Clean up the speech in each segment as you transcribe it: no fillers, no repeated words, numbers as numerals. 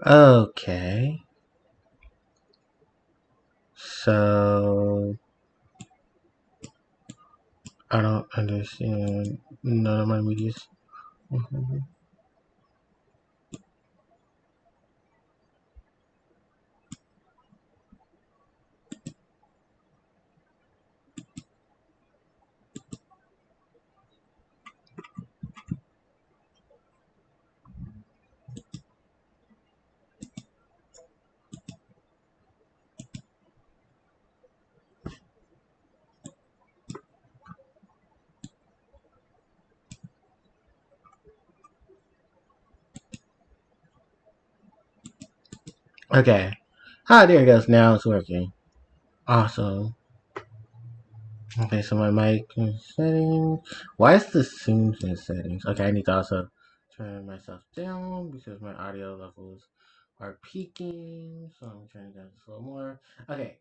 Okay. So I don't understand none of my medias. Mhm. Okay. Ah, there it goes. Now it's working. Awesome. Okay, so my mic is settings. Why is the zooms in settings? Okay, I need to also turn myself down because my audio levels are peaking. So I'm turning down just a little more. Okay.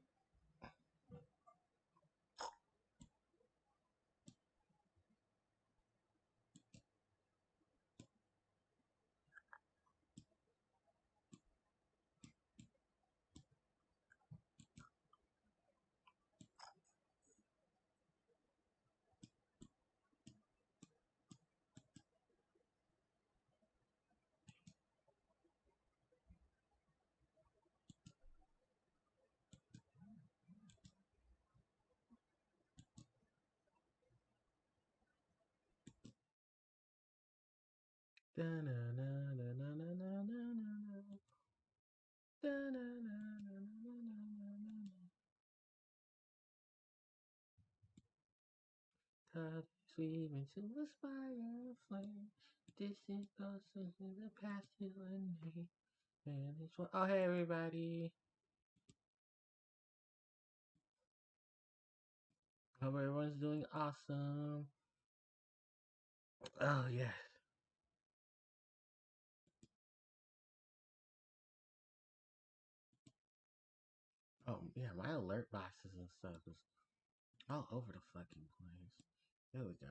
Touch sweep into a spiral flame. This is also the past you and me. And it's what. Oh, hey, everybody. Hope everyone's doing awesome. Oh, yes. Oh, yeah, my alert boxes and stuff is all over the fucking place. There we go.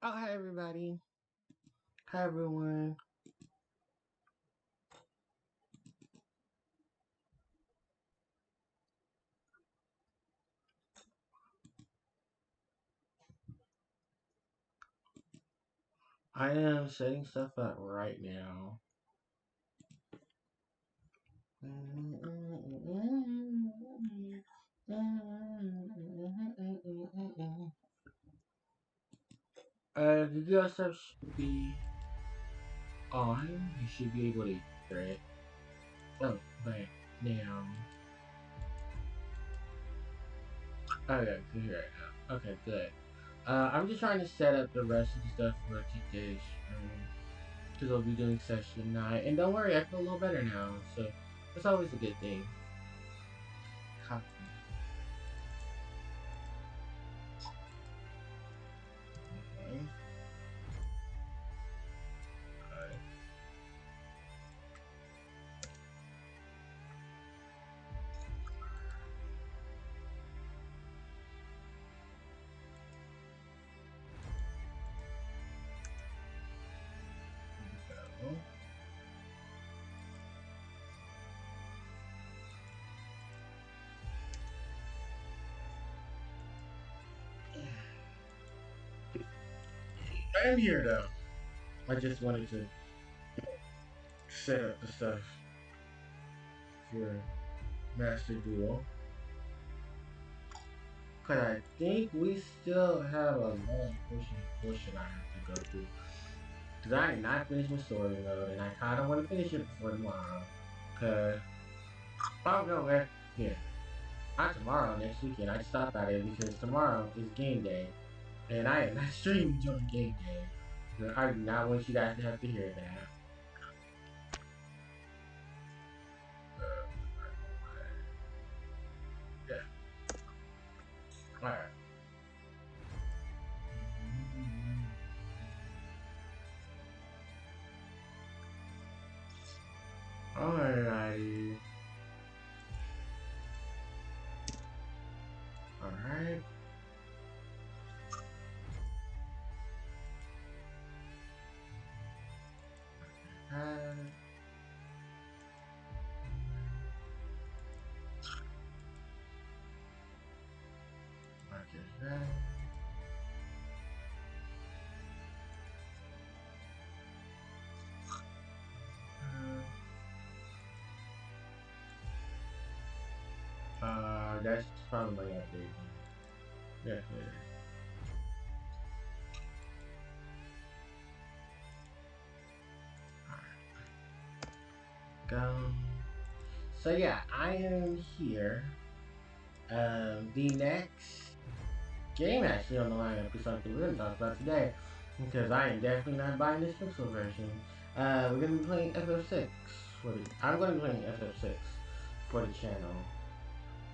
Oh, hi, everybody. Hi, everyone. I am setting stuff up right now. The video stuff should be on. You should be able to hear it. Oh, but now. Okay, I can hear it now. Okay, good. I'm just trying to set up the rest of the stuff for today's stream. Because I'll be doing session 9. And don't worry, I feel a little better now. So that's always a good thing. Copy. Okay. Alright. Here we go. I am here though. I just wanted to set up the stuff for Master Duel. Cause I think we still have a long portion I have to go through. Cause I did not finish my story mode, and I kind of want to finish it before tomorrow. Cause oh no, yeah, not tomorrow, next weekend. I stop at it because tomorrow is game day, and I am not streaming during game day. I do not want you guys to have to hear that. Alrighty. Alright. Okay. That's probably my update. Yeah, yeah. Go. So yeah, I am here. The next game actually on the lineup is something we're gonna talk about today, because I am definitely not buying this pixel version. We're gonna be playing FF6 for the. I'm gonna be playing FF6 for the channel.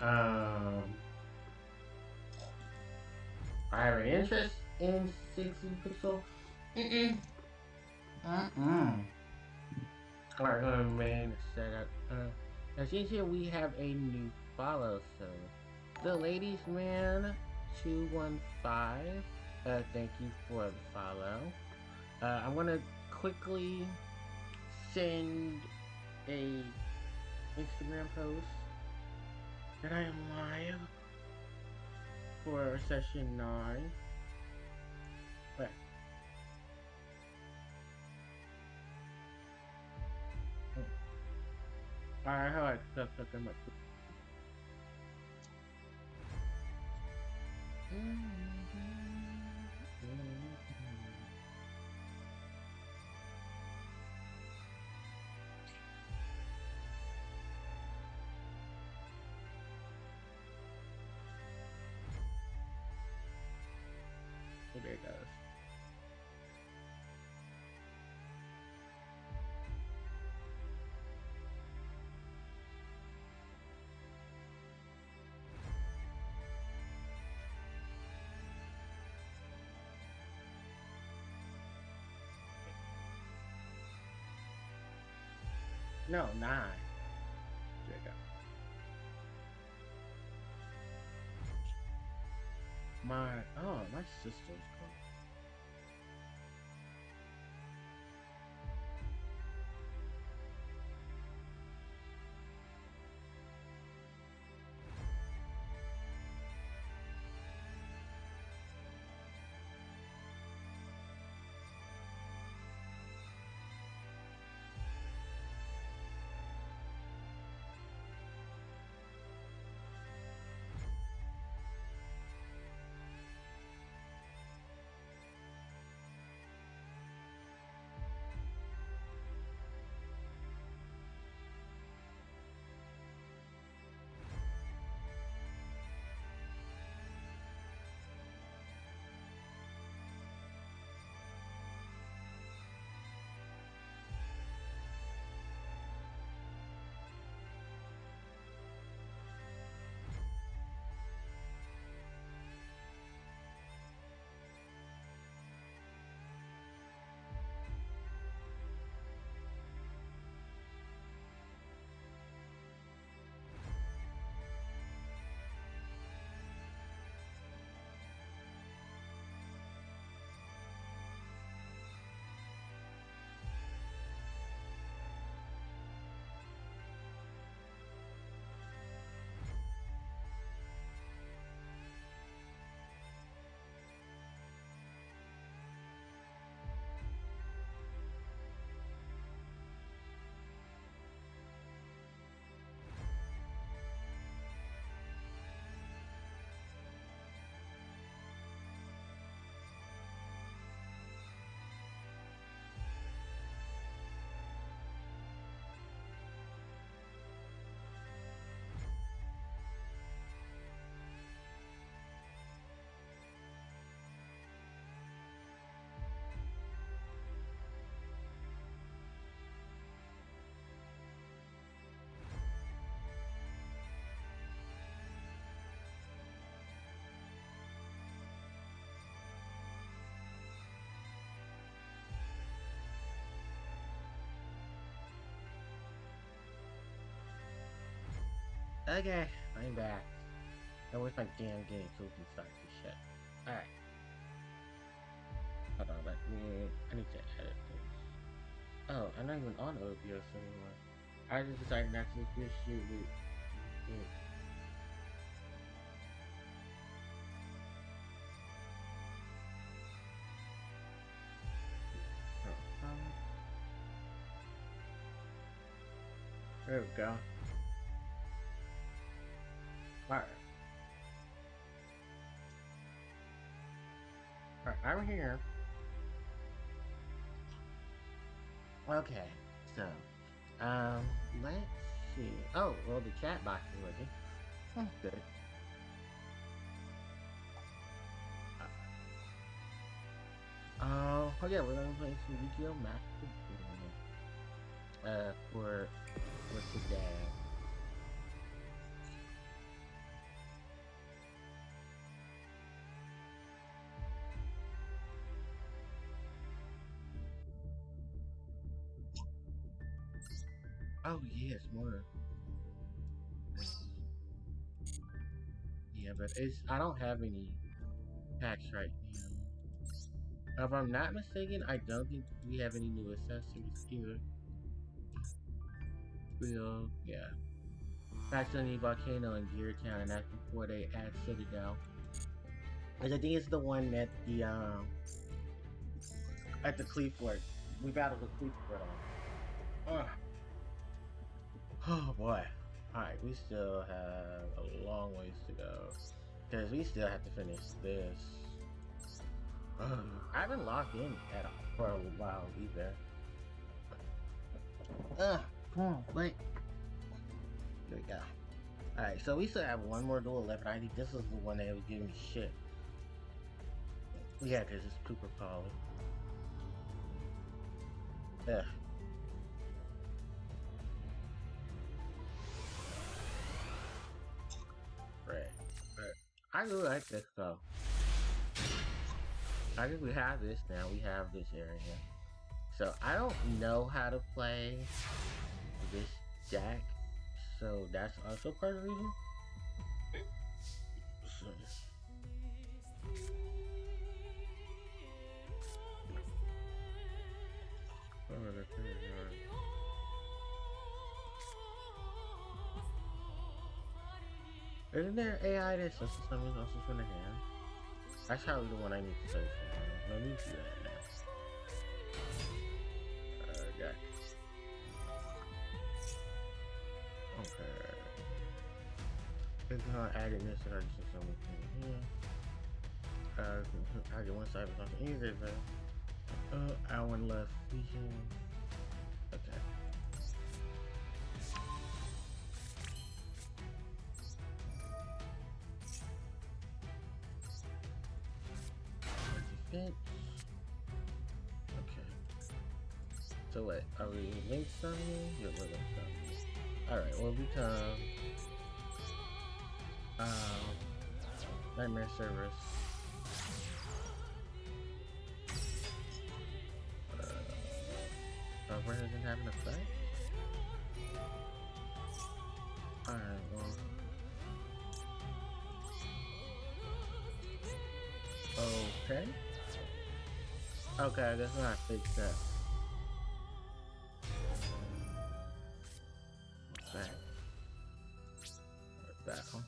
Um, I have an interest in 60 pixel. Mm-mm. Mm-mm. Alright, man, set up. As you see, we have a new follow, so the ladies man 215. Thank you for the follow. I'm gonna quickly send a Instagram post that I am live for session 9. But, alright, how I stuff in my. Oh, there it goes. No, 9. There you go. My sister's calling. Okay, I'm back. I wish my damn game so we can start this shit. Alright. Hold on, I need to edit this. Oh, I'm not even on OBS anymore. I just decided not to do this shit with there we go. Alright. Alright, I'm here. Okay, so, let's see. Oh, well, the chat box is working. That's good. Oh yeah, we're gonna play some Yu-Gi-Oh! Master Duel. For today. Oh yes, more. Yeah, but I don't have any packs right now. If I'm not mistaken, I don't think we have any new accessories either. Yeah. Packs only Volcano and Gear Town, and that's before they add Citadel. Which I think it's the one that at the Cleefort. We battled the Cleefort on. Ugh. Oh boy. Alright, we still have a long ways to go. Because we still have to finish this. I haven't logged in for a while either. Come on, wait. There we go. Alright, so we still have one more duel left, and I think this is the one that was giving me shit. Yeah, because it's Cooper Poly. Ugh. Right. I really like this though. I think we have this now. We have this area. So I don't know how to play this deck. So that's also part of the reason. So, isn't there AI that says something else from the hand? That's probably the one I need to search for. Let me do that now. Okay. Okay. It's not adding this and I just did something here. I get one side of something easier though. Hour left vision. Okay. Defense. Okay. So what? Are we linked something? Yeah, we're linked something. Alright, we'll become Nightmare Service. Where does it have an effect? Alright, well. Okay. Okay, that's not fixed up. What's that? What's that one?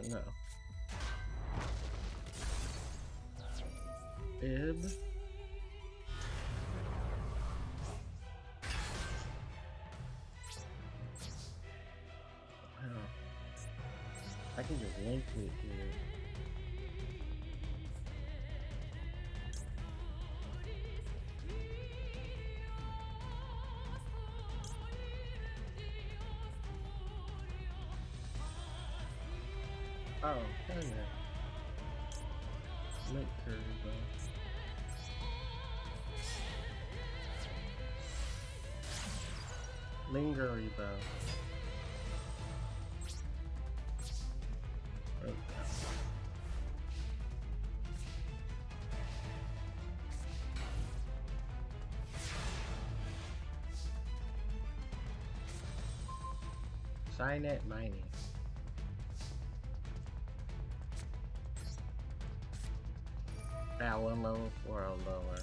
No. Ib. I can just link to it here. Oh, hell yeah. Link curve though. Lingery bow. Okay. Signet mining. At one level for a lower.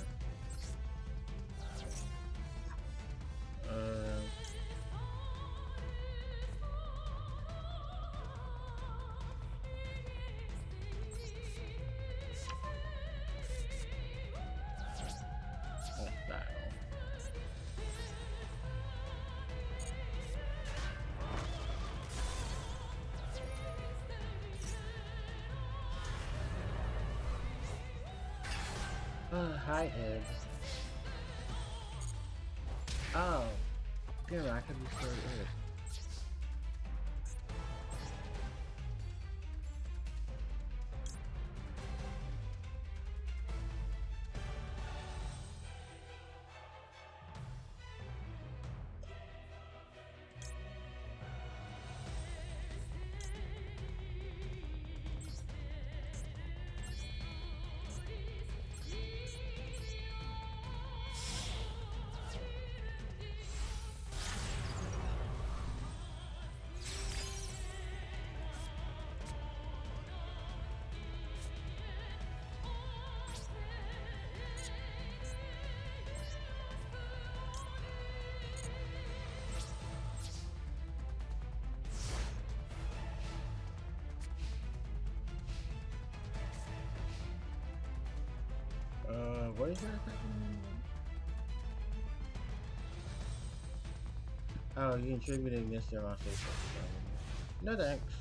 Hi, Ed. Oh, damn it, I could be so Ed. What is that? Oh, you contributed against your own station. No thanks.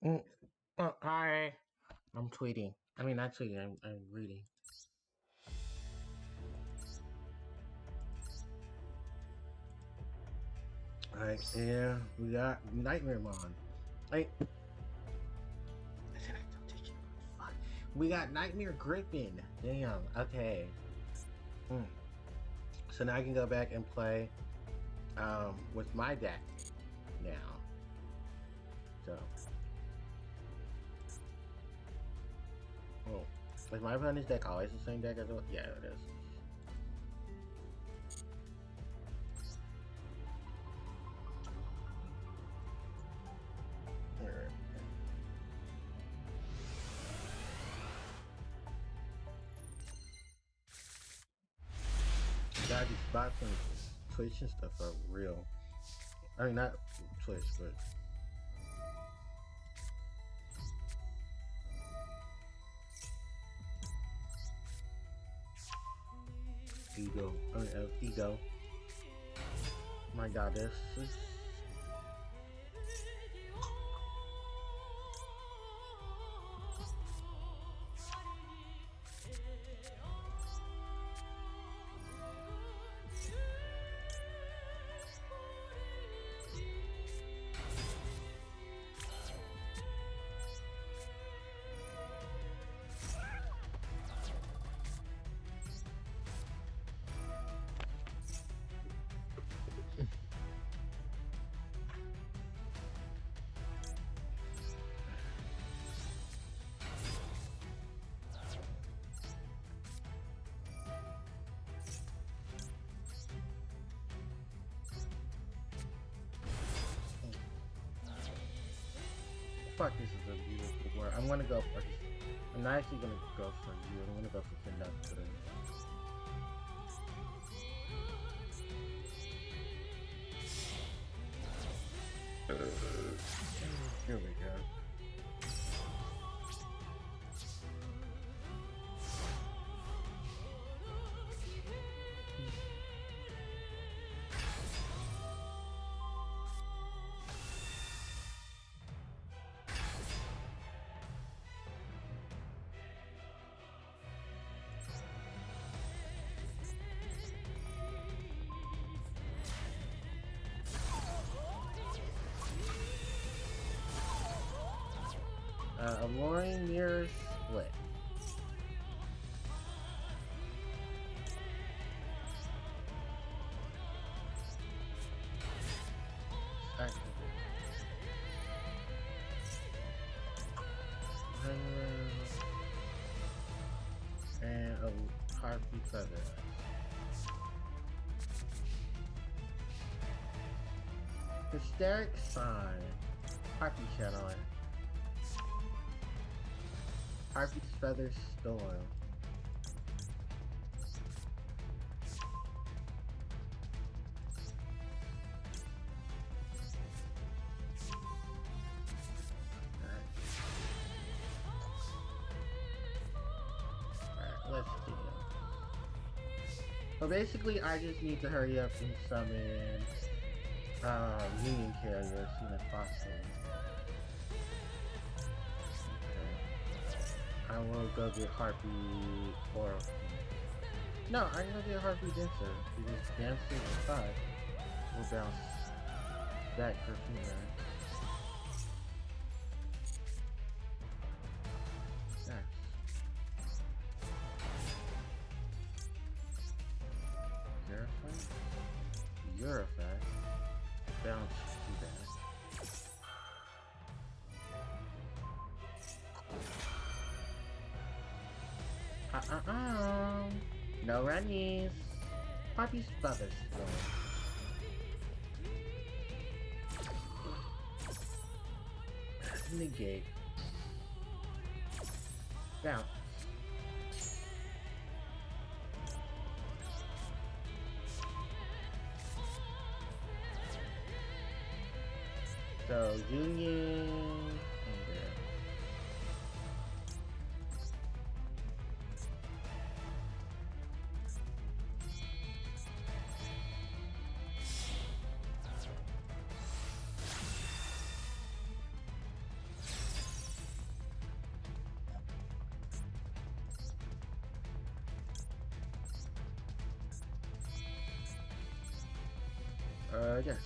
Mm. Oh, hi. I'm tweeting. I mean, not tweeting. I'm reading. All right, yeah, we got Nightmare Mon. Hey, fuck. We got Nightmare Griffin. Damn. Okay. Mm. So now I can go back and play with my deck now. So, oh, is my opponent's deck always the same deck as well? Yeah, it is. Alright. God, these bots on Twitch and stuff are real. I mean, not Twitch, but ego. I mean, ego. My God, this is. Fuck, this is a beautiful word. I'm gonna go for. I'm not actually gonna go for you. I'm gonna go for Findown today. Here we go. Alluring mirror split. And a Harpie feather. Hysteric sign. Harpie channel. Harpie's feather storm. Let's do it. So basically, I just need to hurry up and summon Union Carrier as soon as possible. Okay. I will go get Harpie or... No, I'm gonna get Harpie Dancer because Dancer and 5 will bounce back for Female. Your effect. Bounce too bad. No runnies. Harpie's feathers though. Negate. Bounce. So Union and there. Yes.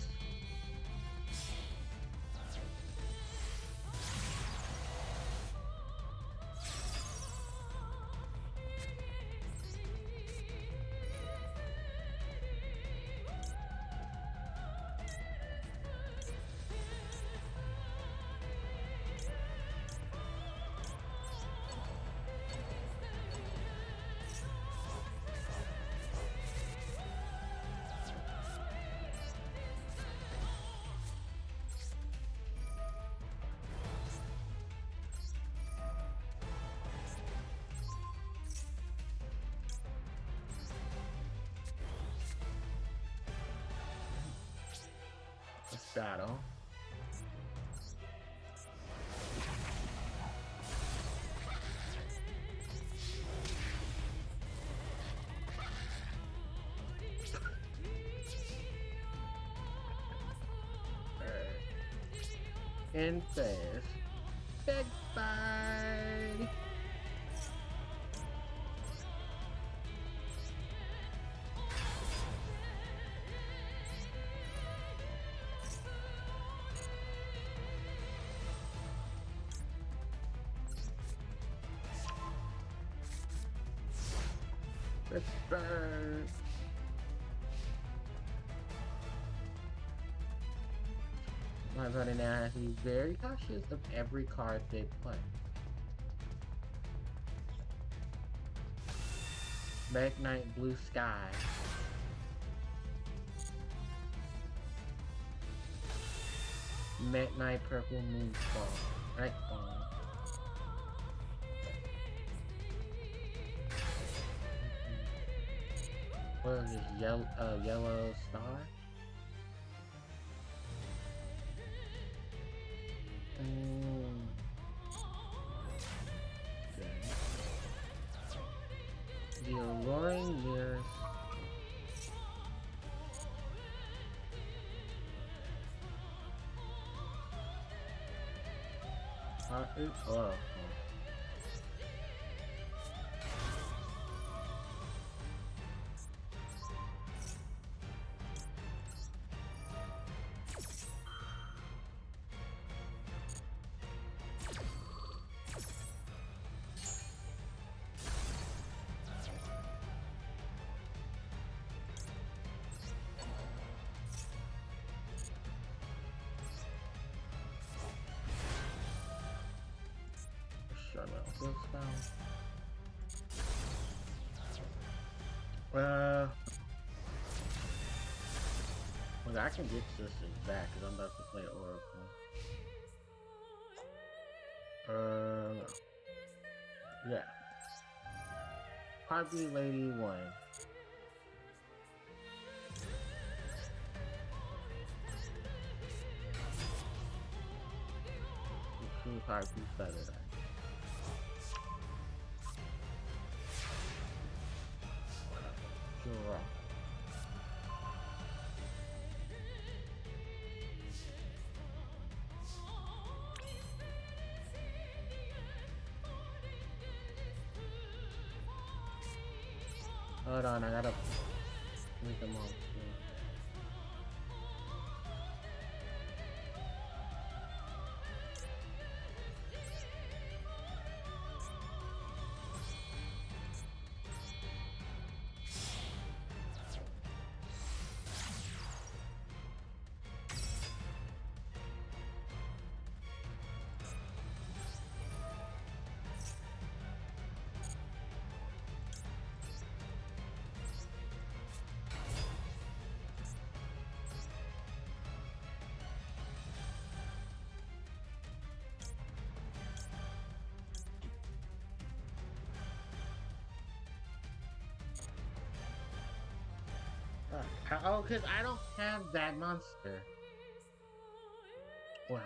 Let's battle. In phase. Big bye. Pittsburgh. My opponent now has to be very cautious of every card they play. Meg Knight Blue Sky. Meg Knight Purple Moonfall. Nightfall. What is this? Yellow Star? Okay. The Roaring Years. Oh. Shut up. What's down? Well, I can get sisters back because I'm about to play Oracle. Yeah. Harpie Lady 1. Two Harpie Feather. Draw. Hold on, I gotta make them all. Oh, because I don't have that monster. Wow.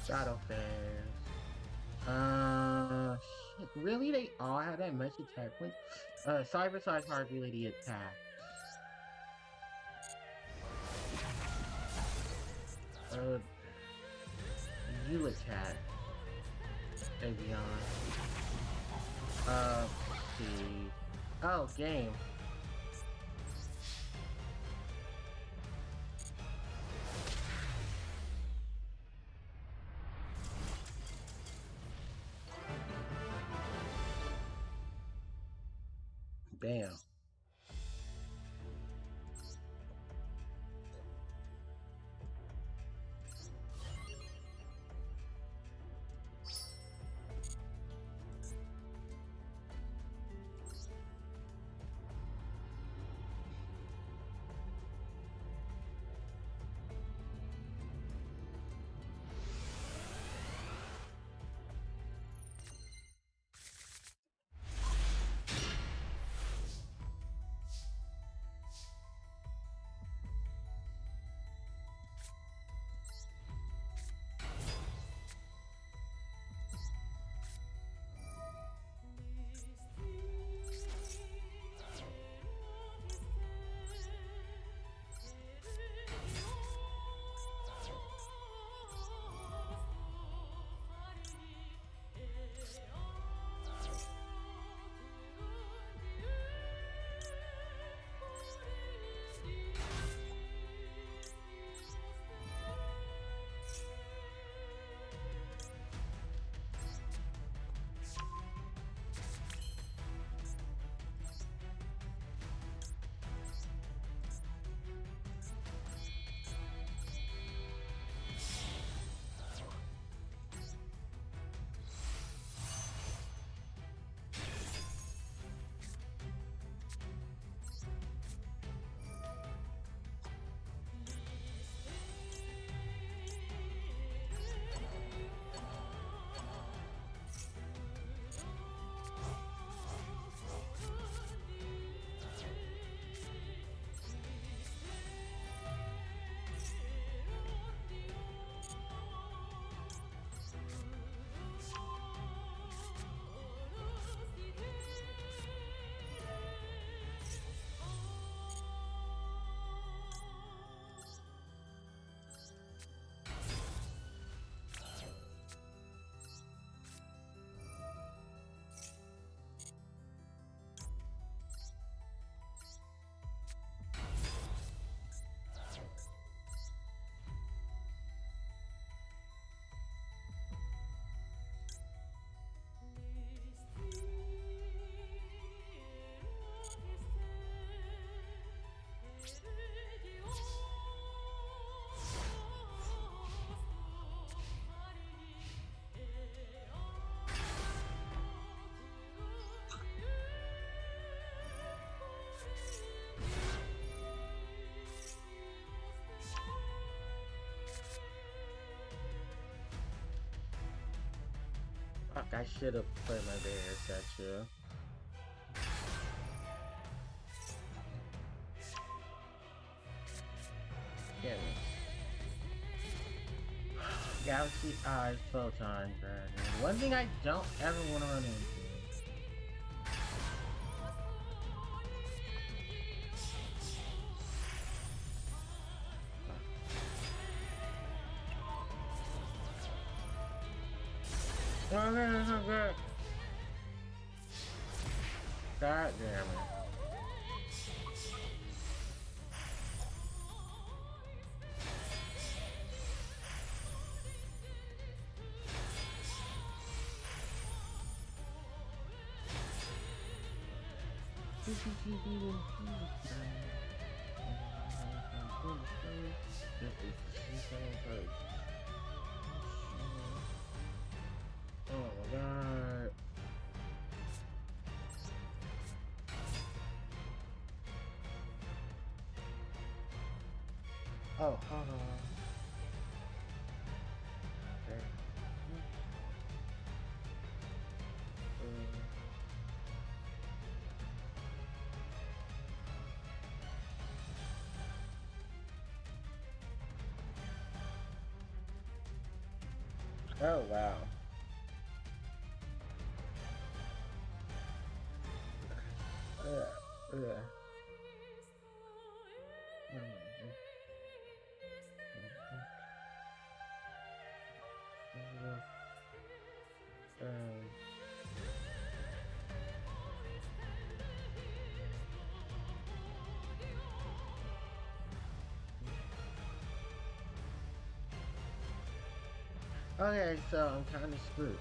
Battle phase. Shit, really? They all have that much attack points? Cyber Size Hard ability attack. Uh, you attack. Avion. Let's see. Oh, game. Damn. Fuck, I should have put my barrier statue. Damn it. Galaxy Eyes Photon Dragon. One thing I don't ever want to run into. Okay. God damn it. Oh my god. Oh, hold on. Okay. Oh wow. Yeah. Okay, so I'm kind of screwed.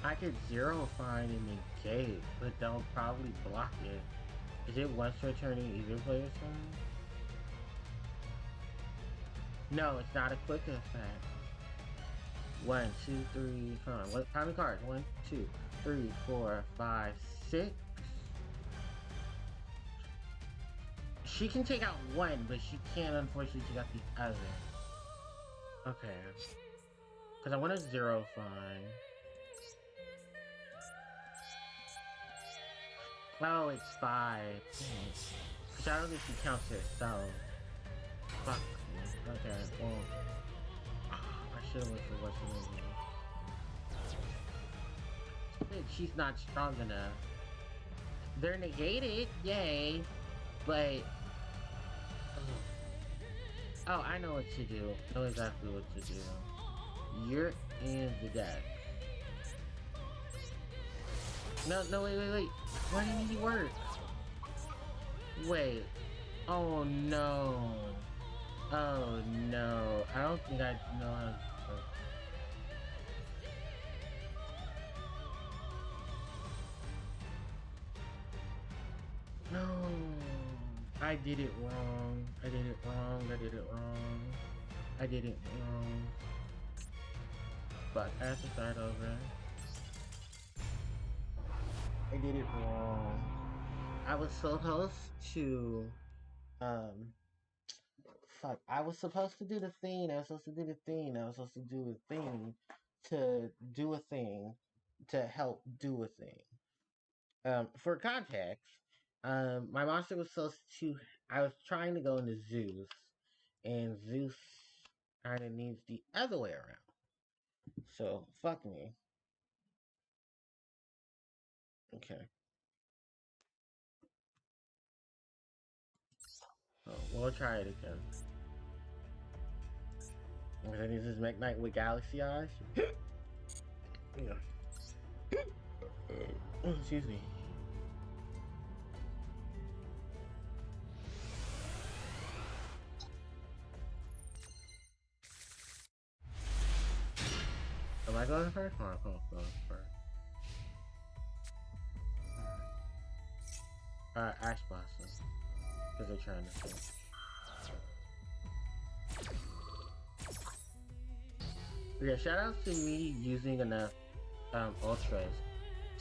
I could zero find and negate, but they'll probably block it. Is it once per turn in either player's turn? No, it's not a quick effect. 1, 2, 3, come on. How many cards? 1, 2, 3, 4, 5, 6. She can take out one, but she can't unfortunately take out the other. Okay. Because I want to zero find. Oh, it's 5. Because I don't think she counts herself. Fuck. Okay, well. I should have went for what's in there. She's not strong enough. They're negated, yay. But. Oh, I know what to do. I know exactly what to do. You're in the deck. No, wait. Why didn't he work? Wait. Oh no. Oh no. I don't think I know how to work. No. I did it wrong. I did it wrong. But I have to start over. I did it wrong. I was supposed to, fuck. I was supposed to do the thing. I was supposed to do a thing to help do a thing. For context, my monster was supposed to. I was trying to go into Zeus, and Zeus kind of needs the other way around. So fuck me. Okay. Oh, we'll try it again. And then this is McKnight with Galaxy Eyes. Yeah. Excuse me. Am I going first? Or am I going first? Ash Blossom. Because they're trying to think. Yeah, shout out to me using enough ultras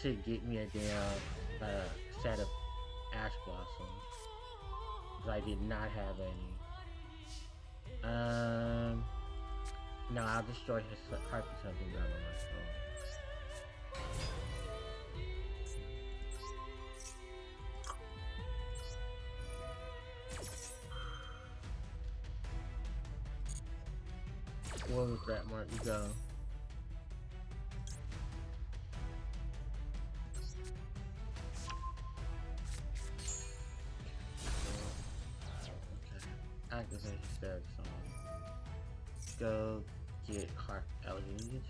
to get me a damn set of Ash Blossoms. Because I did not have any. No, I'll destroy his Harpie something down on my phone. What was that, Mark? You go. Okay. Activate static song. Go get Harp LED.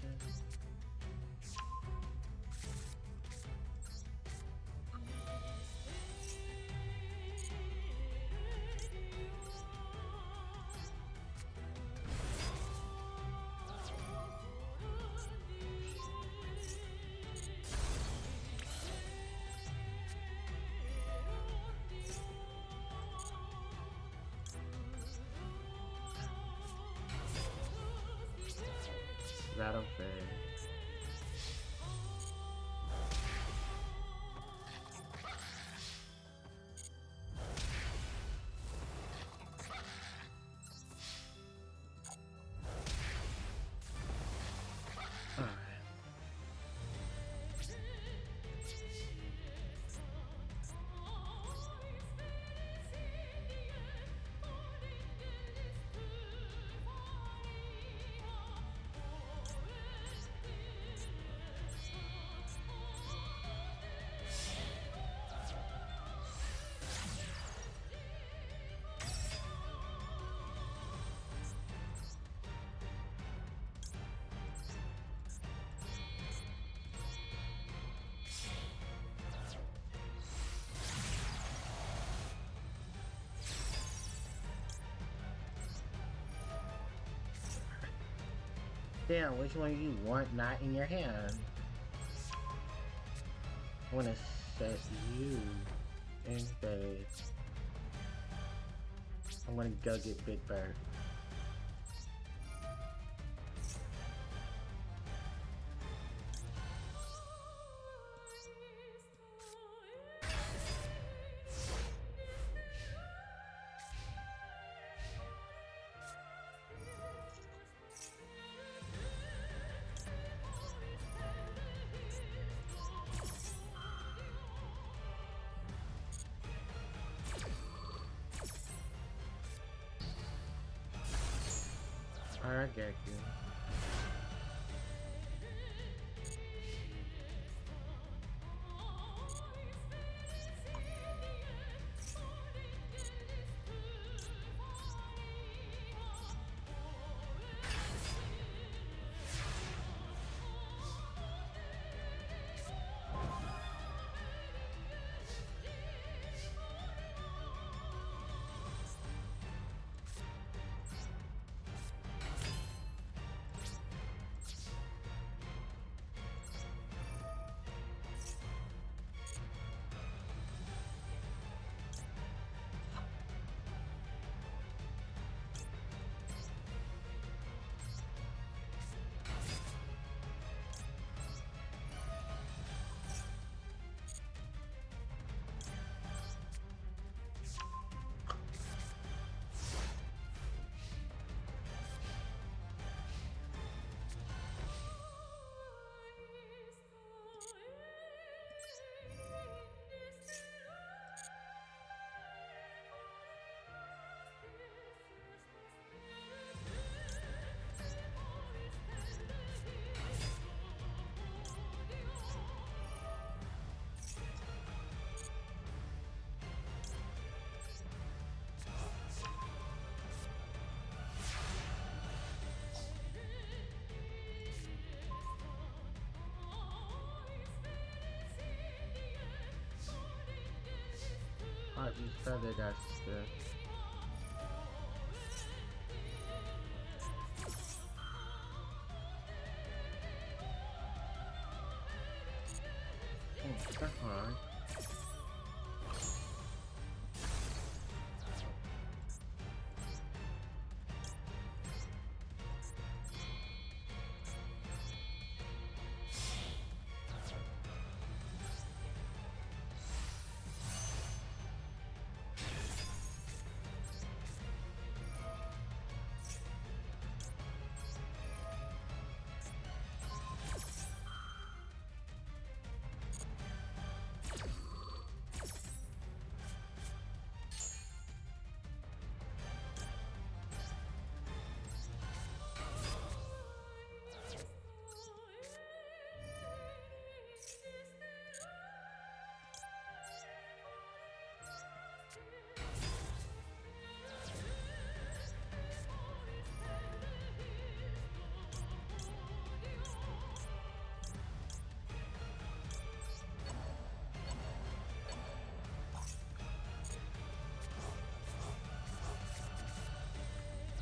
Damn, which one you want not in your hand? I wanna set you in base. I'm gonna go get Big Bird. Alright, I get you. Harpie's feather, that's good. Oh, that's fine.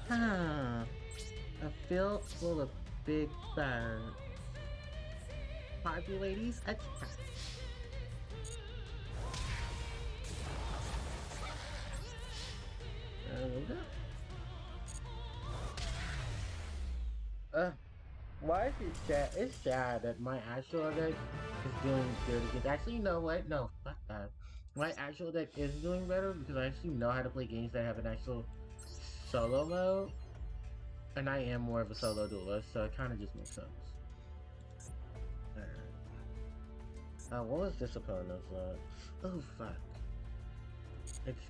Ah, a field full of big birds. Harpie ladies, attack! Why is it sad? It's sad that my actual deck is doing good against. Actually, you know what? No, fuck that. My actual deck is doing better because I actually know how to play games that have an actual solo mode, and I am more of a solo duelist, so it kind of just makes sense. What was this opponent's? Oh fuck! It's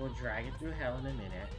will drag it through hell in a minute.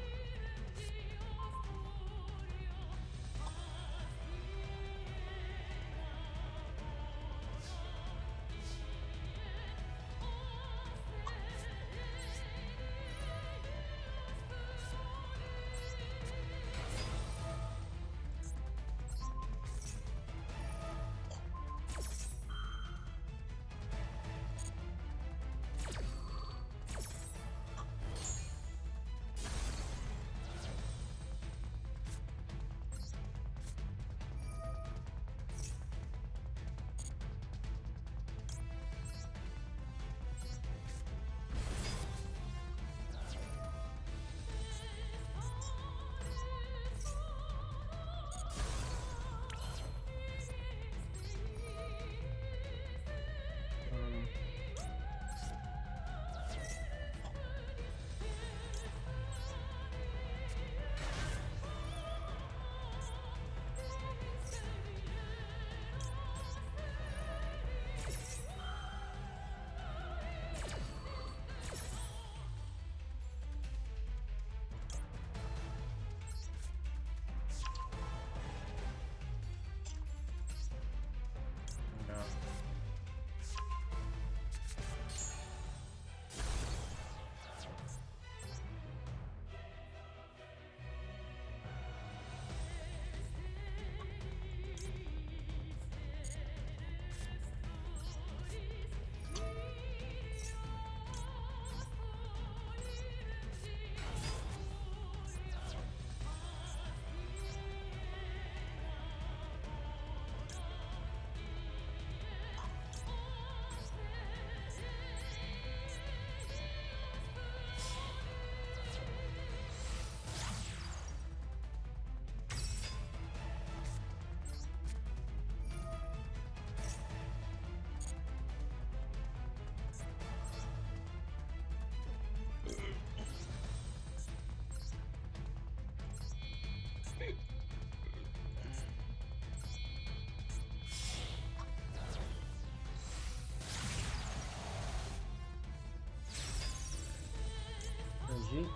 G.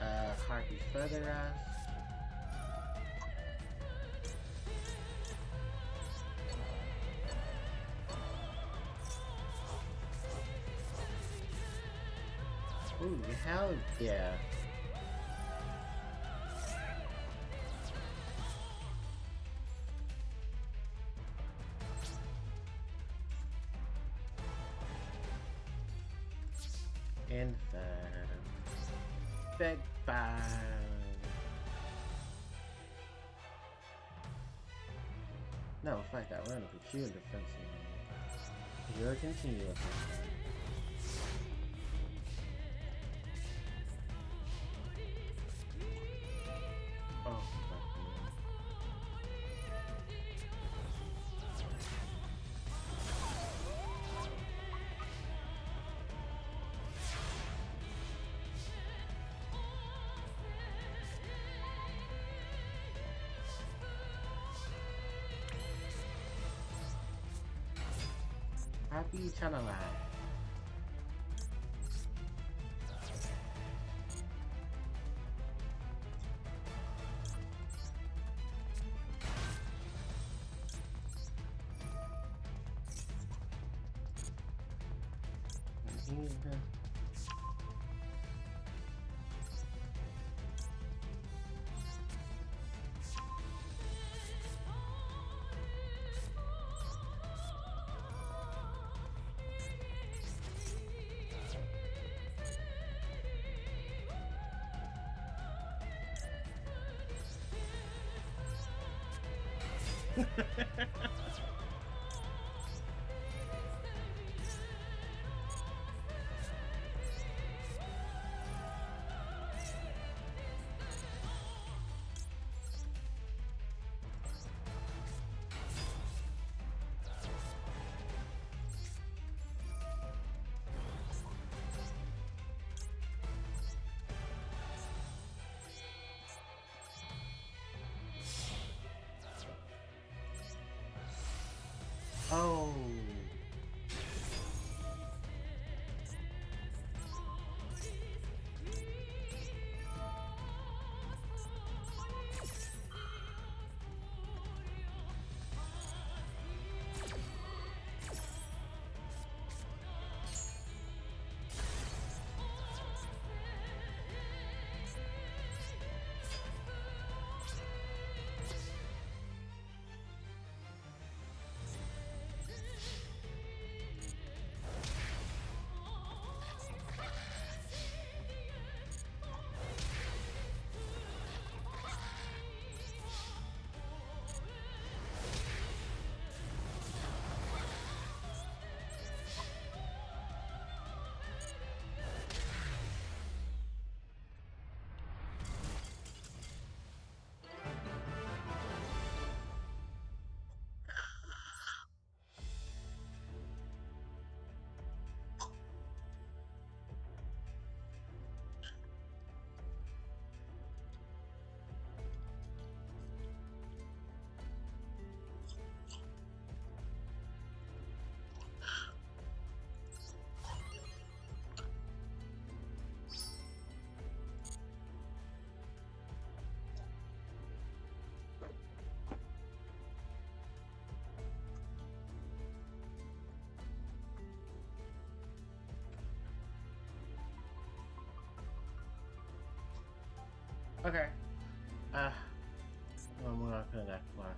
Ash. Harpie further ass. Ooh, hell yeah. Infant. Big bang. No, fuck that. We're gonna put you in defensive. You're continuous. Oh, fuck Happy channel live. Oh. Okay. I'm not gonna that far.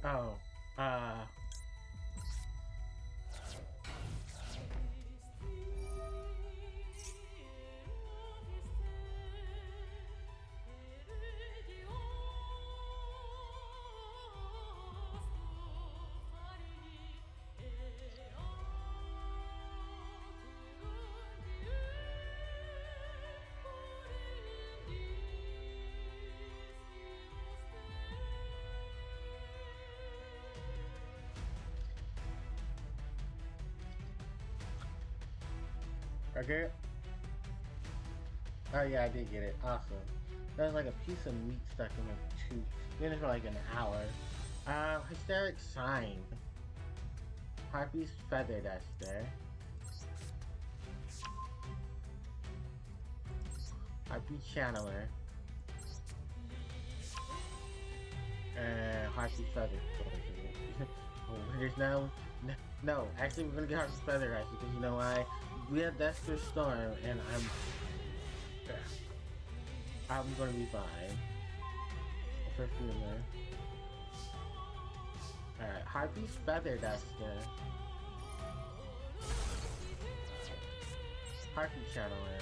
Oh. Okay. Oh yeah, I did get it. Awesome. There's like a piece of meat stuck in my tooth. Been in for like an hour. Hysteric sign. Harpie's feather duster. Harpie channeler. And Harpie feather. There's no. Actually, we're gonna get Harpie's feather duster because you know why? We have Dexter's Storm, and I'm gonna be fine. Perfumer. Alright, Harpie's feather duster. Harpie channeler.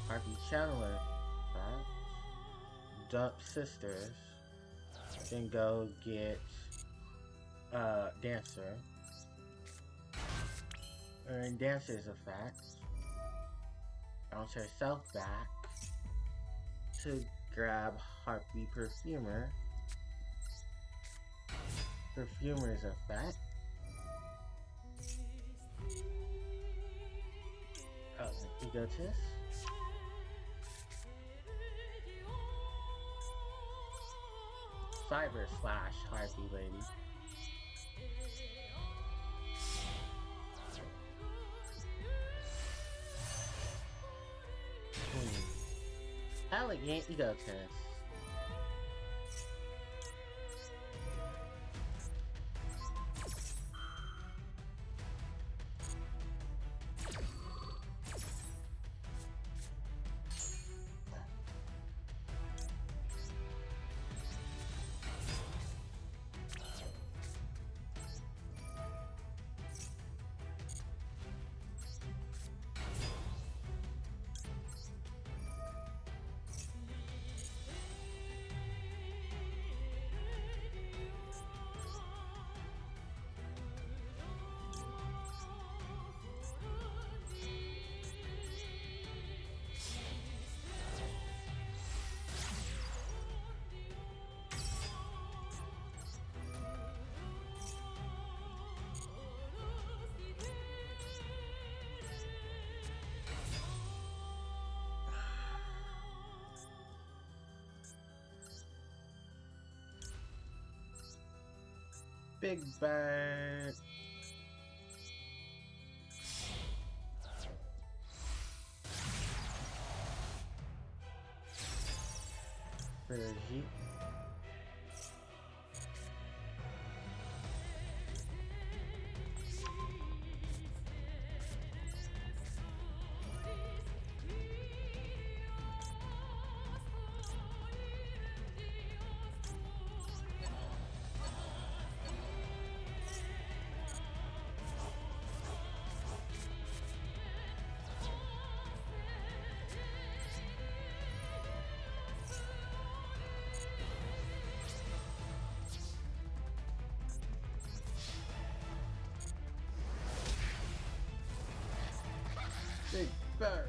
Harpie channeler. Right? Dump sisters. Then go get Dancer. And Dancer's effect. Bounce herself back to grab Harpie Perfumer. Perfumer's effect. Oh, Egotist. Cyber slash Harpie lady. Elegant Egotist. Big Bird. Brigitte. Big Birds.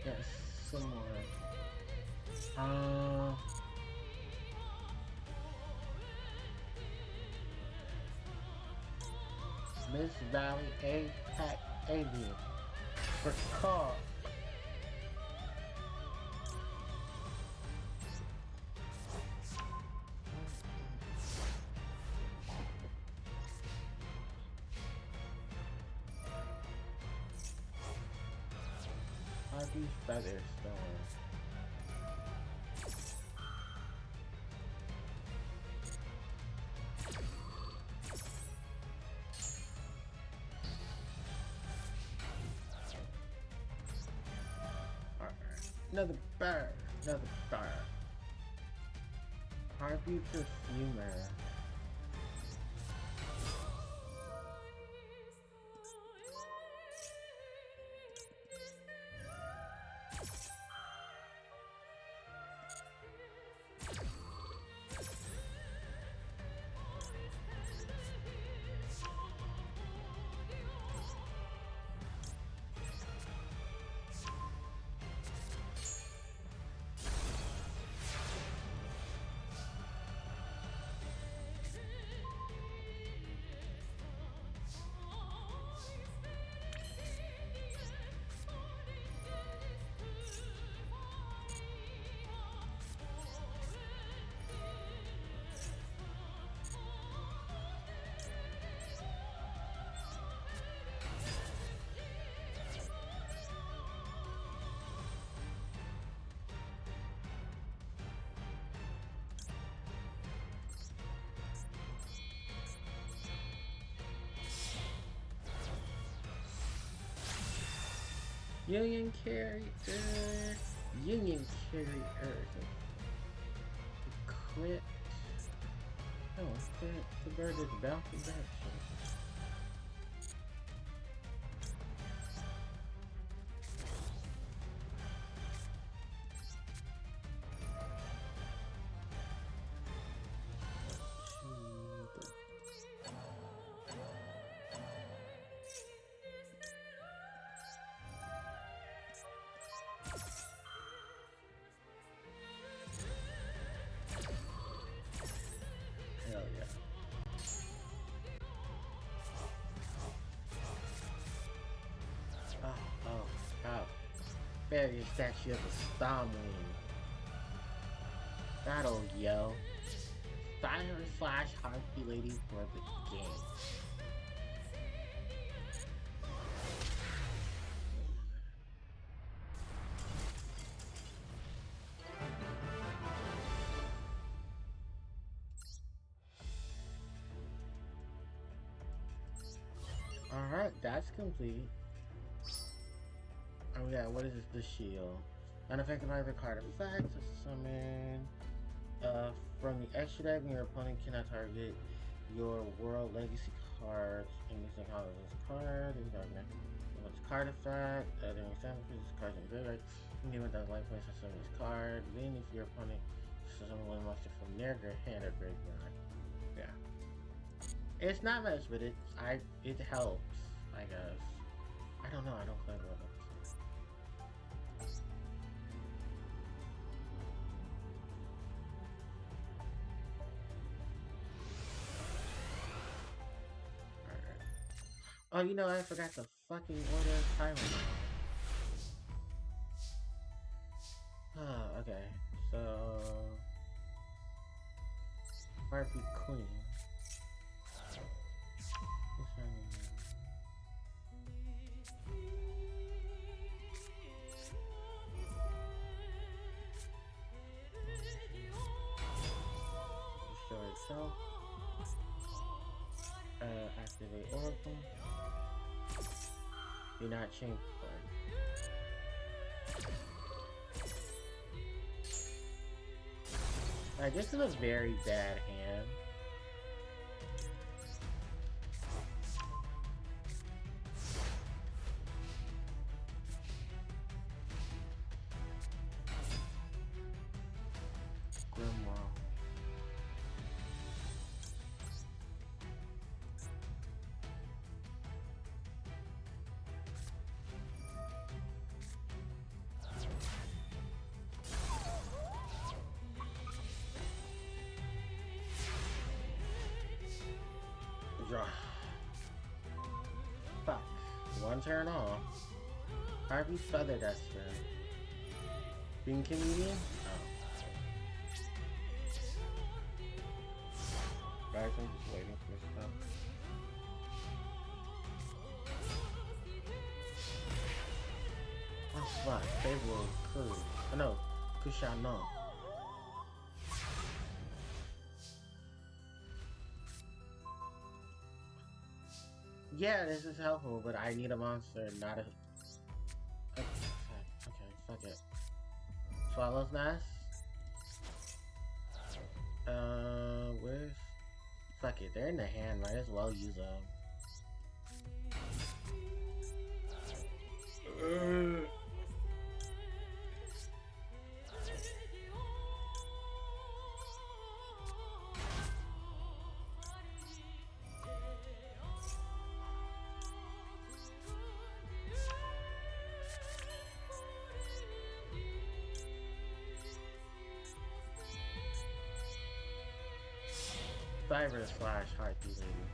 Yes, some more. Miss Valley A-Pack Alien for car. Harpie Featherstone. Another bird. Another bird. Harpie Perfumer. Union character. Union carrier. Quit. Oh, the bird is bouncing back. Hell yeah. Oh. Fairy statue of the Stormwind. That'll yell. Fire / Harpie Lady for the game. Alright, that's complete. Oh yeah, what is this? The shield. Unaffected by the card effects, summon. From the extra deck, your opponent cannot target your World Legacy cards in this color this card. It's card effect. During example, this card in graveyard. In the event that life points on summon this card, then if your opponent summon one monster from their hand or graveyard. Yeah. It's not much, but it helps, I guess. I don't know, I don't play with it. Oh, you know, I forgot to fucking order a timer now. Ah, okay. So, Harpie Queen. What's her name? Restore itself. Activate Oracle. Do not change card. Alright, this is a very bad hand. Grimoire. Draw. Fuck. One turn off. Harpie's Feather Duster. Being comedian? Oh. Guys, I'm just waiting for stuff. Oh fuck, favorable crew. Oh no, Kushano. Yeah, this is helpful, but I need a monster, not a... Okay, fuck it. Swallow's Nest? Where's... Fuck it, they're in the hand, might as well use them. Cyber slash Harpie lady.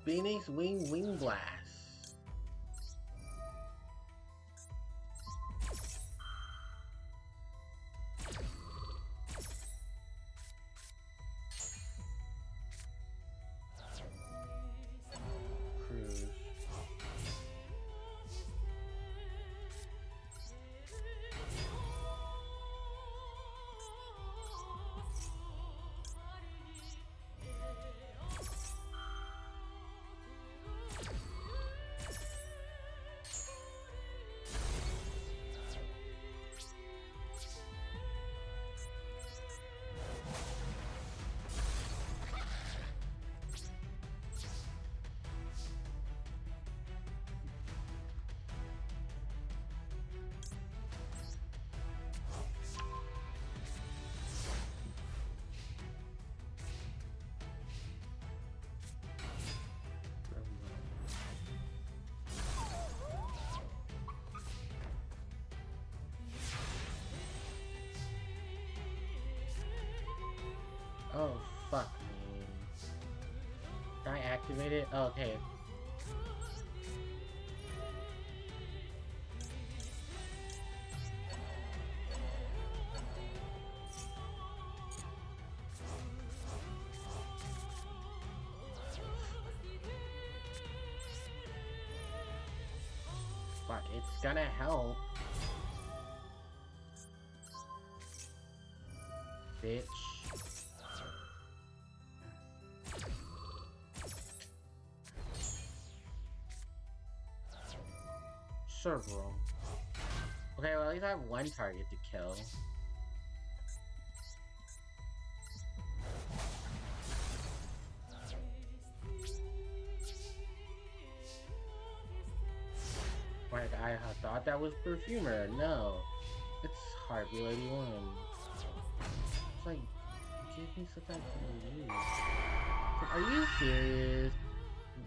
Phoenix Wing Blast. Cruise. Oh, fuck me. Can I activate it? Oh, okay. but it's gonna help. Bitch. Several. Okay, well at least I have one target to kill. Like, I thought that was Perfumer. No. It's Harpie Lady 1. It's like, give me something to use. Are you serious?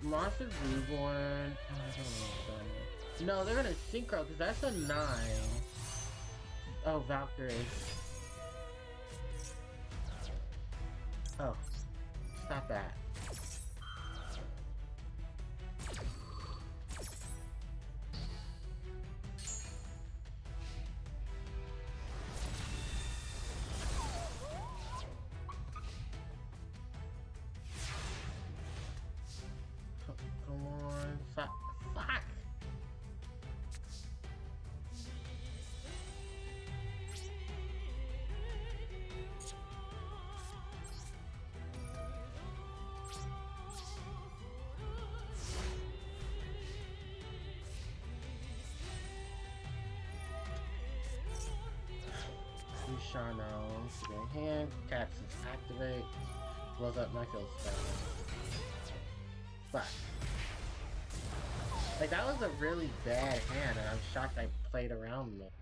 Monster Reborn? Oh, I don't know. No, they're gonna synchro, because that's a 9. Oh, Valkyrie. Oh. Stop that. Come on. Fuck. Shano, getting hand, Caxus activate, blows up my kill spell. Fuck. Like, that was a really bad hand, and I'm shocked I played around with it.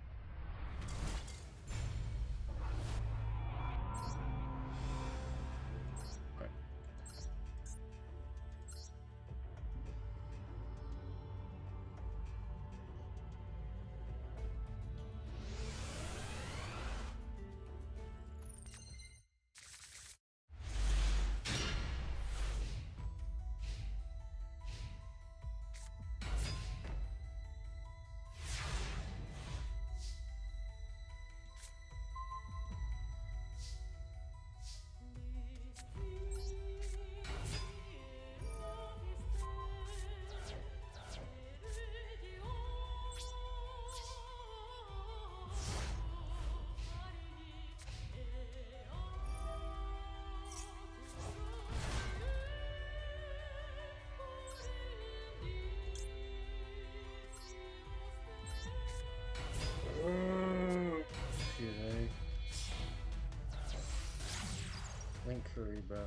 Link Curry, bro.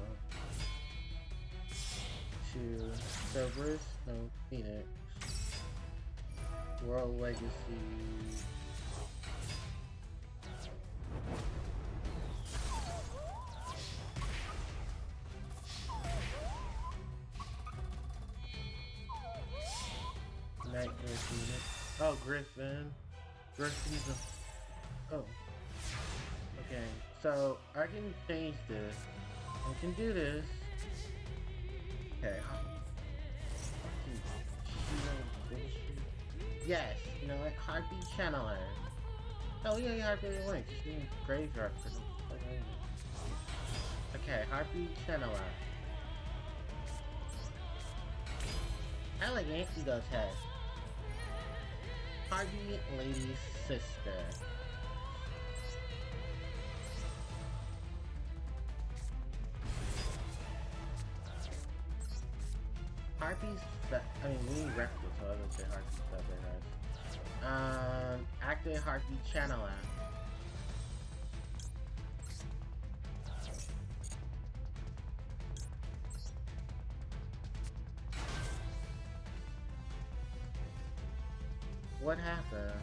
2 Cerberus, no, Phoenix. World Legacy. Nightmare Phoenix. Oh, Griffin. Griffin's a... Oh. Okay, so I can change this. I can do this. Okay. Yes, you know what? Harpie Channeler. Oh yeah, Harpie Link. Just need graveyard for them. Okay, Harpie Channeler. Elegant Ego Test. Harpie Lady's Sister. Harpie's I mean, we need Rectal, so I would say Harpie's better, guys. Activate Harpie Channeler. What happened?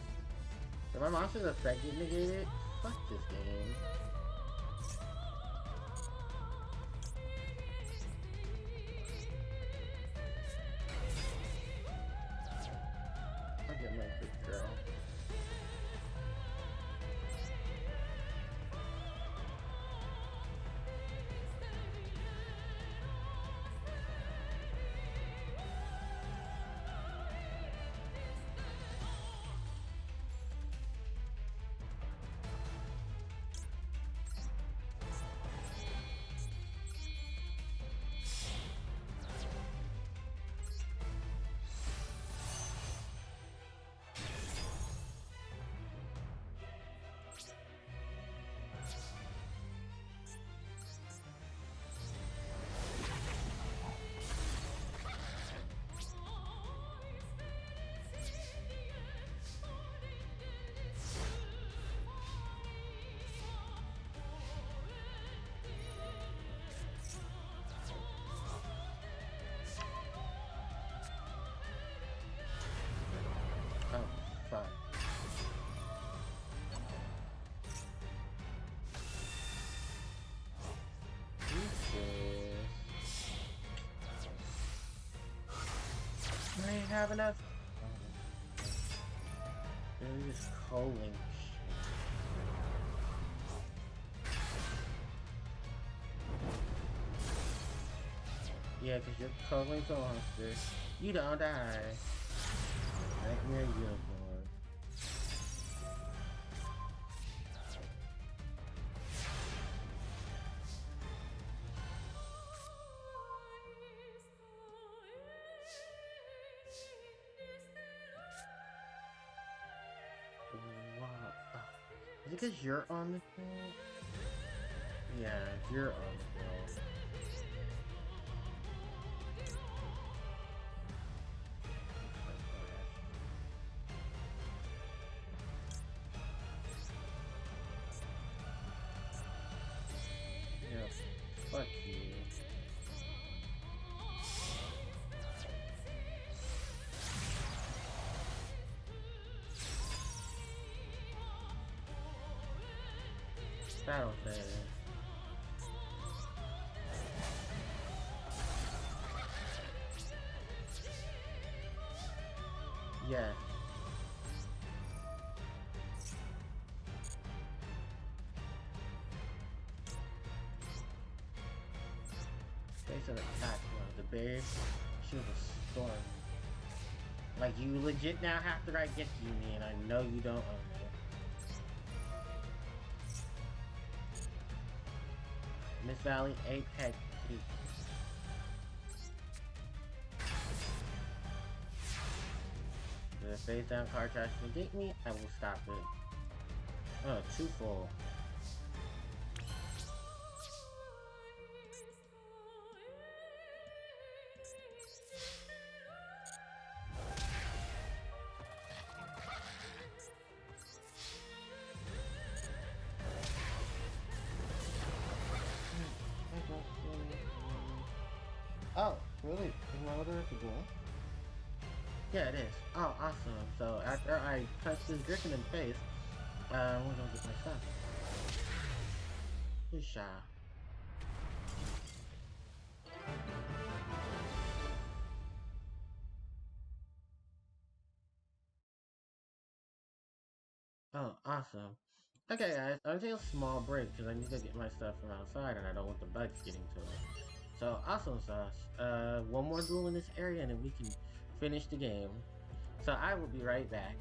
Did my monster's effect get negated? Fuck this game. I'll get my quick girl. I ain't have enough. Really just calling. Yeah, because you're calling the monster. You don't die. Nightmare unicorn. Wow. Is it because you're on the thing? Yeah, you're on the hill. Yeah, fuck you. Battle phase. Yes. Face of attack, the bear. She was a storm. Like, you legit now have to write get to me, and I know you don't own it. Miss Valley, Apex, Peak. The face down card tries to negate me, I will stop it. Oh, too full. Oh, really? Is my order at the door? Yeah, it is. Oh, awesome. So after I punch this Griffin in the face, I'm gonna get my stuff. Good shot. Oh, awesome. Okay, guys, I'm gonna take a small break because I need to get my stuff from outside and I don't want the bugs getting to it. So, awesome sauce. One more duel in this area and then we can finish the game. So, I will be right back.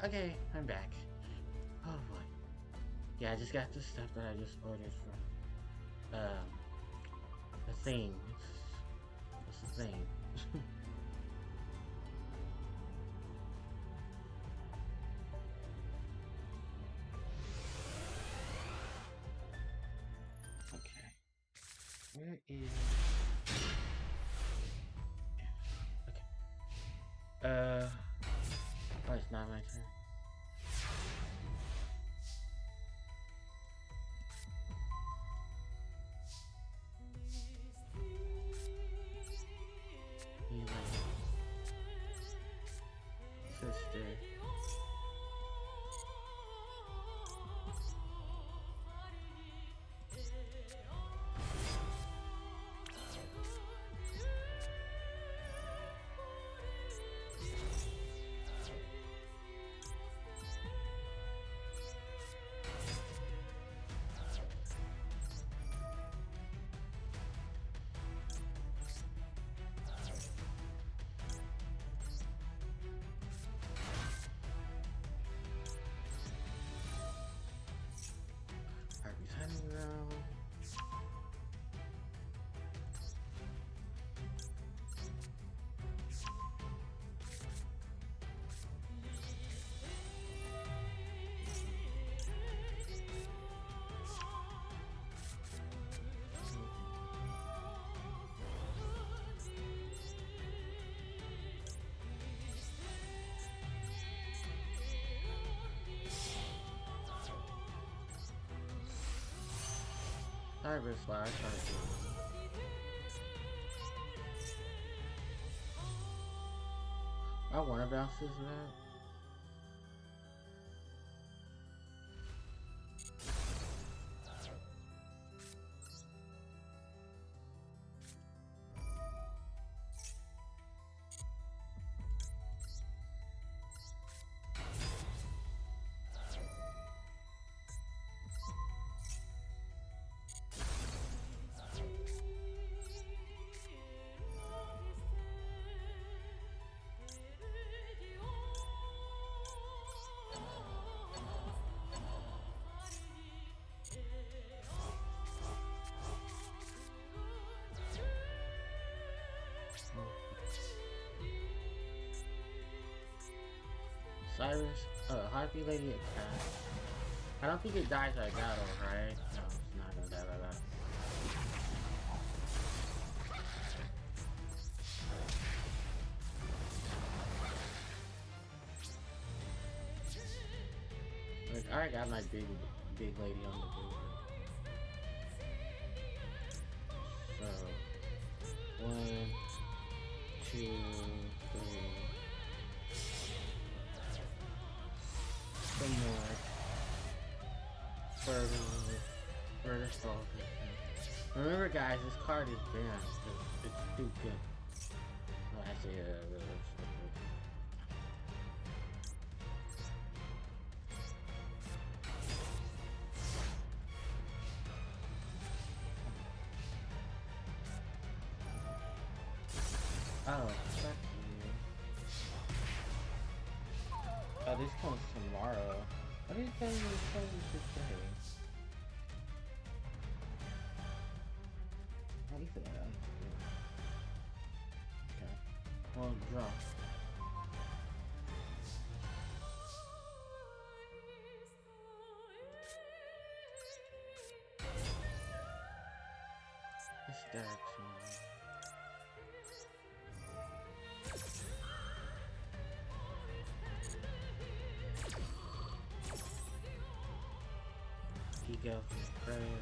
Okay, I'm back. Oh boy. Yeah, I just got the stuff that I just ordered from the thing. What's the thing? Okay. Where is okay. Oh, it's not my turn. Sister. Harpie's hunting ground. Cyber Slash Harpie. I wanna bounce this map. Cyrus, Harpie Lady attack. I don't think it dies by battle, right? No, it's not gonna die by battle. Like, I got my big lady on the board. So, 1, 2, 3. Some more. Further stalker. Remember, guys, this card is banned because it's too good. Oh, actually, oh, fuck you. Oh, this comes tomorrow. What are you telling me today? How do you say that? Okay. Well, draw. Distraction. He go from prayer.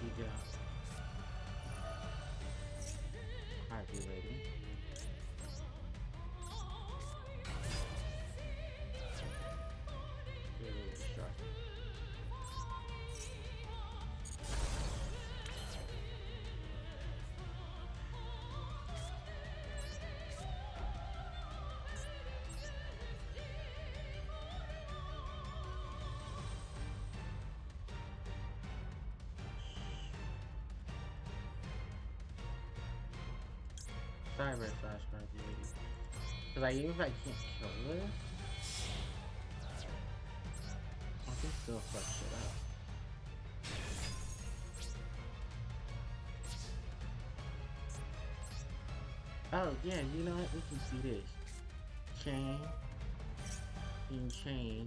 He go. Harpie Lady. Really distracting. Cyber slash Duty. Cause like even if I can't kill this, I can still fuck shit up. Oh yeah, you know what? We can see this. Chain. In chain.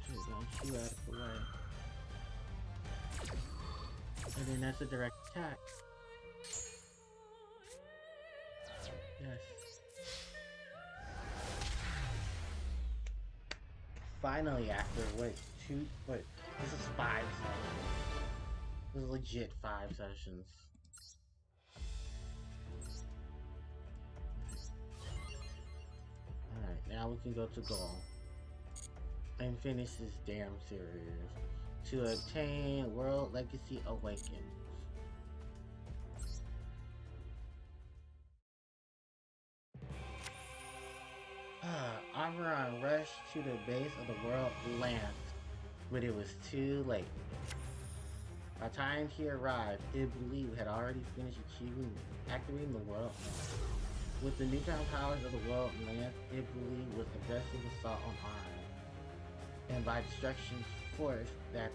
Just don't shoot out of the way. And then that's a direct attack. Yes. Finally, after what, this is 5 sessions. This is legit 5 sessions. Alright, now we can go to goal. And finish this damn series. To obtain World Legacy Awakens. Amaran rushed to the base of the world land, but it was too late. By the time he arrived, Iblis had already finished activating the world land. With the newfound powers of the world land, Iblis was aggressive assault on Aran. And by destruction force that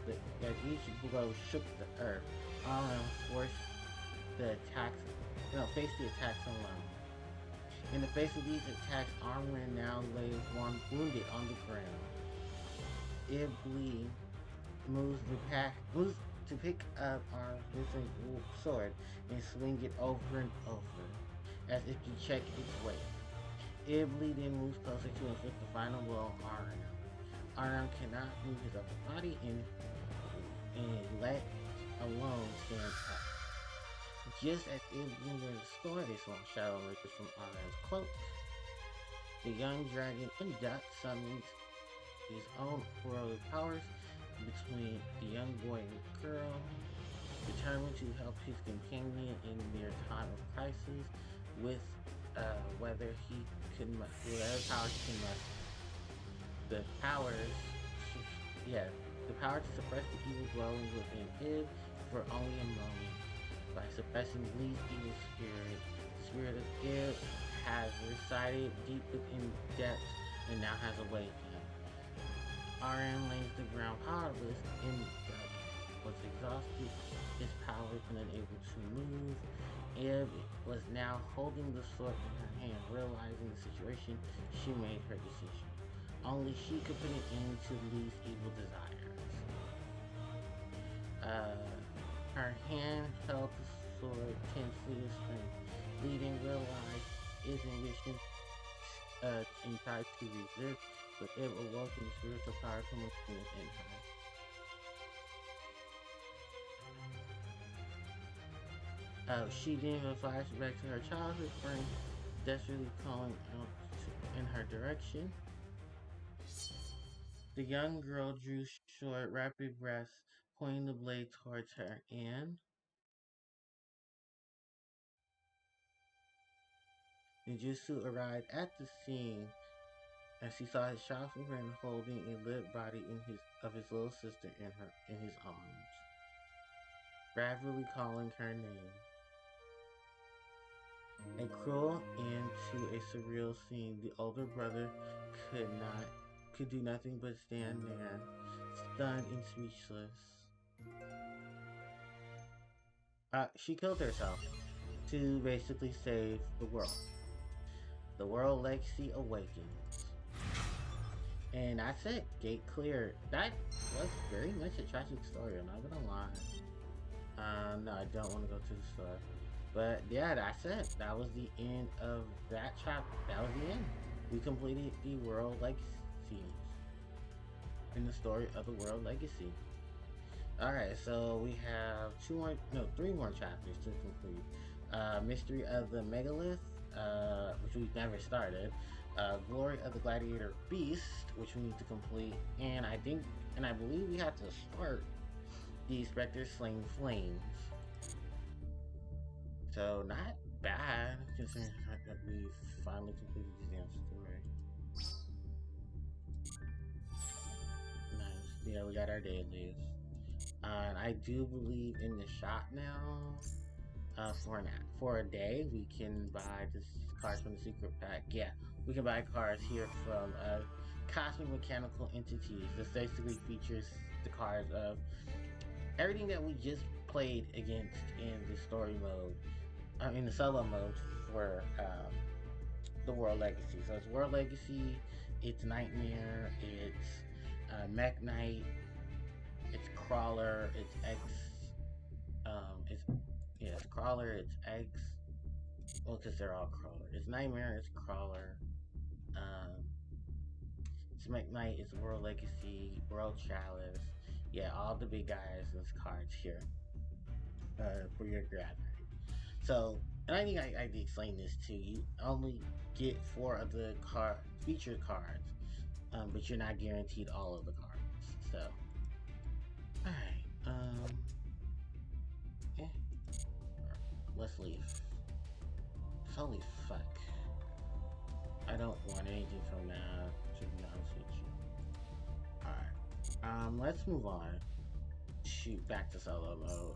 each blow shook the earth, Aran faced the attacks alone. In the face of these attacks, Aran now lay wounded on the ground. Iblis moves to pick up Aran's sword and swing it over and over, as if to check its weight. Iblis then moves closer to inflict the final blow on Aran. Aran cannot move his upper body and let alone stand up. Just as Iblis was restored, a small shadow emerges from Aran's cloak. The young dragon Duck summons his own heroic powers between the young boy and girl, determined to help his companion in their time of crisis with whatever powers he can muster. The power to suppress the evil dwelling within Ib for only a moment. By suppressing Lee's evil spirit, the spirit of Ib has resided deep within depths and now has awakened. Aran lays the ground powerless and was exhausted, his power and unable to move. Ib was now holding the sword in her hand, realizing the situation. She made her decision. Only she could put an end to Lee's evil desires. Her hand held the sword tensely with strength. Lee didn't realize his ambition and tried to resist, but it awoke the spiritual power from within her. She then flashed back to her childhood friend, desperately calling out in her direction. The young girl drew short, rapid breaths, pointing the blade towards her, and Ninjutsu arrived at the scene as he saw his childhood friend holding a limp body of his little sister in his arms, gradually calling her name. A cruel end to a surreal scene. The older brother could do nothing but stand there, stunned and speechless. She killed herself to basically save the world. The World Legacy Awakens. And that's it. Gate clear. That was very much a tragic story, I'm not gonna lie. No, I don't want to go to the store. But yeah, that's it. That was the end of that chapter. That was the end. We completed the World Legacy. In the story of the World Legacy. Alright, so we have 3 more chapters to complete. Mystery of the Megalith, which we've never started. Glory of the Gladiator Beast, which we need to complete. And I believe we have to start the Spectre Slaying Flames. So, not bad, considering the fact that we finally completed this damn story. Nice. Yeah, we got our dailies. And I do believe in the shop now. for a day, we can buy this cards from the secret pack. Yeah, we can buy cards here from Cosmic Mechanical Entities. This basically features the cards of everything that we just played against in the story mode, in the solo mode for the World Legacy. So it's World Legacy, it's Nightmare, it's Mech Knight, it's Crawler, it's X, it's yeah, it's Crawler, it's X. Well, because they're all Crawler. It's Nightmare, it's Crawler. Um, it's Mech Knight, it's World Legacy, World Chalice. Yeah, all the big guys and cards here for your gathering. So, and I think I did explain this too. You only get 4 of the featured cards, but you're not guaranteed all of the cards. So, alright, yeah, let's leave. Holy fuck. I don't want anything from that, to be honest with you. Alright, let's move on. Shoot, back to solo mode.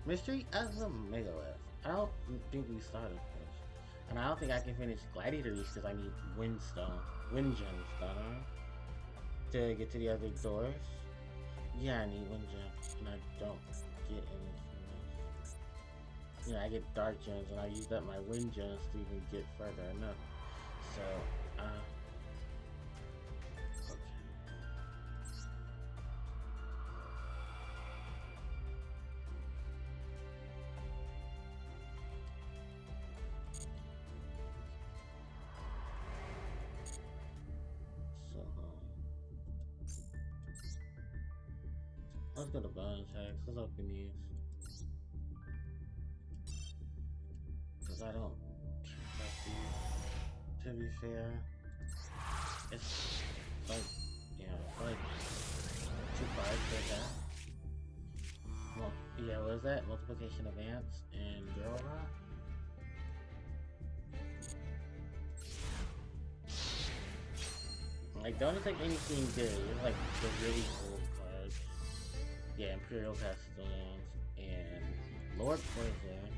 Mystery of the Megalith. I don't think we started this. And I don't think I can finish Gladiator Reach because I need Wind Gemstone to get to the other doors. Yeah, I need Wind Gem, and I don't get any from this. You know, I get Dark Gems, and I used up my Wind Gems to even get further enough. So, okay. Let's go to bonus hacks. Let's open these. Because I don't trust these. To be fair, it's like, yeah, it's like 2 cards like that. Well, yeah, what is that? Multiplication of Ants and Girl Rock? Like, don't expect anything good. It's like the really cool cards. Yeah, Imperial Pestilence and Lord Poison.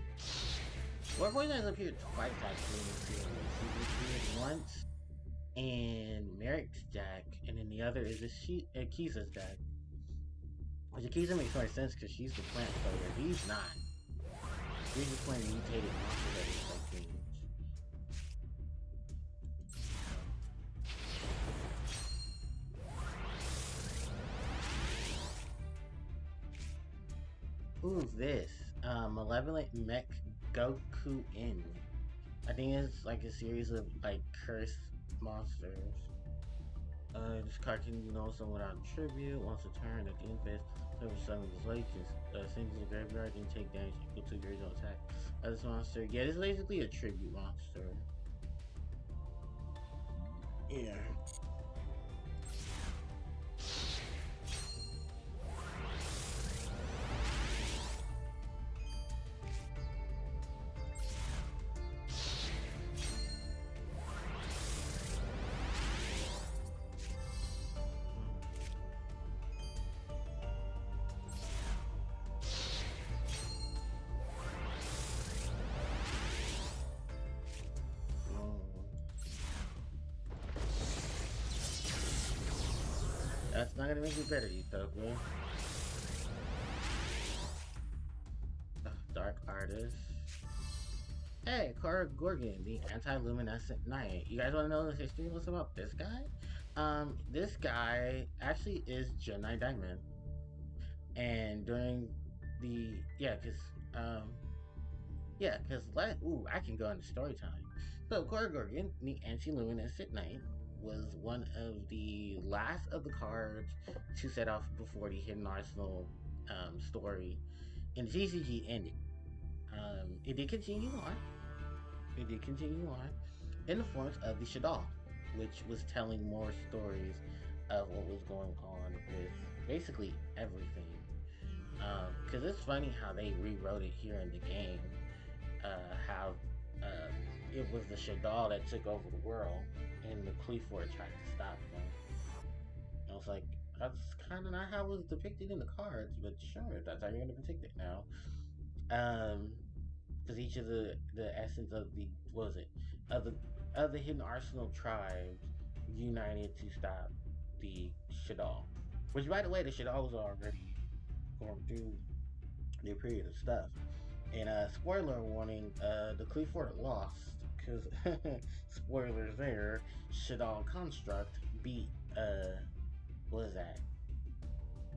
Lord Poison has appeared twice actually in the series. He's appeared once in Merrick's deck, and then the other is Akiza's deck. Which Akiza makes more sense because she's the plant player. He's not. He's just playing mutated monsters that he's like things. Who's this? Malevolent Mech Goku In. I think it's like a series of like cursed monsters. This card can be known someone without tribute. Once a turn at the end phase, whoever summons this lake can send to the graveyard and take damage equal to your original attack. This monster, yeah, this is basically a tribute monster. Yeah. That's not gonna make it better, Utopia. Dark Artist. Hey, Cora Gorgon, the anti-luminescent knight. You guys wanna know the history about this guy? This guy actually is Jedi Diamond. And during the, yeah, cause, Yeah, because I can go into story time. So Core Gorgon, the anti-luminescent knight, was one of the last of the cards to set off before the Hidden Arsenal story in the TCG ended. It did continue on. It did continue on in the forms of the Shadal, which was telling more stories of what was going on with basically everything. Because it's funny how they rewrote it here in the game, how uh, it was the Shadal that took over the world, and the Cleaford tried to stop them. I was like, that's kind of not how it was depicted in the cards, but sure, that's how you're gonna depict it now. Um, because each of the essence of the what was it of the hidden arsenal tribes united to stop the Shadal. Which, by the way, the Shadal was already going through their period of stuff. And spoiler warning, the Cleaford lost because spoilers there. Shadal Construct beat what is that?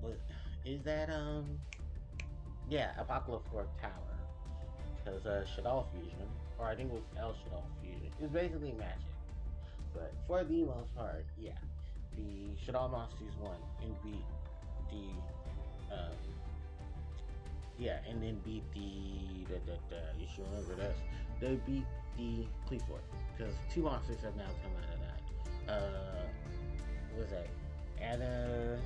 What is that? Yeah, Apocalypse World Tower because Shadal Fusion, or I think it was El Shadal Fusion, is basically magic. But for the most part, yeah, the Shadal monsters won and beat the um, yeah, and then beat you should remember this. They beat the Cleafort because two monsters have now come out of that. What was that? Anna,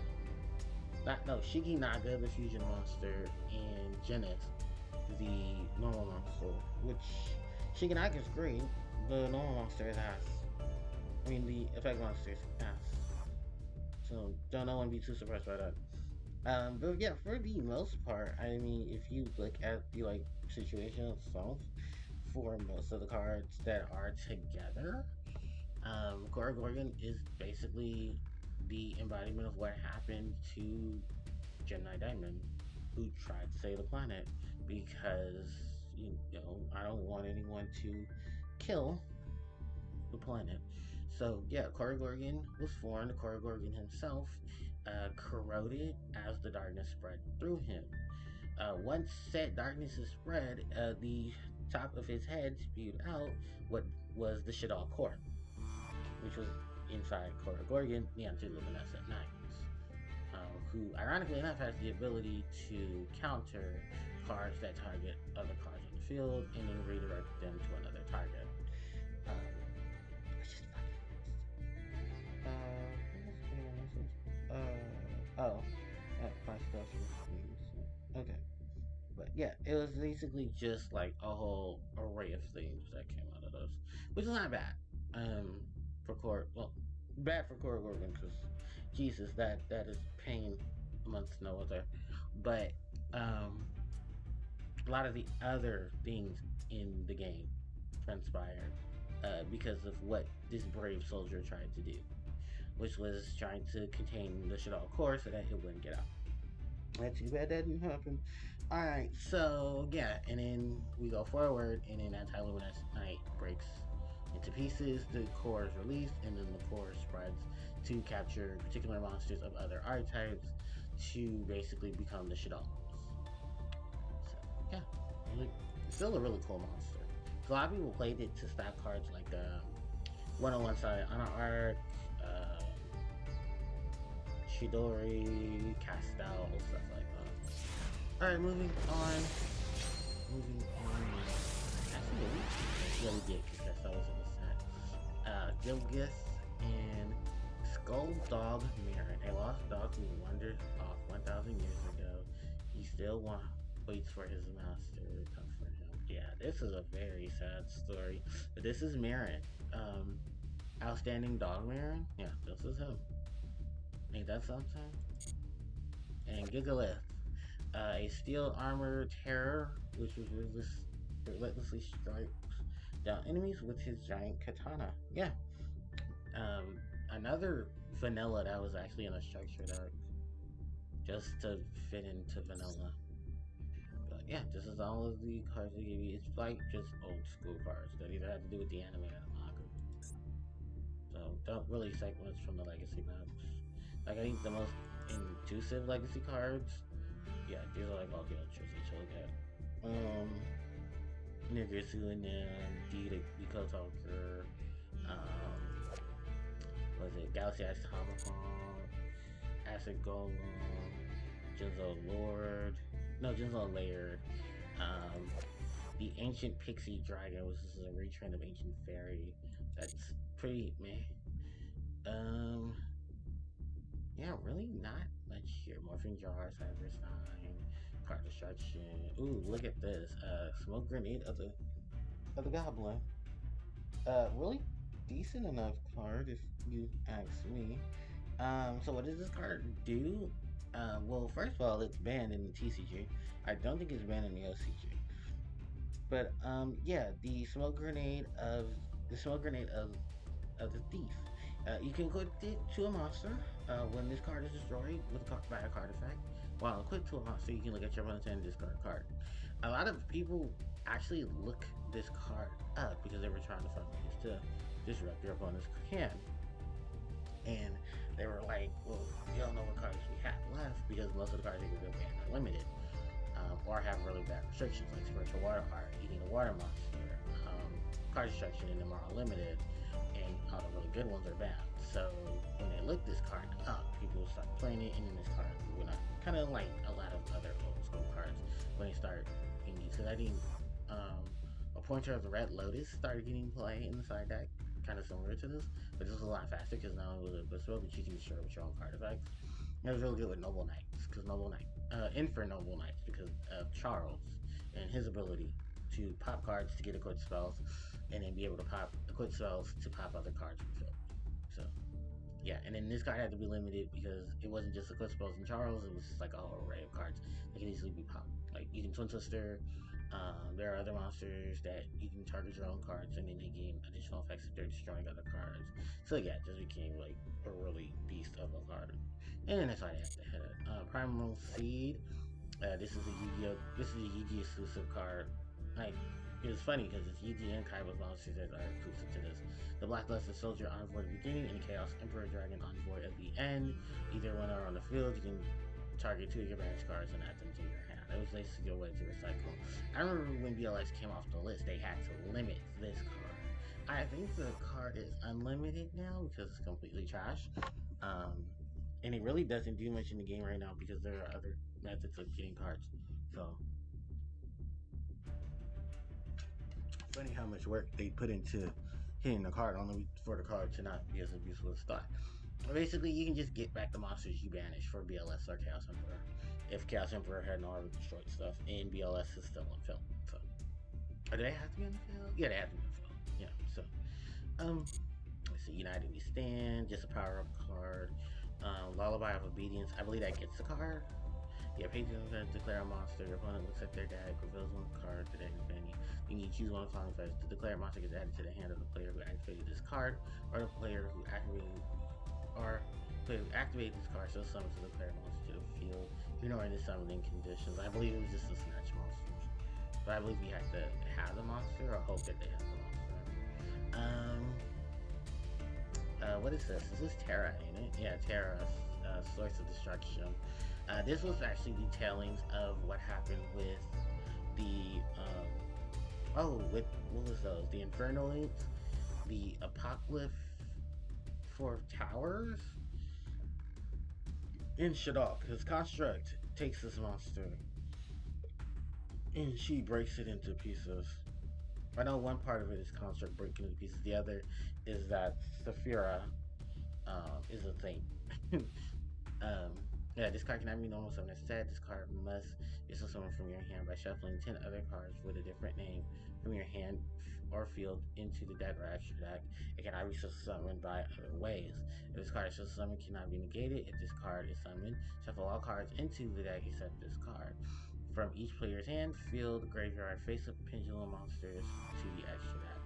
not no Shiki Naga, the fusion monster, and Genesis, the normal monster. Which Shiki Naga is great. The normal monster is ass. I mean, the effect monster is ass. So don't no one be too surprised by that. But yeah, for the most part, I mean, if you look at the like situation itself, for most of the cards that are together, Gorgorgon is basically the embodiment of what happened to Gemini Diamond, who tried to save the planet because I don't want anyone to kill the planet. So yeah, Korrigorgon was formed. Korrigorgon himself corroded as the darkness spread through him. Once said darkness is spread, the top of his head spewed out what was the Shadal core, which was inside Korrigorgon, the anti-luminescent knights, who ironically enough has the ability to counter cards that target other cards on the field and then redirect them to another target. Um, oh, my stuff is okay. But yeah, it was basically just like a whole array of things that came out of those, which is not bad. For core, well, bad for core organ because Jesus, that is pain amongst no other. But um, a lot of the other things in the game transpired because of what this brave soldier tried to do, which was trying to contain the Shadal core so that it wouldn't get out. That's too bad that didn't happen. Alright, so yeah, and then we go forward, and then Anti-Luminescent Knight breaks into pieces, the core is released, and then the core spreads to capture particular monsters of other archetypes to basically become the Shadowlands. So, yeah, really, still a really cool monster. So a lot of people played it to stop cards like 101 side on Arc, uh, Chidori, Castel, stuff like that. Alright, moving on. Moving on. Actually, yeah, we did, because Castel was in the set. Gilgis and Skull Dog Mirren. A lost dog who wandered off 1,000 years ago. He still waits for his master to comfort him. Yeah, this is a very sad story. But this is Mirren. Outstanding Dog Mirren. Yeah, this is him. Ain't that something? And Gigalith, a steel armored terror, which was relentlessly strikes down enemies with his giant katana. Yeah. Another vanilla that was actually in a structured arc, just to fit into vanilla. But yeah, this is all of the cards they give you. It's like just old school cards that either had to do with the anime or the manga. So don't really expect much from the legacy maps. Like I think the most intrusive legacy cards, yeah, these are like all the ultras that you look at. Nigritsu and them, D the Talker, was it Galaxy X Tomahawk, Acid Golem, Jinzo Lord, no Jinzo Laird, um, the Ancient Pixie Dragon, which is a retrend of Ancient Fairy. That's pretty meh. Um, yeah, really not much here. Morphing Jar, Cyber Sign, Card Destruction. Ooh, look at this. Smoke Grenade of the Goblin. Really decent enough card if you ask me. So what does this card do? Well, first of all, it's banned in the TCG. I don't think it's banned in the OCG. But yeah, the smoke grenade of the thief. You can equip it to a monster when this card is destroyed by a card effect. While equipped to a monster, you can look at your opponent's hand and discard a card. A lot of people actually look this card up because they were trying to find ways to disrupt their opponent's hand. And they were like, well, you don't know what cards we have left because most of the cards that we're banned are limited. Or have really bad restrictions like Spiritual Water Heart, Eating a Water Monster, card destruction in them are limited, and all the really good ones are banned. So when they look this card up, people start playing it, and then this card went up. Kind of like a lot of other old school cards when they start being used. So I think a Pointer of the Red Lotus started getting play in the side deck, kind of similar to this, but this was a lot faster because not only was it blissful, but you can destroy with your own card effects. It was really good with Noble Knights, because Noble Knight, Noble Knights, because of Charles and his ability to pop cards to get equipped spells, and then be able to pop equipped spells to pop other cards from field. So, yeah, and then this card had to be limited because it wasn't just equipped spells in Charles; it was just like a whole array of cards that can easily be popped. Like you can Twin Twister. There are other monsters that you can target your own cards, and then they gain additional effects if they're destroying other cards. So yeah, it just became like a really beast of a card. And that's why I have to hit it. Primal Seed. This is a Yu-Gi-Oh! This is a Yu-Gi exclusive card. Like, it's funny because it's Yu-Gi and Kaiba's monsters that are exclusive to this. The Blacklusted Soldier Envoy at the beginning and the Chaos Emperor Dragon Envoy at the end. Either one are on the field, you can target 2 of your bench cards and add them to your hand. It was basically a way to recycle. I remember when BLX came off the list, they had to limit this card. I think the card is unlimited now because it's completely trash. And it really doesn't do much in the game right now because there are other methods of getting cards. So funny how much work they put into hitting the card only for the card to not be as abuseful as thought. Basically, you can just get back the monsters you banished for BLS or Chaos Emperor. If Chaos Emperor hadn't already destroyed stuff, and BLS is still on film. So, or do they have to be on the field? Yeah, they have to be on the field. Yeah. So, let's see. United We Stand, just a power up card. Lullaby of Obedience. I believe that gets the card. Yeah, patrons are going to declare a monster. Your opponent looks at their deck, reveals one card to their companion. Then you choose one of the following effects. To declare a monster gets added to the hand of the player who activated this card, or the player who activated this card so summons to declare a monster to the field. You know, in the summoning conditions. I believe it was just the snatch monsters. But I believe we have to have the monster or hope that they have the monster. What is this? Is this Terra, ain't it? Yeah, Terra, Source of Destruction. This was actually detailings of what happened with the, what was those? The Inferno Links, the Apocalypse for Towers, in Shadok. His construct takes this monster and she breaks it into pieces. I know one part of it is construct breaking into pieces. The other is that Saphira is a thing. Yeah, this card cannot be normal summon. Instead, this card must be summoned from your hand by shuffling 10 other cards with a different name from your hand or field into the deck or extra deck. It cannot be summoned by other ways. If this card is summoned, cannot be negated. If this card is summoned, shuffle all cards into the deck except this card. From each player's hand, field, graveyard, face-up pendulum monsters to the extra deck.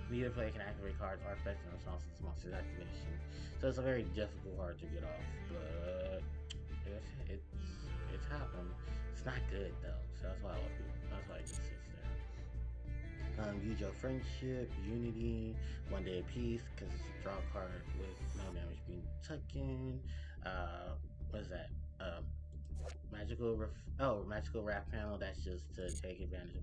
Neither player can activate cards or effects in response to this monster's activation. So it's a very difficult card to get off, but it's happened. It's not good though, so that's why I love it. That's why it just sits there. Use your friendship, unity, 1 day of peace, because it's a draw card with no damage being taken. What is that? magical wrap panel. That's just to take advantage of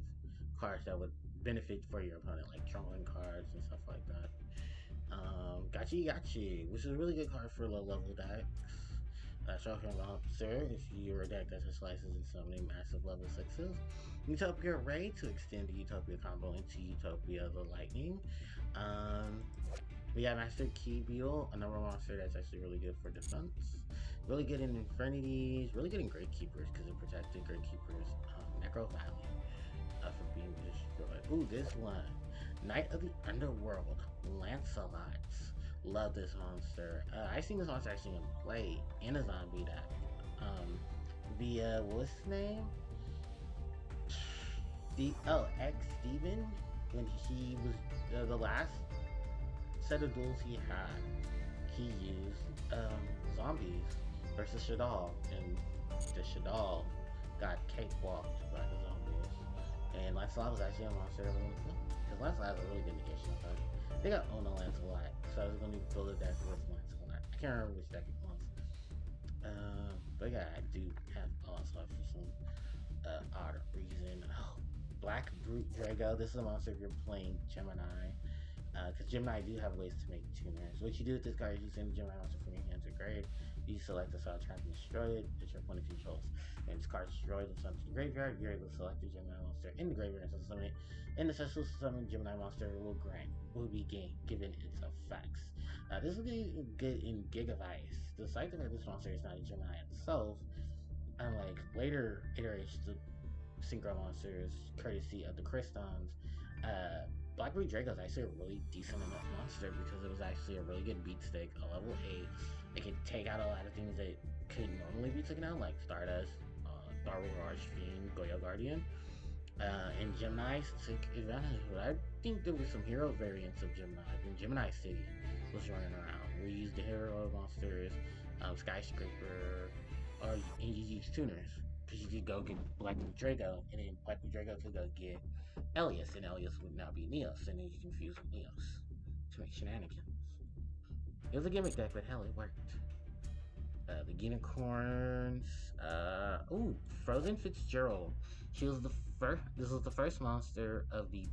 cards that would benefit for your opponent, like drawing cards and stuff like that. Gotchi, which is a really good card for low level decks. Shocking Monster, if you're a deck that specializes in summoning massive level 6s. Utopia Ray to extend the Utopia combo into Utopia the Lightning. Um, we got Master Key Beetle, another monster that's actually really good for defense. Really good in Infernities, really good in Great Keepers because it protected Great Keepers. Necro Valley from being destroyed. Ooh, this one. Knight of the Underworld, Lancelot. Love this monster. I've seen this monster actually in play in a zombie deck. Via what's his name? X Steven. When he was the last set of duels he had, he used zombies versus Shadal, and the Shadal got cakewalked by the zombies. And Lancelot was actually a monster because Lancelot has a really good negation effect. They got Ona Lancelot, so I was going to build a deck with Lancelot. I can't remember which deck it was. But yeah, I do have Lancelot for some odd reason. Oh, Black Brute Drago. This is a monster if you're playing Gemini. Because Gemini do have ways to make tuners. What you do with this card is you send the Gemini monster from your hand to grave. You select the spell trap and destroy it that your opponent controls. And this card is destroyed and sent to the graveyard. You're able to select the Gemini monster in the graveyard and summon it. And the special summon Gemini monster will be given its effects. This will be good in Gigavice. The fact that this monster is not a Gemini itself, unlike later iterations of Synchro monsters, courtesy of the Crystons, Black Brute Drago is actually a really decent enough monster because it was actually a really good beat stick, a level 8. It could take out a lot of things that could normally be taken out, like Stardust, Star Wars Fiend, Goyo Guardian. And Gemini took advantage of it. I think there were some hero variants of Gemini when Gemini City was running around. We used the hero monsters, Skyscraper, and you use tuners. Because you could go get Black Brute Drago, and then Black Brute Drago could go get Elias, and Elias would now be Neos, and then you can fuse with Neos to make shenanigans. It was a gimmick deck, but hell, it worked. The Unicorns. Frozen Fitzgerald. She was the first. This was the first monster of the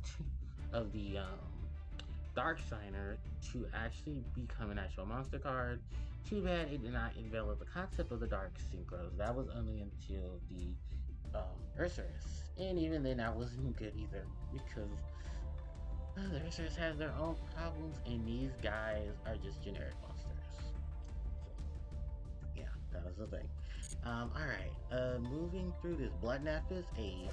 Dark Signer to actually become an actual monster card. Too bad it did not develop the concept of the Dark Synchros. That was only until the Ursurus, and even then, that wasn't good either because the Ursurus has their own problems, and these guys are just generic monsters. That was the thing. Alright, moving through this. Bloodnap is a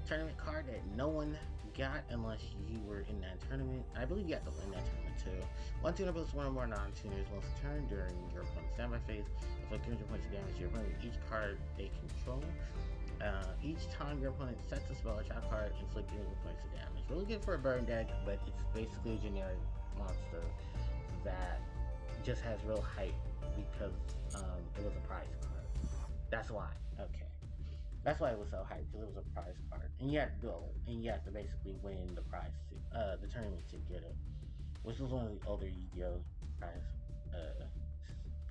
tournament card that no one got unless you were in that tournament. I believe you have to win that tournament too. One tuner plus one or more non-tuners once a turn during your opponent's standby phase. Inflict 200 points of damage to your opponent with each card they control. Each time your opponent sets a spell or trap card, inflict 200 points of damage. Really good for a burn deck, but it's basically a generic monster that just has real hype because it was a prize card. That's why. Okay. That's why it was so hyped, because it was a prize card. And you had to go, and you had to basically win the prize, the tournament to get it. Which was one of the older Yu-Gi-Oh! Prize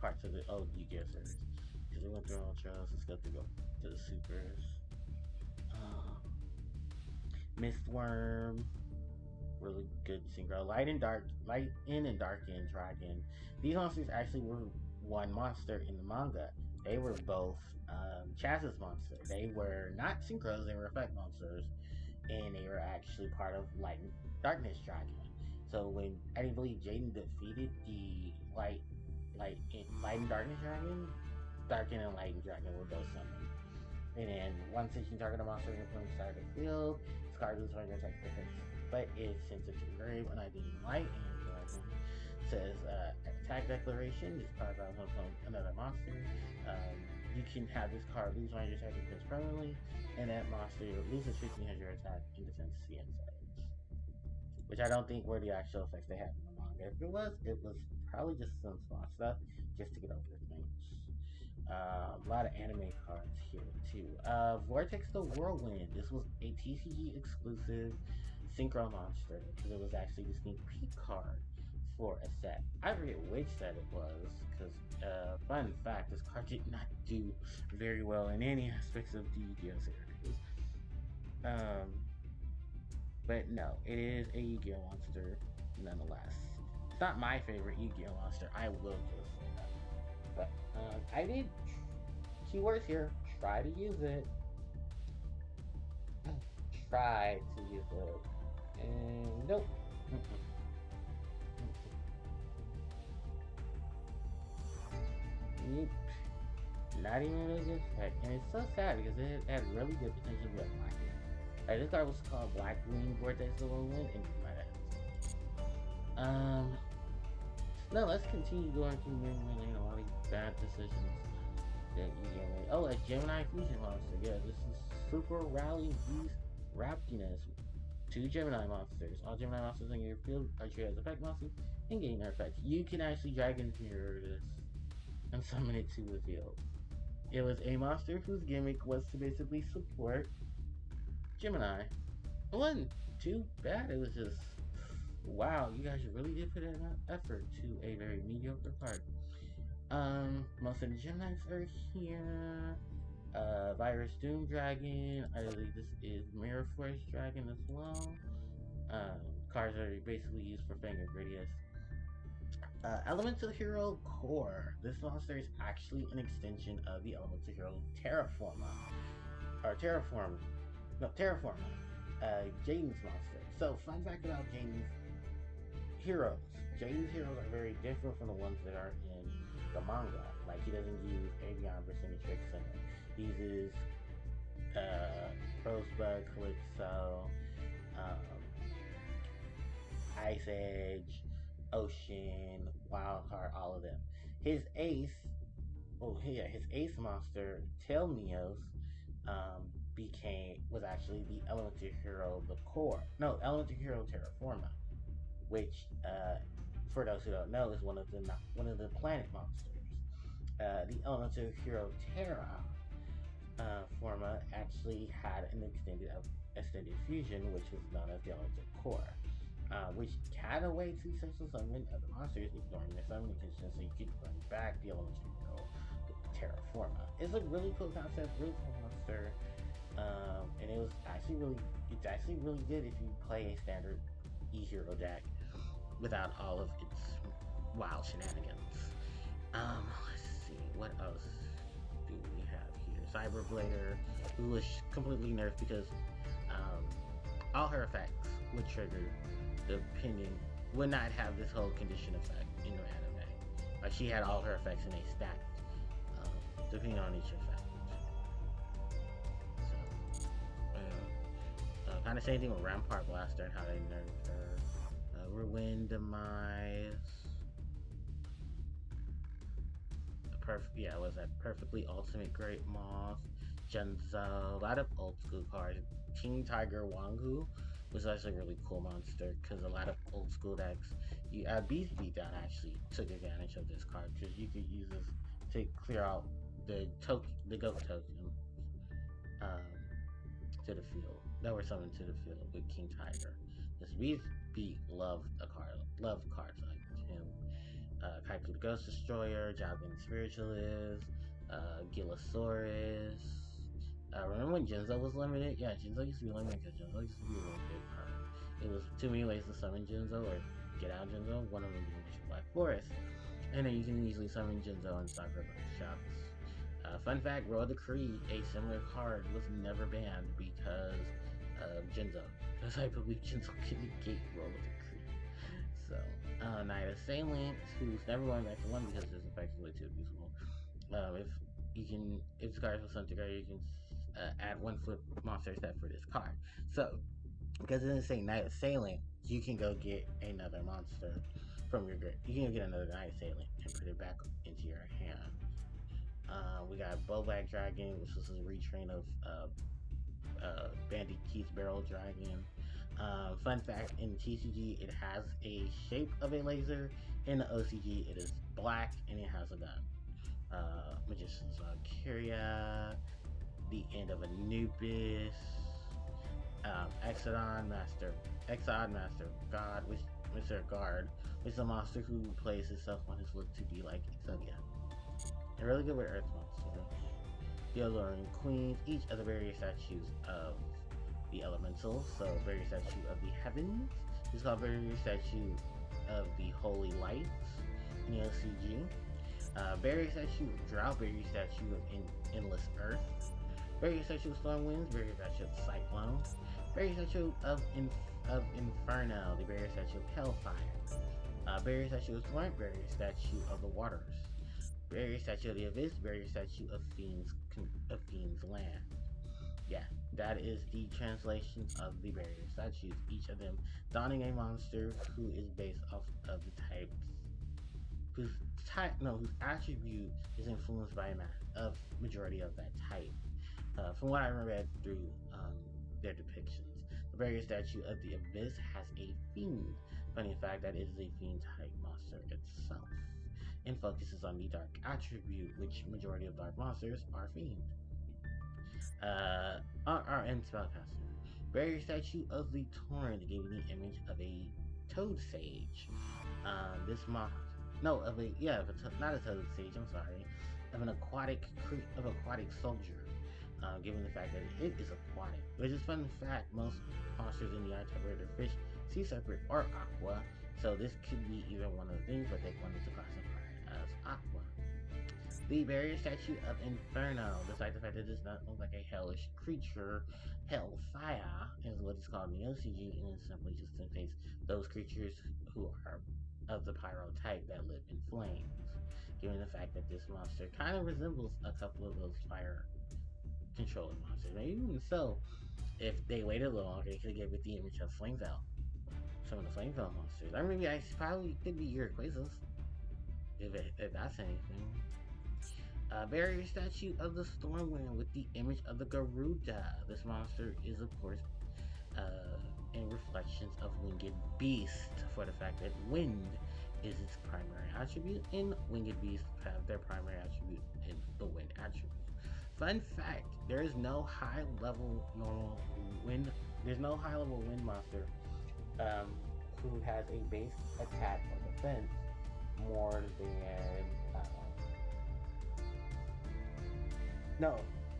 parts of the old Yu-Gi-Oh! Series. Because we went through all trials, let's go to the supers. Mistworm. Really good synchro. Light and Dark Darken Dragon. These monsters actually were one monster in the manga. They were both Chaz's monster. They were not synchros, they were effect monsters. And they were actually part of Light and Darkness Dragon. So when I believe Jaden defeated the Light and Darkness Dragon, Darken and Light and Dragon were both summoned. And then once you target a monster from the side of the field, this card loses one of your attack defense. But it sends it to the grave when I did Light and Dragon. Says attack declaration. This card battles another monster. You can have this card lose one of your attack defense permanently, and that monster loses 1500 attack and defense CN settings. Which I don't think were the actual effects they had in the manga. If it was probably just some small stuff just to get over things. A lot of anime cards here too. Vortex the Whirlwind. This was a TCG exclusive synchro monster because it was actually the sneak peek card for a set. I forget which set it was, because fun fact, this card did not do very well in any aspects of the Yu-Gi-Oh series. Um, but no, it is a Yu-Gi-Oh monster nonetheless. It's not my favorite Yu-Gi-Oh monster. I will just say that. But I did keywords here. Try to use it. Try to use it. And nope. Nope. Not even a good effect. And it's so sad because it had really good potential to be a black wing. Like, this card was called Black Wing Vortex of Win, and you might have. No, let's continue going through memory lane. A lot of bad decisions that you get made. Oh, a Gemini Fusion monster. Yeah, this is Super Rally Beast Raptiness. 2 Gemini monsters. All Gemini monsters in your field are treated as effect monsters and gain their effects. You can actually Dragon Mirror this and summon it to the field. It was a monster whose gimmick was to basically support Gemini. It wasn't too bad. It was just, wow, you guys really did put in effort to a very mediocre card. Most of the Geminis are here. Virus Doom Dragon. I believe this is Mirror Force Dragon as well. Cards are basically used for Fang and Gradius. Elemental Hero Core. This monster is actually an extension of the Elemental Hero Terraforma. Or Terraform. No, Terraforma. Jaden's monster. So, fun fact about Jaden's heroes. Jaden's heroes are very different from the ones that are in the manga. Like, he doesn't use Avion Vercingetorix in it. He uses Rosebud, Calypso, Ice Edge, Ocean, Wildcard, all of them. His ace, his ace monster, Telneos, was actually the Elemental Hero, the core. No, Elemental Hero Terraforma, which, for those who don't know, is one of the planet monsters. The Elemental Hero Terra Forma actually had an extended fusion, which was known as the Elemental Core, which had a way to essentially summon other monsters, ignoring their summoning conditions, so you could bring back the Elemental Hero Terraforma. It's a really cool concept, really cool monster, and it's actually really good if you play a standard E-Hero deck without all of its wild shenanigans. Let's see, what else do we have here? Cyberblader, who was completely nerfed because all her effects would trigger would not have this whole condition effect in the anime. Like, she had all her effects and they stacked, depending on each effect. So, kind of same thing with Rampart Blaster and how they nerfed her. Ruin Demise. Was that Perfectly Ultimate Great Moth, Genzo, a lot of old school cards. King Tiger Wangu was actually a really cool monster because a lot of old school decks, Beast Beatdown actually took advantage of this card because you could use this to clear out the goat token to the field. That were summoned to the field with King Tiger. This Beast Beat loved cards like him. Kaiku the Ghost Destroyer, Jalgan the Spiritualist, Gilosaurus. Remember when Genzo was limited? Yeah, Genzo used to be limited because Genzo used to be a really good card. It was too many ways to summon Genzo or get out Genzo, one of them being Black Forest. And then you can easily summon Genzo and Sakura Shocks. Fun fact, Royal Decree, a similar card, was never banned because of Genzo. Because I believe Genzo can negate Royal Decree. So, Night Assailant, who's never going back to 1 because it's effectively too useful. If the card was something great, you can add 1 flip monster set for this card. So, because it doesn't say Night Assailant, you can go get another monster from your grave. You can go get another Night Assailant and put it back into your hand. We got Bowback Dragon, which was a retrain of Bandit Keith's Barrel Dragon. Fun fact, in TCG, it has a shape of a laser. In the OCG, it is black and it has a gun. Magician's Valkyria, the end of Anubis, Exodon Master God, which Mr. Guard, which is a monster who plays himself on his look to be like Exodia. And really good with Earth monster. The Alluring Queens, each of the various statues of the elementals. So Barrier Statue of the Heavens. It's called Barrier Statue of the Holy Lights in the LCG. Barrier Statue of Drought, Barrier Statue of Endless Earth. Barrier Statue of Storm Winds, Barrier Statue of Cyclone. Barrier Statue of Inferno, the Barrier Statue of Hellfire. Barrier Statue of Torrent, Barrier Statue of the Waters. Barrier Statue of the Abyss, Barrier Statue of Fiend's Land. Yeah, that is the translation of the barrier statues, each of them donning a monster who is based off of the types, whose attribute is influenced by a majority of that type. From what I read through their depictions, the barrier statue of the Abyss has a fiend. Funny fact, that is a fiend type monster itself, and focuses on the dark attribute, which majority of dark monsters are fiend. RRN Spellcaster. Barrier Statue of the Torrent gave me the image of a toad sage. Not a toad sage, I'm sorry. Of an aquatic soldier. Given the fact that it is aquatic. Which is fun fact, most monsters in the art type are either fish, sea serpent, or aqua. So this could be either one of the things, but they wanted to classify it as aqua. The barrier statue of Inferno, despite the fact that it does not look like a hellish creature, Hellfire is what it's called in the OCG, and it's simply just in case those creatures who are of the pyro type that live in flames. Given the fact that this monster kind of resembles a couple of those fire controlling monsters. Maybe even so, if they waited a little longer, they could have given it the image of Flamevell. Some of the Flamevell monsters. Or maybe I probably could be your Quasas, if that's anything. Barrier statue of the Stormwind with the image of the Garuda. This monster is, of course, in reflections of Winged Beast, for the fact that wind is its primary attribute, and Winged Beasts have their primary attribute in the wind attribute. Fun fact: there is no high level wind monster who has a base attack or defense more than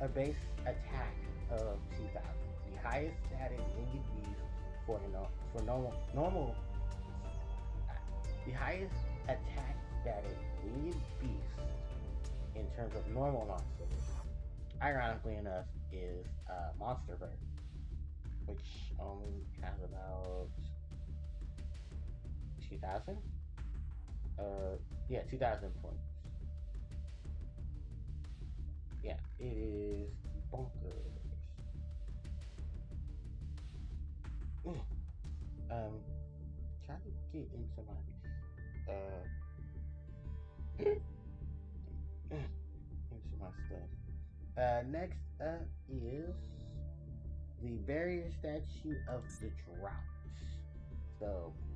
a base attack of 2,000. The highest static Winged Beast for normal. The highest attack static Winged Beast in terms of normal monsters, ironically enough, is Monster Bird, which only has about 2,000. 2,000 points. Yeah, it is bonkers. Try to get into my into my stuff. Next up is the barrier statue of the drought. So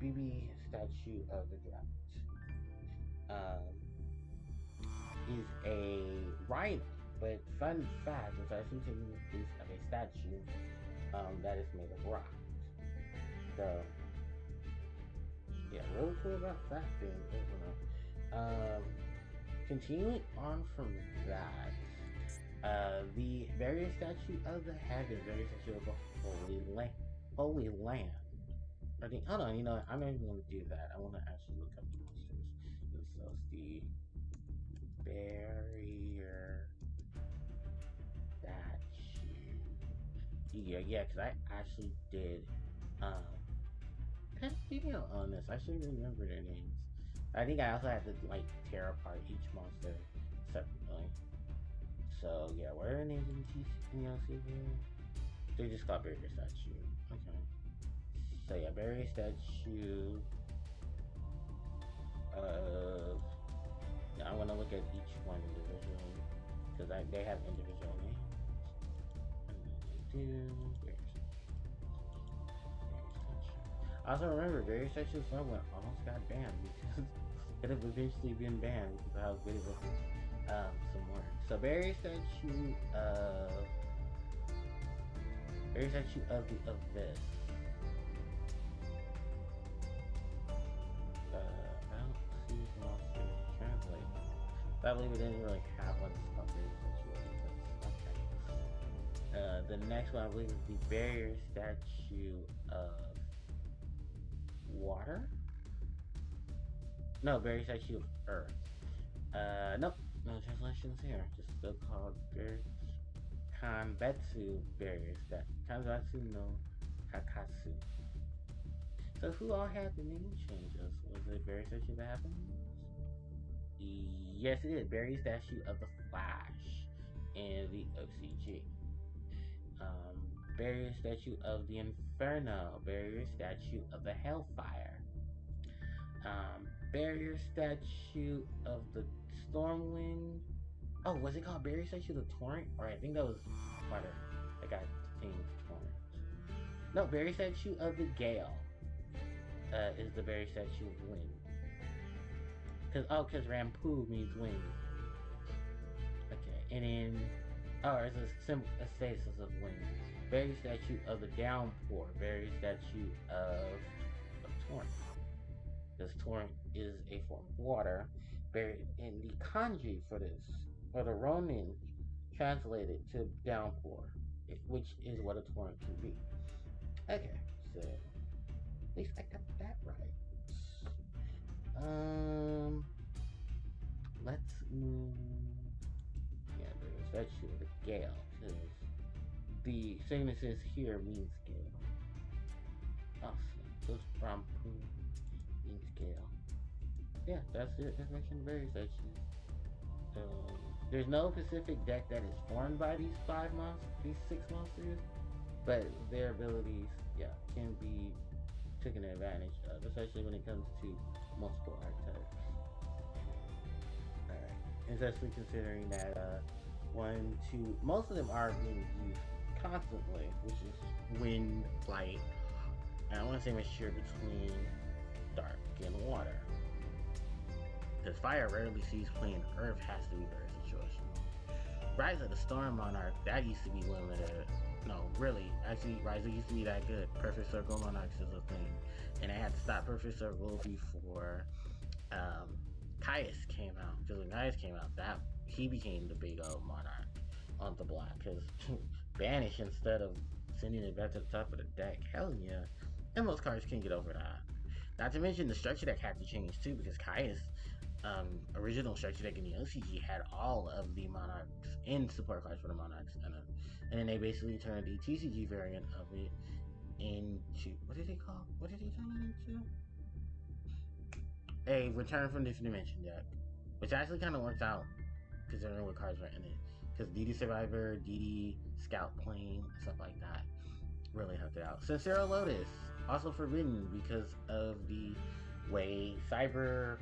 BB statue of the drought is a rhino. But fun fact, it's actually taking the place of a statue that is made of rock. So, yeah, really cool about that thing, isn't it? Continuing on from that, the barrier statue of the heavens, barrier statue of the Holy Land. Hold on, I'm not even going to do that. I want to actually look up the monsters. So it's the barrier statue. Yeah, because I actually did a video on this. I should remember their names. I think I also had to tear apart each monster separately. So yeah, what are their names in the LCG? They're just called barrier statue. Okay. So yeah, barrier statue. I'm gonna look at each one individually because they have individual names. Also remember, barrier statue of Someone almost got banned because it have eventually been banned because of how good it was. Some more. So barrier statue of the Abyss. I believe it didn't really have one that's called Barrier Statue of the okay. The next one I believe is the Barrier Statue of Water. No, Barrier Statue of Earth. Nope, no translations here. Just still called Kanbetsu Barrier Statue. Kanbetsu no Kakatsu. So who all had the name changes? Was it Barrier Statue that happened? Yes, it is. Barrier Statue of the Flash in the OCG. Barrier Statue of the Inferno. Barrier Statue of the Hellfire. Barrier Statue of the Stormwind. Oh, was it called Barrier Statue of the Torrent? Or I think that was Smarter. I got named Torrent. No, Barrier Statue of the Gale is the Barrier Statue of Wind. Cause Rampu means wind. Okay, and then it's a stasis of wind. Barrier Statue of the Downpour. Barrier Statue of Torrent. This torrent is a form of water. Buried in the kanji for this, or the Ronin translated to downpour, which is what a torrent can be. Okay, so at least I got that right. Let's move. Yeah, there's Statue of the Gale. The sicknesses here means gale. Awesome. So it's Rampu means gale. Yeah, that's it. That's mentioned very statue. There's no specific deck that is formed by these these 6 monsters, but their abilities, can be taken advantage of, especially when it comes to multiple archetypes. Alright, especially considering that most of them are being used constantly, which is wind, light, and I want to say mixture between dark and water. Because fire rarely sees playing earth has to be very situational. Rise of the Storm Monarch, that used to be limited. No, really, actually, Rise used to be that good. Perfect Circle Monarchs is a thing. And I had to stop Perfect Circle before Caius came out. Because when Caius came out, he became the big old monarch on the block. Because banish instead of sending it back to the top of the deck. Hell yeah. And most cards can get over that. Not to mention the structure deck had to change too, because Caius original structure deck in the OCG had all of the monarchs in support cards for the monarchs, and then they basically turned the TCG variant of it into what did they turn it into? A Return from This Dimension deck, which actually kind of works out considering what cards were in it, because DD Survivor, DD Scout Plane, stuff like that really helped it out. Sincero Lotus, also forbidden because of the way Firewall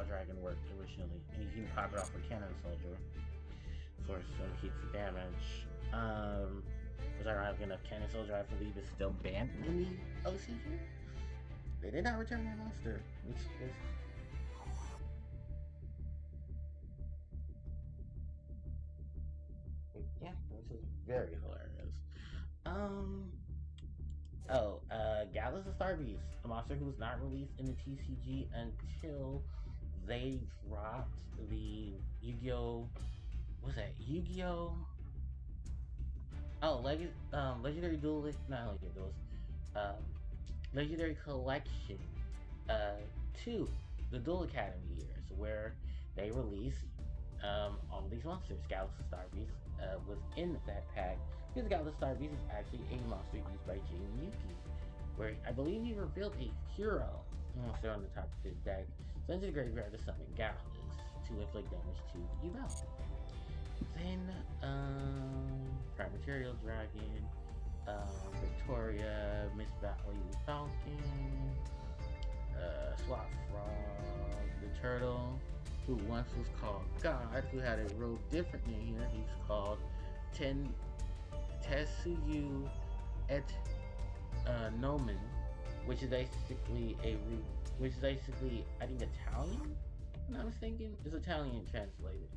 Dragon worked originally, and you can pop it off with Cannon Soldier for some hits of damage. Was ironic enough, Cannon Soldier I believe is still banned in the OCG. They did not return that monster, which is very hilarious. Gallus the Star Beast, a monster who was not released in the TCG until they dropped the Yu-Gi-Oh! What's that? Yu-Gi-Oh! Legendary Duelist, not Legendary Duelist, Legendary Collection 2, the Duel Academy years, where they released all these monsters. Gallus the Star Beast was in that pack, because Gallus Star Beast is actually a monster used by Jamie Yuki, where I believe he revealed a hero monster on the top of his deck, sends to the graveyard to summon Gallus to inflict damage to Yubel. Then, Prime Material Dragon, Victoria, Miss Valley Falcon, Swap Frog, the Turtle, who once was called God, who had a real different name here. He's called Tetsuyu et Nomen, which is basically I think Italian. If I'm not mistaken, it's Italian translated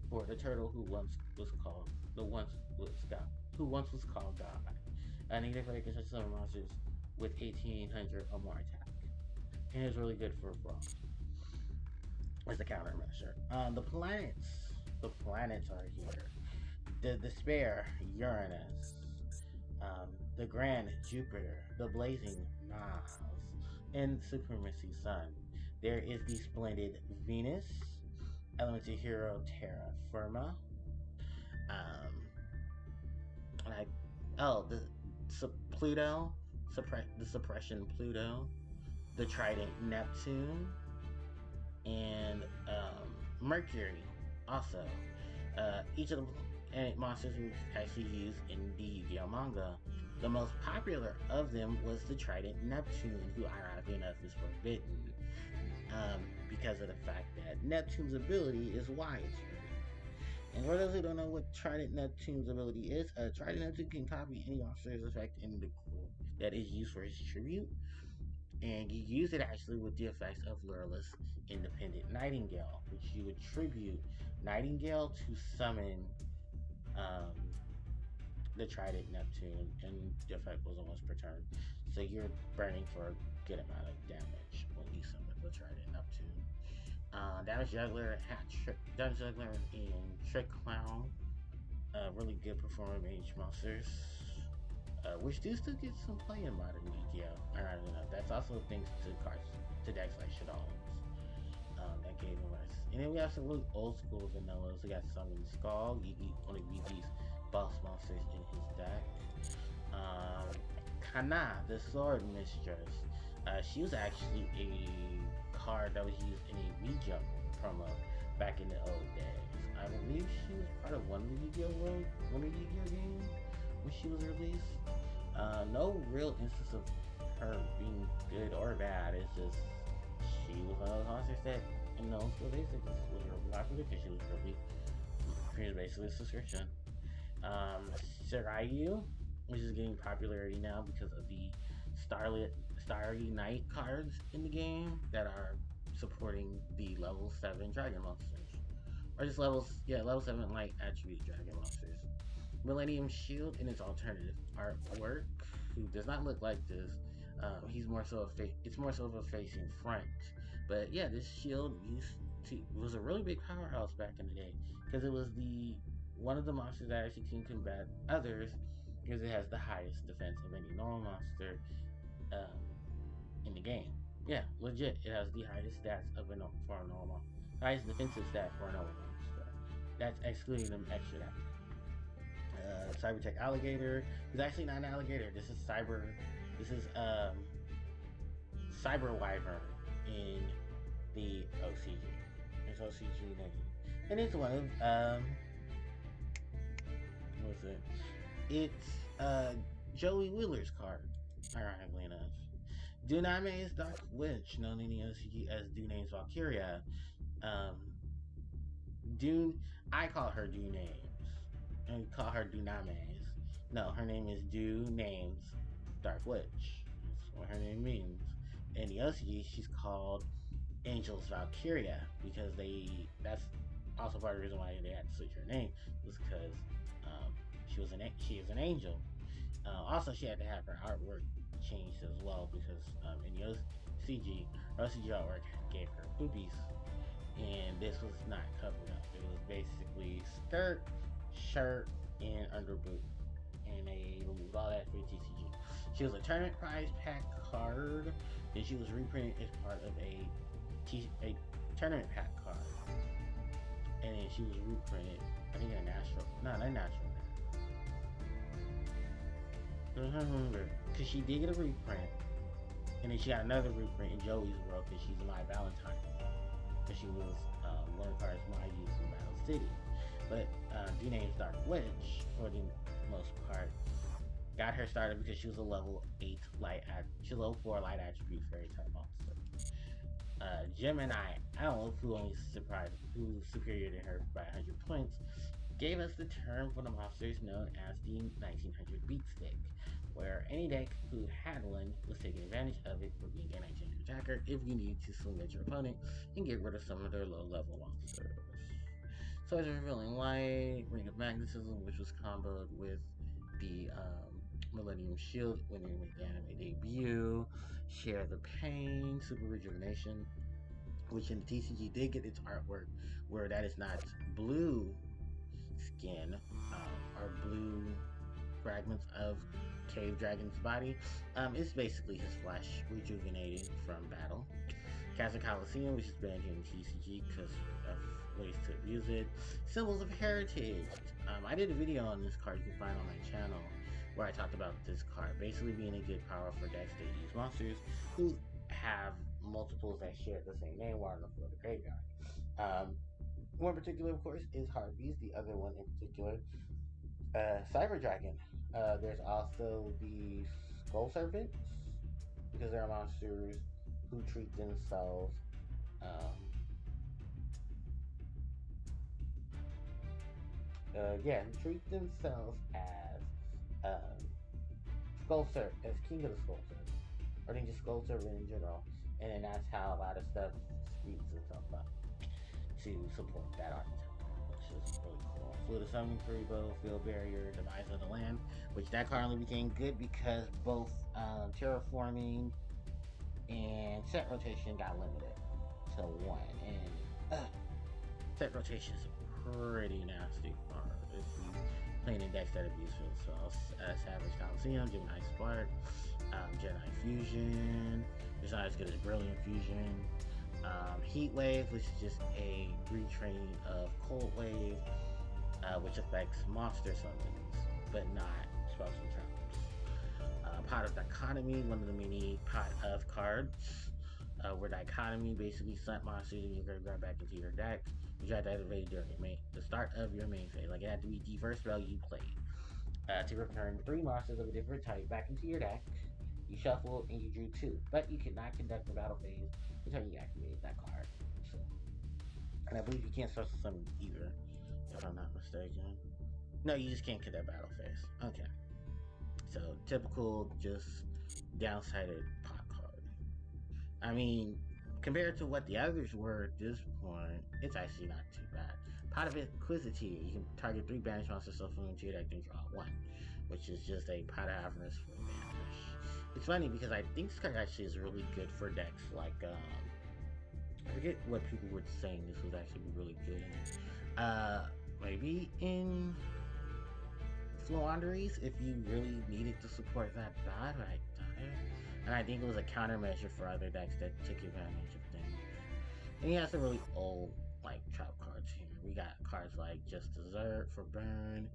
for the turtle who once was called God. And he therefore can touch some monsters with 1800 or more attack, and it's really good for Frost. as a countermeasure. The planets are here. The Despair, Uranus, the Grand Jupiter, the Blazing Mars, and Supremacy Sun. There is the splendid Venus, elemental hero Terra Firma, um, and Pluto, the Suppression Pluto, the Trident Neptune, and Mercury. Also, each of the monsters we actually used in the Yu-Gi-Oh manga. The most popular of them was the Trident Neptune, who ironically enough is forbidden because of the fact that Neptune's ability is widespread. And for those who don't know what Trident Neptune's ability is, Trident Neptune can copy any monster's effect in the that is used for his tribute, and you use it actually with the effects of Lureless Independent Nightingale, which you would tribute Nightingale to summon um, the Trident Neptune, and the effect was almost per turn. So you're burning for a good amount of damage when you summon the Trident Neptune. Damage Juggler, Damage Juggler, and Trick Clown, really good performing mage monsters. Which do still get some play in modern Yu-Gi-Oh! I don't know. That's also thanks to cards to decks like Shadows. That gave him us. And then we have some really old school vanillas. We got Summon Skull, one of Yugi's boss monsters in his deck. Kana, the Sword Mistress. She was actually a card that was used in a V-Jump promo back in the old days. I believe she was part of one of the Yu-Gi-Oh games when she was released. No real instance of her being good or bad. It's just she was one of those monsters that in those school days it just was really popular because she was basically a subscription. Shiryu, which is getting popularity now because of the Starry Night cards in the game that are supporting the level 7 dragon monsters. Or just level 7 light attribute dragon monsters. Millennium Shield in its alternative artwork, who does not look like this. He's more so it's more so of a facing front. But yeah, this shield was a really big powerhouse back in the day because it was one of the monsters that actually can combat others because it has the highest defense of any normal monster in the game. Yeah, legit, it has the highest stats for a normal, highest defensive stat for a normal monster. That's excluding them extra damage. Cybertech Alligator is actually not an alligator. This is Cyber Wyvern in the OCG. It's OCG negative. And it's one of what's it? It's Joey Wheeler's card, ironically enough. Duname's Dark Witch, known in the OCG as Duname's Valkyria. Dune I call her Dunames. And call her Dunames. No, her name is Dunames Dark Witch. That's what her name means. In the OCG, she's called Angel's Valkyria because that's also part of the reason why they had to switch her name was because she is an angel. Also, she had to have her artwork changed as well because in the OCG, her OCG artwork gave her boobies, and this was not covered up. It was basically skirt, shirt, and underboot, and they removed all that for TCG. She was a tournament prize pack card. Then she was reprinted as part of a tournament pack card, and then she was reprinted. I think in a natural, not a natural. I don't remember because she did get a reprint, and then she got another reprint in Joey's World because she's My Valentine, because she was one of the cards my used in Battle City. But Duname's Dark Witch, for the most part, got her started because she was a level 8 she was level 4 light attribute fairy type monster. Gemini Elf, who was superior to her by 100 points, gave us the term for the monsters known as the 1900 beat stick, where any deck who had one was taking advantage of it for being a 1900 attacker if you need to swing at your opponent and get rid of some of their low level monsters. Swords of Revealing Light, Ring of Magnetism, which was comboed with the Millennium Shield when they made the anime debut, Share the Pain, Super Rejuvenation, which in the TCG did get its artwork, where that is not blue skin or blue fragments of Cave Dragon's body. It's basically his flesh rejuvenating from battle. Castle Coliseum, which is banned in TCG because of ways to abuse it. Symbols of Heritage. I did a video on this card you can find on my channel where I talked about this card basically being a good power for decks that use monsters who have multiples that share the same name while on the floor of the graveyard. One particular, of course, is Harpies. The other one in particular, Cyber Dragon. There's also the Skull Servants, because they're monsters who treat themselves treat themselves as as king of the Skull Servant, or then just Skull Servant in general, and then that's how a lot of stuff speeds itself up to support that archetype, which is really cool. Fluid of Summoning, Kuriboh, Field Barrier, Demise of the Land, which that card only became good because both terraforming and set rotation got limited to one, and set rotation is a pretty nasty card if you playing in decks that abuse field spells. Savage Coliseum, Gemini Spark, Jedi Fusion, it's not as good as Brilliant Fusion. Heat Wave, which is just a retraining of Cold Wave, which affects monster summons, but not spells and traps. Pot of Dichotomy, one of the many Pot of cards, where Dichotomy basically sent monsters in your graveyard back into your deck. You had to activate it during the start of your main phase. Like, it had to be the first spell you played. To return 3 monsters of a different type back into your deck, you shuffled and you drew 2, but you cannot conduct the battle phase until you activate that card. So, and I believe you can't special summon either, if I'm not mistaken. No, you just can't conduct battle phase. Okay. So, typical, just downsided pot card. I mean, compared to what the others were at this point, it's actually not too bad. Pot of Inquisitive, you can target 3 banished monsters, shuffle into your deck, and draw 1, which is just a Pot of Avernus for banish. It's funny because I think this card actually is really good for decks like, I forget what people were saying this was actually really good in. Maybe in Floanderies, if you really needed to support that bad, right? And I think it was a countermeasure for other decks that took advantage of things. And he has some really old, like, trap cards here. We got cards like Just Desert for burn.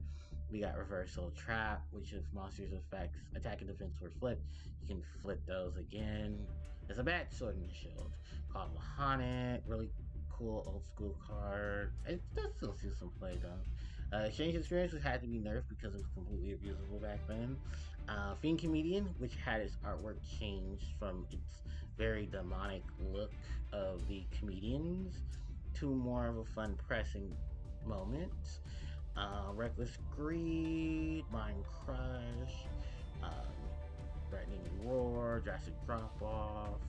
We got Reversal Trap, which if monsters effects attack and defense were flipped, you can flip those again. There's a bad Sword and Shield called Lahonic, really cool old school card. It does still see some play though. Exchange Experience had to be nerfed because it was completely abusable back then. Fiend Comedian, which had its artwork changed from its very demonic look of the comedians to more of a fun pressing moment. Reckless Greed, Mind Crush, Threatening Roar, Drastic Drop Off,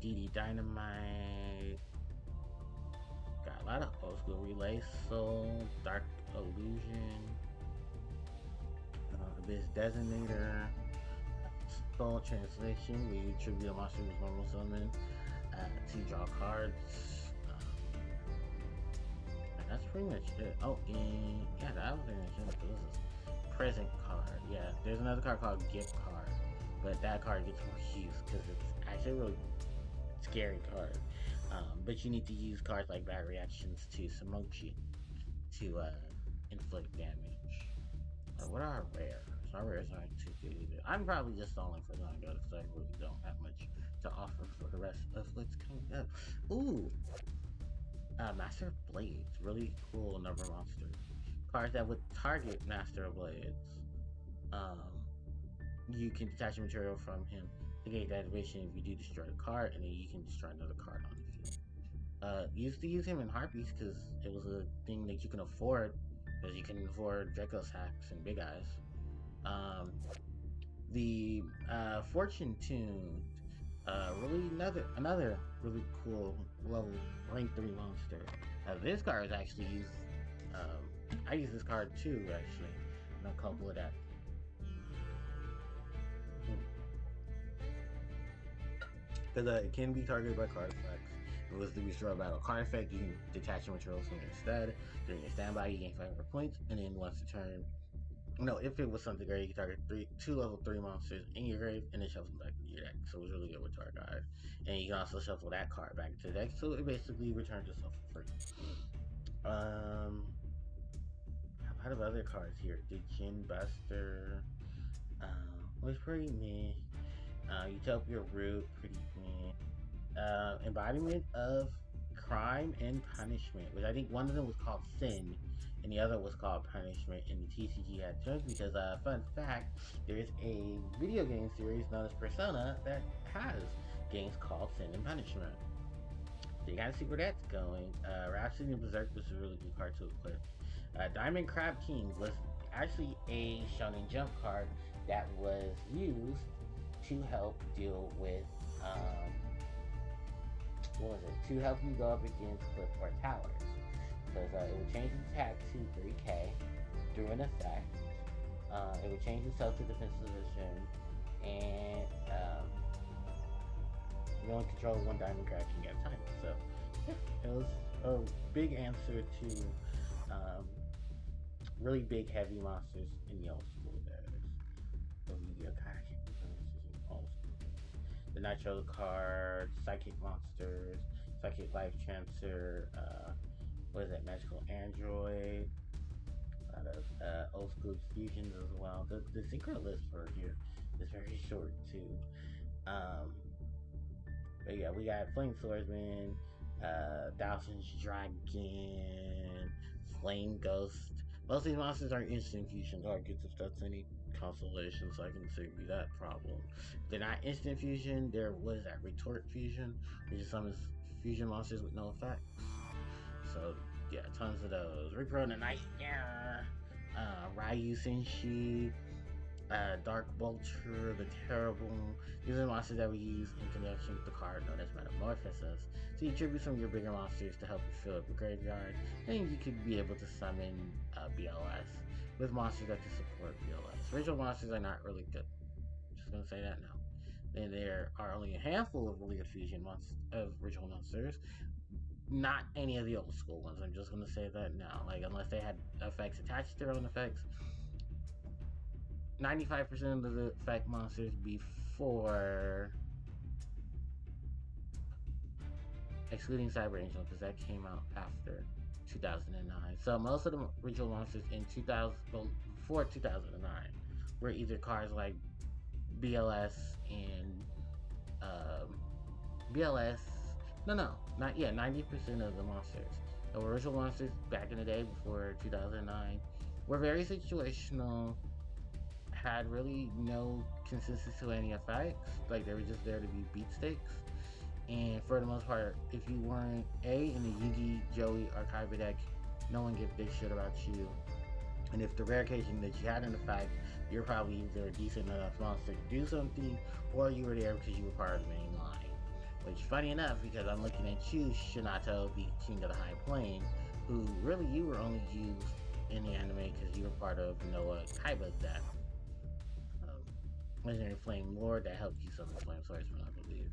DD Dynamite. Got a lot of old school Relay Soul, Dark Illusion, Abyss Designator, Soul Translation, where you tribute a monster with normal summon to draw cards. That's pretty much it. Oh, and yeah, that was pretty much it. This is present card. Yeah, there's another card called Gift Card, but that card gets more use because it's actually a really scary card. But you need to use cards like Bad Reactions to Samochi to inflict damage. What are our rares? Our rares aren't too good either. I'm probably just stalling for Zongo because I really don't have much to offer for the rest of what's coming up. Ooh! Master of Blades, really cool number monster. Cards that would target Master of Blades. You can detach a material from him to gain activation if you do destroy the card, and then you can destroy another card on the field. Used to use him in Harpies because it was a thing that you can afford, because you can afford Draco Sacks and Big Eyes. The Fortune Tune, really another really cool level rank 3 monster. This card is actually used. I use this card too, actually. And a couple of that. because it can be targeted by card effects. If it was to destroy a battle card effect, you can detach your materials from it instead. During your standby, you gain 500 points, and then once a turn, no, if it was something great, you can target two level 3 monsters in your grave and then shuffle them back into your deck. So it's really good with our guard. And you can also shuffle that card back into the deck, so it basically returns itself for free. A lot of other cards here. Gin Buster, was pretty meh. Utopia Root, pretty meh. Embodiment of Crime and Punishment, which I think one of them was called Sin, and the other was called Punishment, and the TCG had terms because, fun fact, there is a video game series known as Persona that has games called Sin and Punishment. So you gotta see where that's going. Rhapsody and Berserk was a really good card to equip. Diamond Crab King was actually a Shonen Jump card that was used to help deal with, what was it? To help you go up against cliff or towers. Because it would change its attack to 3k through an effect. It would change itself to defensive position, and you only control one Diamond Crab King at a time. So, yeah, it was a big answer to really big, heavy monsters in the old school days. So, the Nitro card, Psychic Monsters, Psychic Life Chancer, what is that, Magical Android, a lot of old school fusions as well. The synchro list for here is very short too. But yeah, we got Flame Swordsman, Dowson's Dragon, Flame Ghost. Most of these monsters are instant fusion targets, if that's any consolation, so I can save you that problem. If they're not instant fusion, there was that retort fusion, which is some fusion monsters with no effects. So yeah, tons of those. Repro the Nightmare, Ryu Senshi, Dark Vulture, the Terrible. These are monsters that we use in conjunction with the card known as Metamorphosis. So you tribute some of your bigger monsters to help you fill up your graveyard, and you could be able to summon BLS with monsters that can support BLS. Ritual monsters are not really good. Just gonna say that now. And there are only a handful of really good fusion of ritual monsters. Not any of the old school ones. I'm just gonna say that now. Like, unless they had effects attached to their own effects. 95% of the effect monsters before, excluding Cyber Angel, because that came out after 2009. So most of the ritual monsters in 2000, well, before 2009, were either cards like BLS and BLS. No, not yet. 90% of the monsters that were ritual monsters back in the day before 2009 were very situational. Had really no consistency to any effects. Like, they were just there to be beat sticks. And for the most part, if you weren't in the Yugi Joey Archive deck, no one gave a big shit about you. And if the rare occasion that you had an effect, you're probably either a decent enough monster to do something, or you were there because you were part of the main line. Which, funny enough, because I'm looking at you, Shinato, the King of the High Plane, who really you were only used in the anime because you were part of Noah Kaiba's deck. Legendary Flame Lord that helped you summon Flame Swordsman, I believe.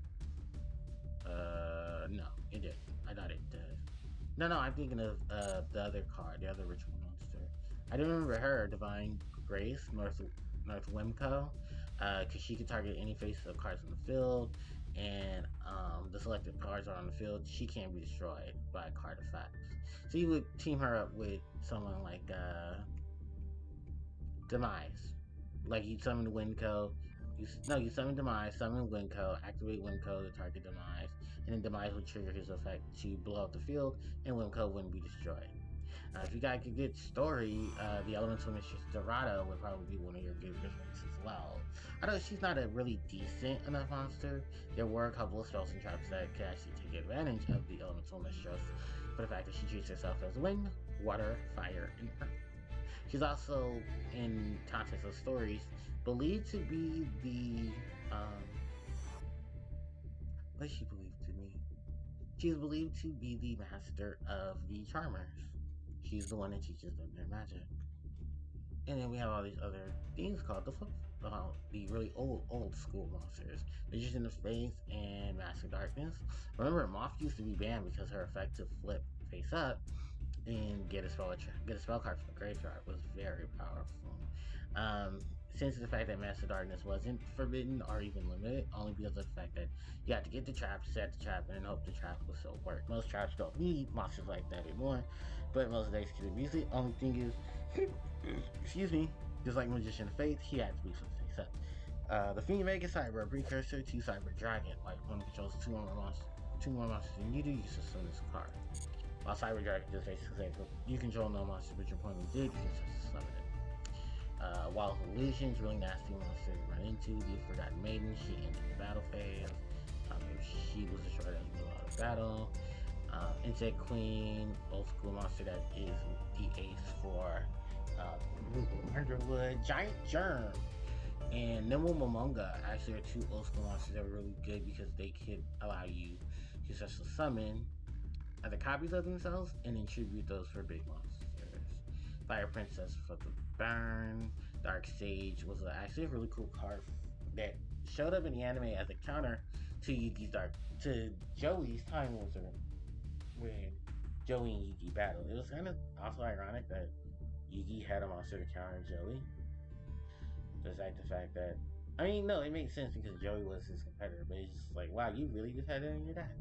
No, it did. I thought it did. No, I'm thinking of the other card, the other ritual monster. I do remember her, Divine Grace, North Wimco, because she could target any face of cards in the field, and the selected cards are on the field. She can't be destroyed by card effects. So you would team her up with someone like Demise. Like, you summon Winco, you summon Demise, summon Winco, activate Winco to target Demise, and then Demise would trigger his effect to blow up the field, and Winco wouldn't be destroyed. If you got a good story, the Elemental Mistress Dorado would probably be one of your good results as well. Although she's not a really decent enough monster, there were a couple of spells and traps that could actually take advantage of the Elemental Mistress for the fact that she treats herself as wind, water, fire, and earth. She's also, in context of stories, believed to be the, what is she believed to be? She's believed to be the master of the Charmers. She's the one that teaches them their magic. And then we have all these other things called the the really old school monsters. Magician of Faith and Master Darkness. Remember, Moth used to be banned because her effect to flip face up and get a spell card from the graveyard was very powerful. Um, since the fact that Master Darkness wasn't forbidden or even limited, only because of the fact that you had to get the trap, set the trap, and hope the trap will still work. Most traps don't need monsters like that anymore, but most days can abuse it. Only thing is, excuse me, just like Magician of Faith, he had to be from face up. The Fiend Mega Cyber, a precursor to Cyber Dragon, like one controls two more monsters than you do, you summon this card. While Cyber Dragon just basically says, you control no monster, but your opponent did, you can just summon it. While Illusion's really nasty monster to run into, the Forgotten Maiden, she ended the battle phase. She was destroyed as a lot of battle. Insect Queen, old school monster that is the ace for Underwood. Giant Germ and Nimble Momonga actually are two old school monsters that were really good because they could allow you to just summon other copies of themselves and then tribute those for big monsters. Fire Princess for the burn. Dark Sage was actually a really cool card that showed up in the anime as a counter to Joey's Time Wizard when Joey and Yugi battled. It was kind of also ironic that Yugi had a monster to counter Joey. Just like the fact that, I mean, no, it makes sense because Joey was his competitor, but it's just like, wow, you really just had it in your deck,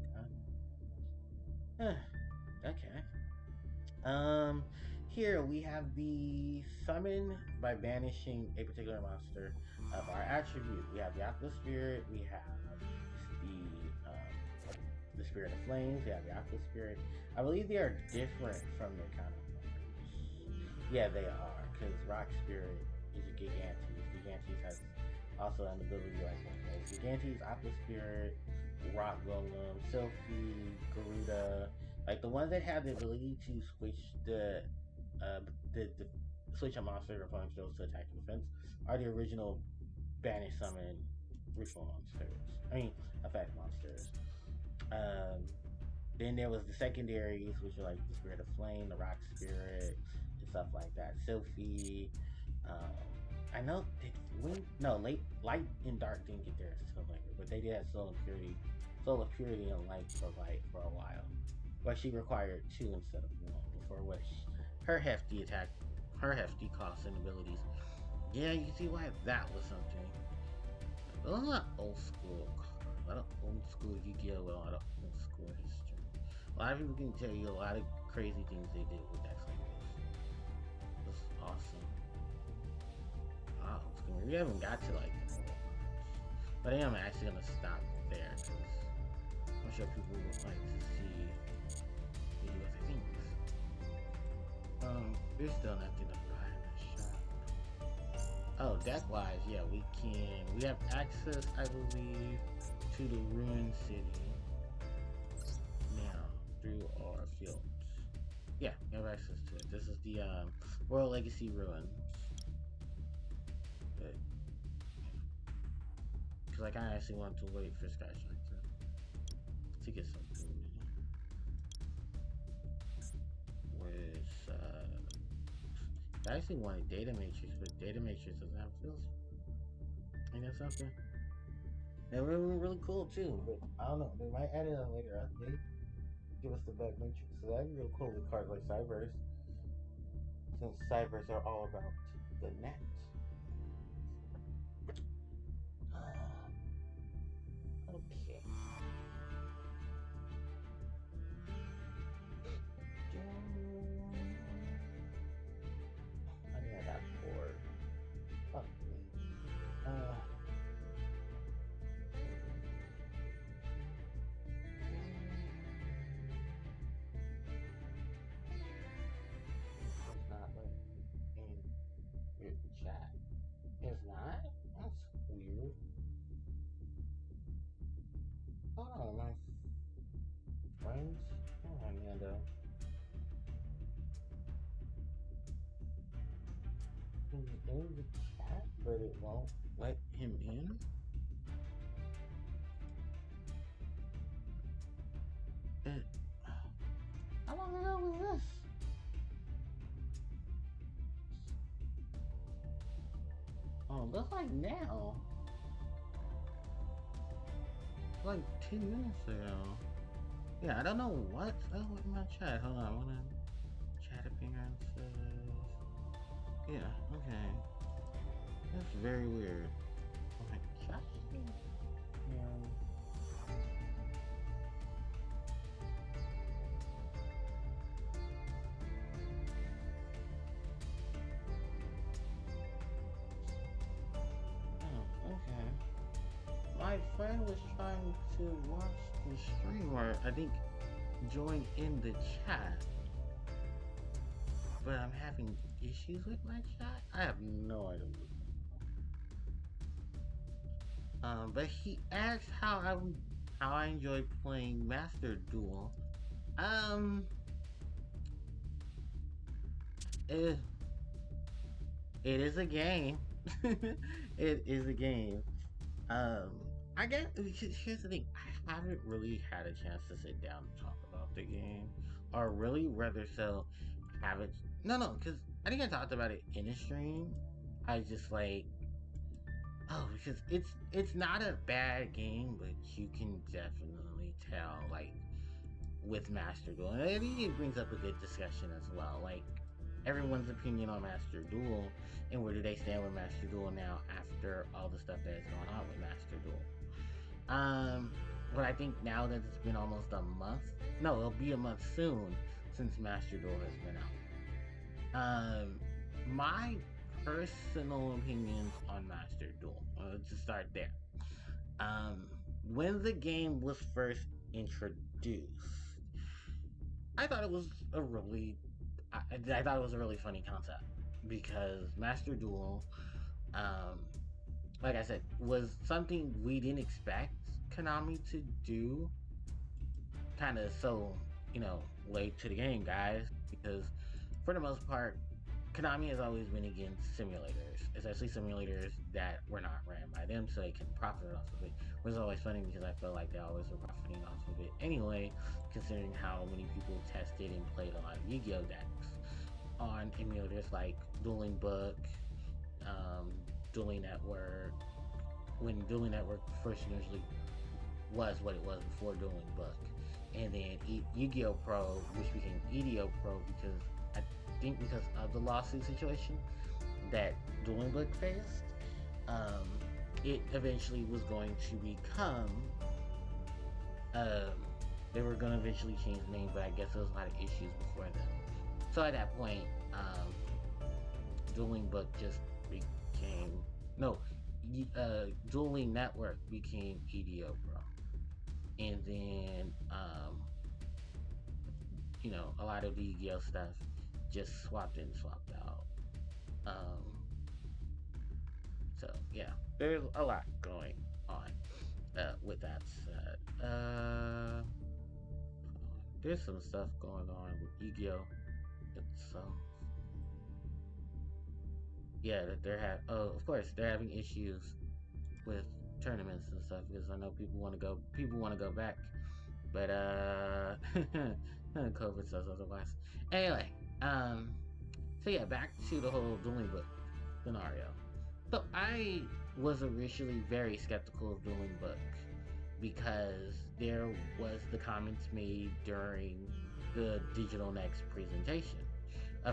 huh? Okay. Here we have the summon by banishing a particular monster of our attribute. We have the Aqua Spirit, we have the Spirit of Flames, we have the Aqua Spirit. I believe they are different from their counterparts. Yeah, they are, because Rock Spirit is a Gigantes. Gigantes has also an ability like that. Gigantes, Aqua Spirit, Rock Golem, Sylphie, Garuda, like the ones that have the ability to switch the switch a monster or opponent goes to attack and defense are the original banish summon ritual monsters. I mean, effect monsters. Then there was the secondaries, which are like the Spirit of Flame, the Rock Spirit, and stuff like that. Sylphie. I know Light and Dark didn't get theirs until later, but they did have Soul of Purity and Light for a while. But she required 2 instead of 1 before which her hefty costs and abilities. Yeah, you can see why that was something. Well, not old school. A lot of old school Yu-Gi-Oh! With a lot of old school history. A lot of people can tell you a lot of crazy things they did with decks like this. This is awesome. Wow, we haven't got to like the more parts. But I am actually gonna stop there because I'm sure people would like to see the other things. There's still nothing to buy in the shop. Oh, deck wise, yeah, we have access, I believe, to the Ruin City now through our fields. Yeah, we have access to it. This is the Royal Legacy Ruins. But because I kind of actually want to wait for Sky Shark to get something. I actually wanted Data Matrix, but Data Matrix doesn't have fields. Ain't that something? That would be really cool too, but I don't know. They might add it on later update. Give us the back matrix. So that'd be real cool with cards like Cybers. Since Cybers are all about the net. Okay. I think I got 4. Fuck me. It's not like in your chat. It's not? That's weird. Oh, my friends. Oh, Amanda. He's in the chat, but it won't let him in. How long ago was this? Oh, looks like now. Like 10 minutes ago. Yeah, I don't know what's up with my chat. Hold on, I wanna chat appearances. Yeah, okay. That's very weird. Oh my chat. Yeah. Oh, okay. My friend was trying to watch the stream, or I think join in the chat, but I'm having issues with my chat. I have no idea. But he asked how I enjoy playing Master Duel. Um, it, it is a game. It is a game. Um, I guess here's the thing. I haven't really had a chance to sit down and talk about the game, or really rather so have it. No, because I think I talked about it in a stream. I just like, oh, because it's not a bad game, but you can definitely tell like with Master Duel, and I think it brings up a good discussion as well. Like everyone's opinion on Master Duel and where do they stand with Master Duel now after all the stuff that has gone on with Master Duel. Um, but I think now that it's been almost a month, no, it'll be a month soon since Master Duel has been out. My personal opinions on Master Duel. To start there. Um, when the game was first introduced, I thought it was a really, I thought it was a really funny concept because Master Duel, um, like I said, was something we didn't expect Konami to do. Kind of so, late to the game, guys, because for the most part, Konami has always been against simulators, especially simulators that were not ran by them, so they can profit off of it. Which is always funny because I feel like they always were profiting off of it anyway, considering how many people tested and played a lot of Yu-Gi-Oh decks on emulators like Dueling Book, um, Dueling Network. When Dueling Network first initially was what it was before Dueling Book, and then Yu-Gi-Oh Pro, which became EDO Pro because I think because of the lawsuit situation that Dueling Book faced, um, it eventually was going to become. Um, they were going to eventually change the name, but I guess there was a lot of issues before then. So at that point, Dueling Book just became no. Dueling Network became EDO Pro, and then a lot of the Yu-Gi-Oh stuff just swapped in, swapped out. Um, so yeah, there's a lot going on. With that said, there's some stuff going on with Yu-Gi-Oh itself. Yeah, that they're of course they're having issues with tournaments and stuff because I know people want to go back, but COVID says otherwise. Anyway, so yeah, back to the whole Dueling Book scenario. So I was initially very skeptical of Dueling Book because there was the comments made during the Digital Next presentation.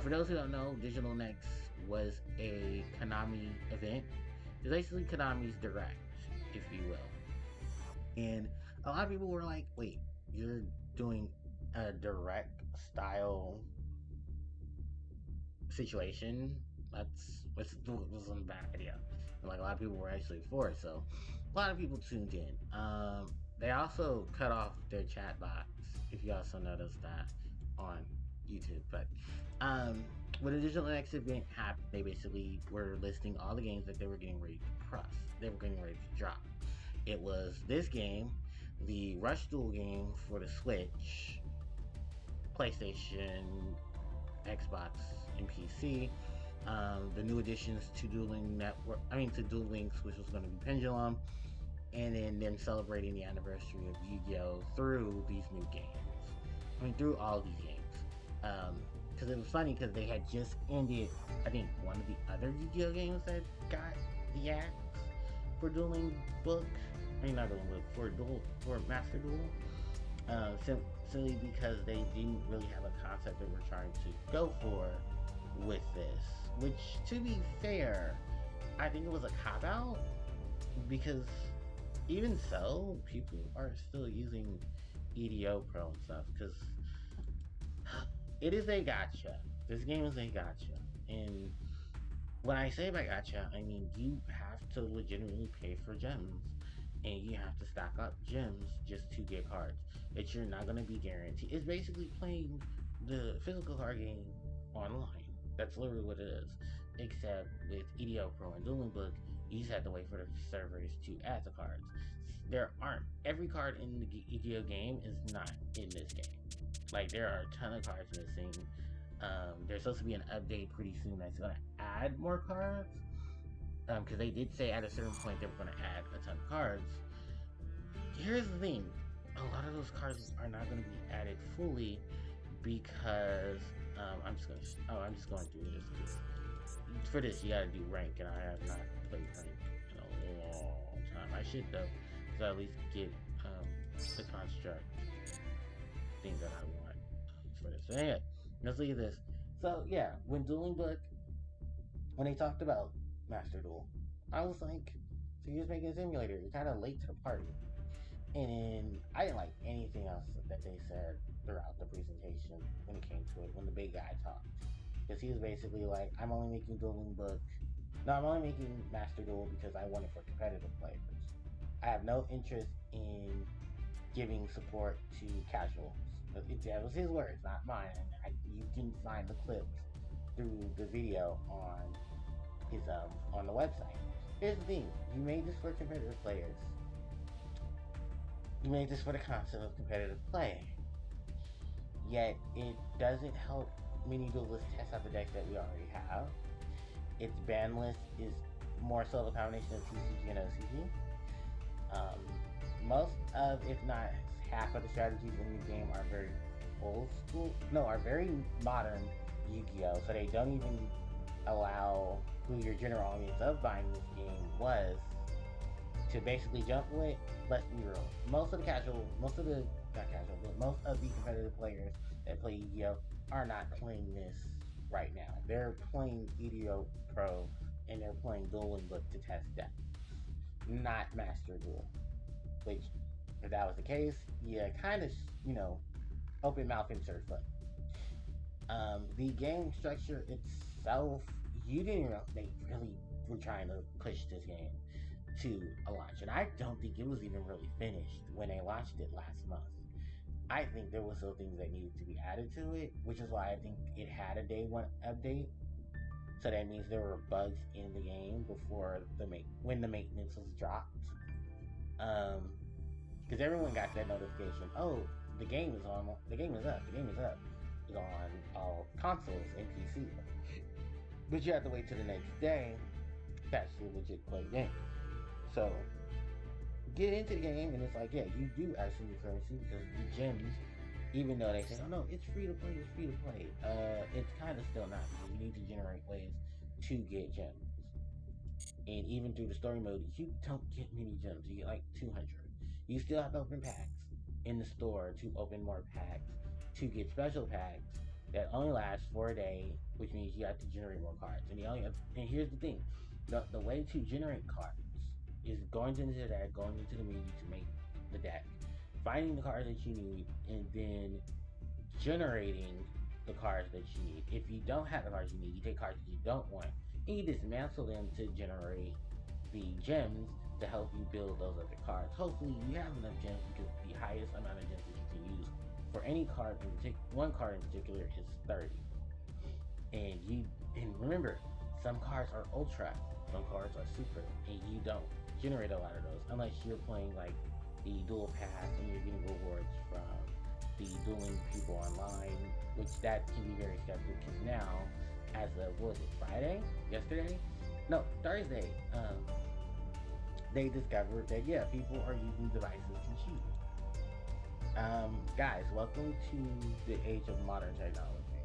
For those who don't know, Digital Next was a Konami event. It's basically Konami's Direct, if you will. And a lot of people were like, wait, you're doing a Direct style situation? That's was a bad idea. And like a lot of people were actually for it, so a lot of people tuned in. They also cut off their chat box, if you also noticed that on YouTube. But when the Digital Next event happened, they basically were listing all the games that they were getting ready to press. They were getting ready to drop. It was this game, the Rush Duel game for the Switch, PlayStation, Xbox, and PC. The new additions to to Duel Links, which was going to be Pendulum, and then them celebrating the anniversary of Yu-Gi-Oh through these new games. Through all these games. Because it was funny because they had just ended, I think, one of the other Yu-Gi-Oh games that got the axe for Dueling Book. I mean, not Dueling Book, for Master Duel. Simply because they didn't really have a concept that we're trying to go for with this. Which, to be fair, I think it was a cop out because even so, people are still using EDO Pro and stuff because it is a gotcha. This game is a gotcha, and when I say by gotcha, I mean you have to legitimately pay for gems, and you have to stack up gems just to get cards that you're not gonna be guaranteed. It's basically playing the physical card game online. That's literally what it is. Except with EDO Pro and Dueling Book, you just have to wait for the servers to add the cards. There aren't every card in the EDO game is not in this game. Like there are a ton of cards missing. There's supposed to be an update pretty soon that's going to add more cards. Because they did say at a certain point they were going to add a ton of cards. Here's the thing: a lot of those cards are not going to be added fully because I'm just going through this. For this, you got to do rank, and I have not played rank in a long time. I should though, so at least get the construct thing that I want for this. So anyway, let's look at this. So yeah, when Dueling Book, when they talked about Master Duel, I was like, so you're just making a simulator. You're kind of late to the party. And I didn't like anything else that they said throughout the presentation when it came to it, when the big guy talked. Because he was basically like, I'm only making Dueling Book. No, I'm only making Master Duel because I want it for competitive players. I have no interest in giving support to casuals. That was his words, not mine. You can find the clips through the video on his on the website. Here's the thing: you made this for competitive players. You made this for the concept of competitive play. Yet it doesn't help many duelists test out the decks that we already have. Its ban list is more so the combination of TCG and OCG. Most of, if not half of the strategies in the game are very old school. No, are very modern Yu-Gi-Oh! So they don't even allow who your general audience of buying this game was to basically jump with. Let's be real. Most of the competitive players that play Yu-Gi-Oh! Are not playing this right now. They're playing EDO Pro and they're playing Dueling Book to test decks, not Master Duel. Which, if that was the case, yeah, kind of, open mouth insert foot. The game structure itself, you didn't know they really were trying to push this game to a launch, and I don't think it was even really finished when they launched it last month. I think there were still things that needed to be added to it, which is why I think it had a day one update. So that means there were bugs in the game before when the maintenance was dropped. Because everyone got that notification. Oh, the game is on. The game is up. The game is up. It's on all consoles and PC. But you have to wait till the next day to actually legit play the game. So get into the game, and it's like, yeah, you do actually need currency because the gems, even though they say, oh no, it's free to play, it's kind of still not, because you need to generate ways to get gems. And even through the story mode, you don't get many gems. You get like 200. You still have to open packs in the store to open more packs to get special packs that only last for a day, which means you have to generate more cards. And here's the thing: the way to generate cards is going into the deck, going into the menu to make the deck, finding the cards that you need, and then generating the cards that you need. If you don't have the cards you need, you take cards that you don't want, and you dismantle them to generate the gems to help you build those other cards. Hopefully you have enough gems, because the highest amount of gems that you can use for any card in particular, one card in particular, is 30. And remember, some cards are ultra, some cards are super, and you don't generate a lot of those unless you're playing like the dual pass and you're getting rewards from the dueling people online, which that can be very skeptical because now, as of Thursday, they discovered that people are using devices to cheat. Guys, welcome to the age of modern technology,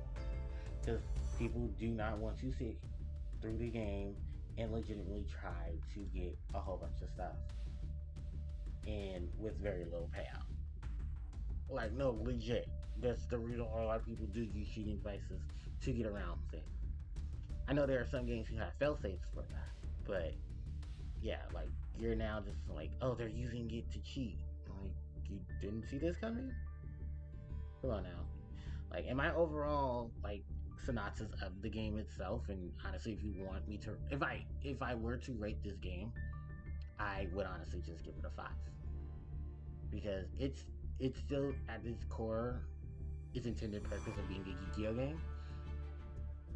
because people do not want to sit through the game and legitimately try to get a whole bunch of stuff and with very little payout. Like, no, legit. That's the reason why a lot of people do use cheating devices to get around things. I know there are some games who have fail safes for that, but yeah, like you're now just like, oh, they're using it to cheat. Like, you didn't see this coming? Come on now. Like, in my overall like synopsis of the game itself, and honestly, if you want me to, if I were to rate this game, I would honestly just give it a 5 because it's still at its core its intended purpose of being a Geekio game,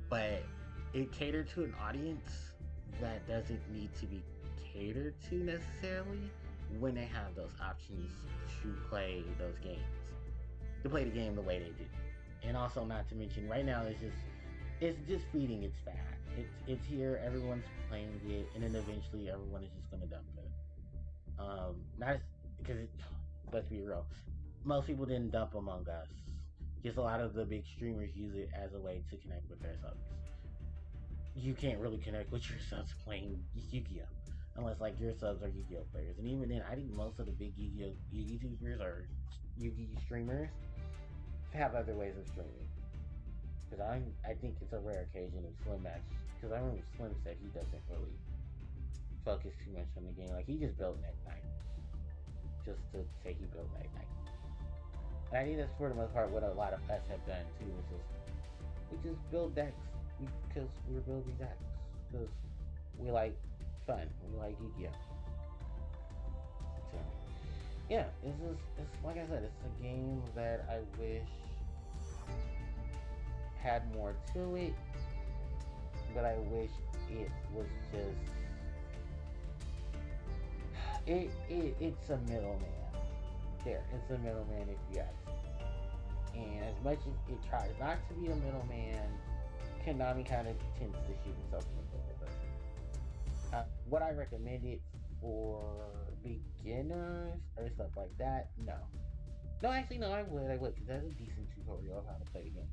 but it catered to an audience that doesn't need to be catered to necessarily when they have those options to play those games, to play the game the way they do. And also, not to mention, right now it's just feeding its fat. It's here, everyone's playing it, and then eventually everyone is just gonna dump it. Not because let's be real, most people didn't dump Among Us. Just a lot of the big streamers use it as a way to connect with their subs. You can't really connect with your subs playing Yu-Gi-Oh! Unless like your subs are Yu-Gi-Oh! Players. And even then, I think most of the big Yu-Gi-Oh! YouTubers or Yu-Gi-Oh! Streamers have other ways of streaming. Because I think it's a rare occasion of Slim match. Because I remember Slim said he doesn't really focus too much on the game. Like, he just built Night Night. Just to say he built Night Night. And I think that's for the most part what a lot of us have done too. Is just we just build decks because we're building decks because we like fun. We like Yu-Gi-Oh. So yeah, it's like I said, it's a game that I wish had more to it, but I wish it was just it's a middleman. There, it's a middleman if you ask me. And as much as it tries not to be a middleman, Konami kind of tends to shoot itself in the foot with it. Would I recommend it for beginners or stuff like that? No. No, actually, no, I would, because that's a decent tutorial of how to play the game.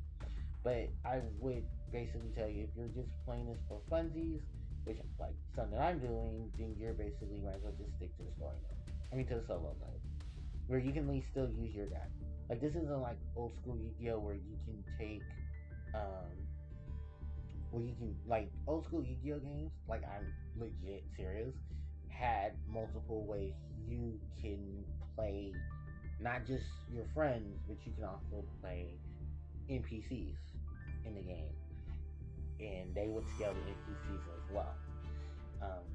But I would basically tell you, if you're just playing this for funsies, which, like, something I'm doing, then you're basically might as well just stick to the story mode. I mean, to the solo mode. Where you can at least still use your deck. Like, this isn't like old school Yu-Gi-Oh! Where you can take, where you can, like, old school Yu-Gi-Oh! Games, like, I'm legit serious, had multiple ways you can play not just your friends, but you can also play NPCs in the game. And they would scale the NPCs as well,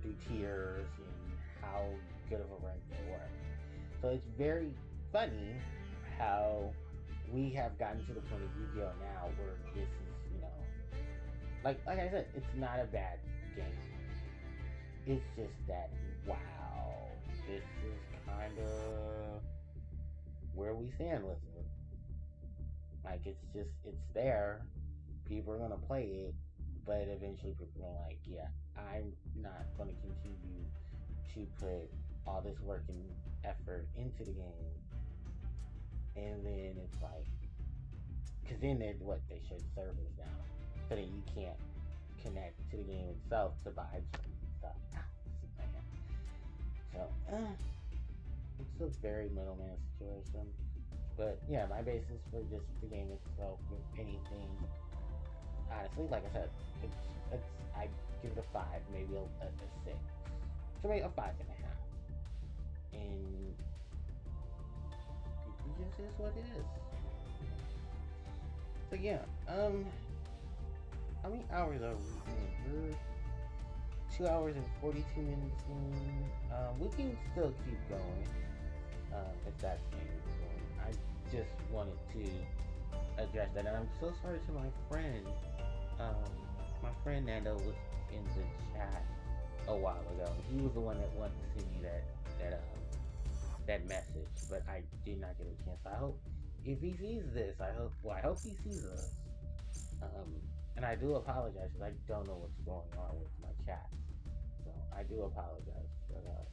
through tiers and how good of a rank they were. So it's very funny how we have gotten to the point of Yu-Gi-Oh! Now where this is, like I said, it's not a bad game. It's just that, wow, this is kind of where we stand with it. Like, it's there. People are going to play it, but eventually people are like, yeah, I'm not going to continue to put all this work and effort into the game. And then it's like, because then they shut servers down. So that you can't connect to the game itself to buy stuff. So, it's a very middleman situation. But yeah, my basis for just the game itself, if anything, honestly, like I said, I give it a 5, maybe a 6. So maybe a 5.5. And it just is what it is. So yeah, how many hours are we in? We're 2 hours and 42 minutes in. We can still keep going, if that's anything. I just wanted to address that, and I'm so sorry to my friend. My friend Nando was in the chat a while ago. He was the one that wanted to send me that message, but I did not get a chance. I hope if he sees this, I hope he sees us. And I do apologize because I don't know what's going on with my chat, so I do apologize for that.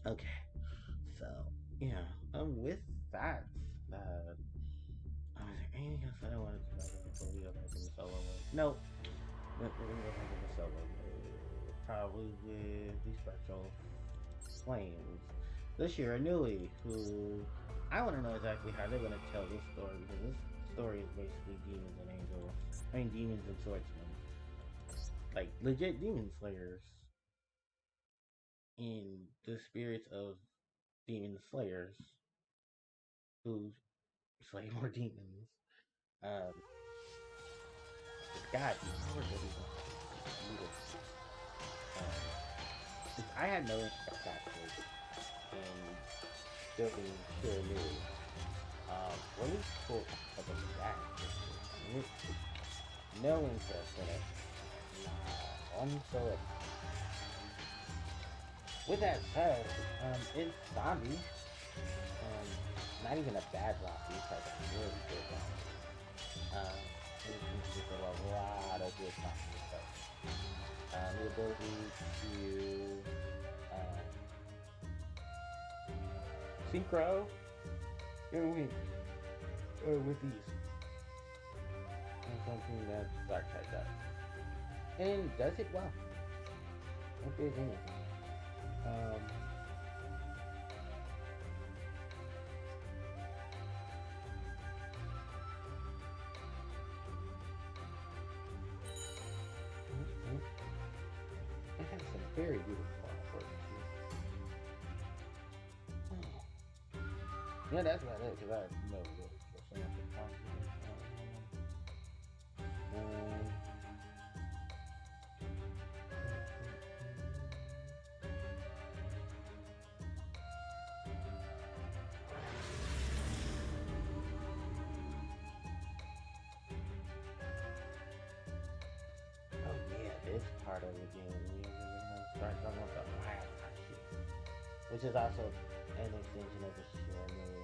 Okay, so yeah, with that, uh, was there anything else that I wanted to talk about before we go back into solo mode? Nope. We're gonna go back into solo mode. Probably with the Spectral Flames. This year, Anui, who I want to know exactly how they're gonna tell this story because this story is basically demons and angels. I mean, demons and swordsmen, like legit demon slayers, and the spirits of demon slayers who slay more demons. Um, God, these powers are beautiful. I had no interest actually in building Shiranui. Really cool concept of that. I mean, no interest in it. Whatsoever. With that said, it's zombie. Um, not even a bad zombie, it's like a really good zombie. It consists of a lot of good zombie stuff. The ability to synchro with these. And something that Darkseid does. And does it well. If there's anything. It has some very beautiful artwork too. Yeah, that's about it, because I have no really for some of the confidence. Oh yeah, this part of the game, we're gonna start talking about the last Harpie, which is also an extension of the Shiranui.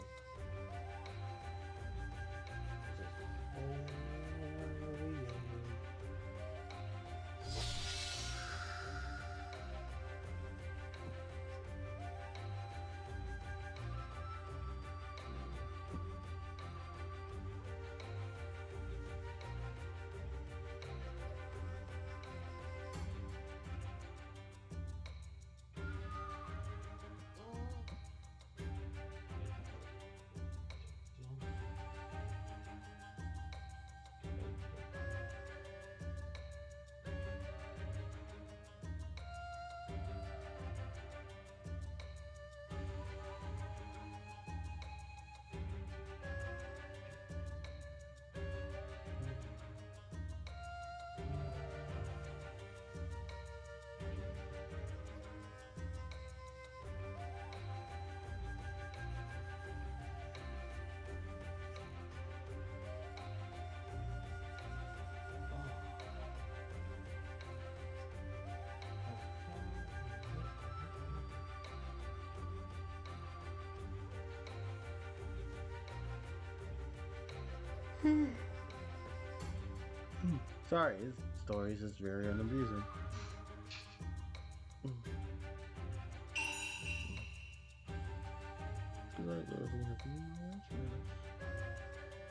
Sorry, his stories is very unamusing.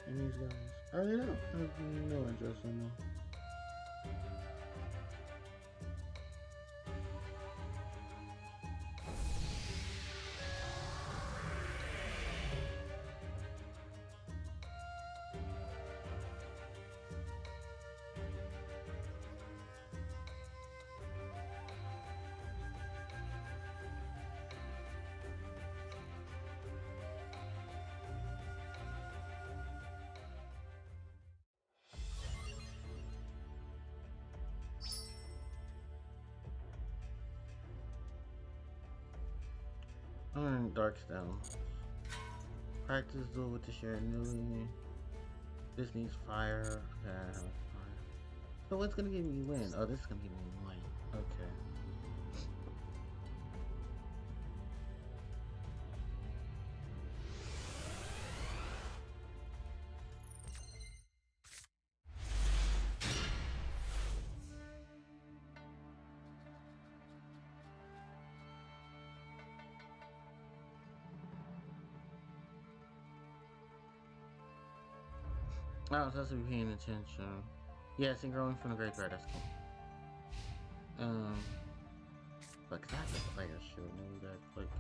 And these guys, I really don't have no interest in them. Darkstone. Practice duel with the Shiranui. This needs fire. Yeah, fire. So what's gonna give me wind? Oh, this is gonna give me wind. Okay. I was supposed to be paying attention. Yes, and growing from the graveyard, that's cool. But that's a player shoot, maybe that's like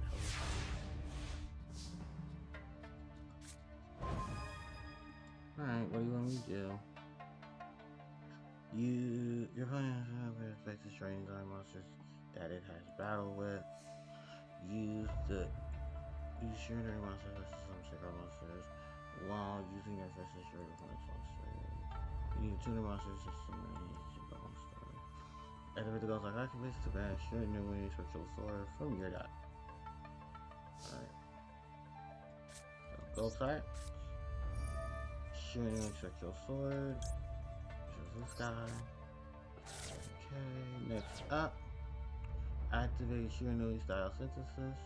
alright, what do you want me to do? Your opponent has affected strange eye monsters that it has battle with. Use your monsters versus some sacred monsters while using their versus your opponent's monster. You need tuner monsters just to manage the monster. Activate the goals like activates to banish your new spiritual sword from your deck. Alright. So gold type. Shooting spectral sword. Which is this guy. Okay, next up. Activate Shiranui style synthesis.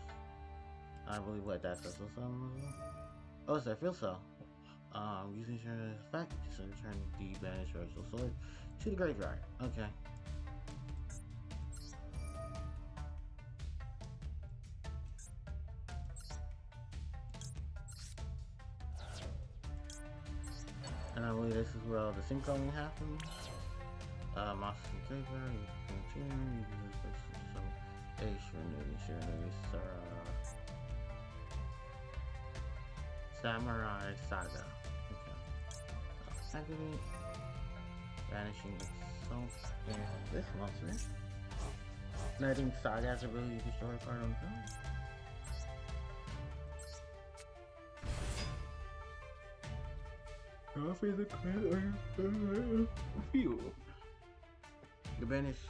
I believe what that says or something. Oh, it's that field cell. Using Shiranui's effect, just return the banished spectral sword to the graveyard. Okay. And I believe this is where all the synchroning happens. Monsters in graveyard, you can continue, you can use this, so, Shiranui, Samurai Saga. Okay. Activate. Banishing itself and this monster. And I think Saga has a really destroy card on film. Coffee the credit fuel. The banish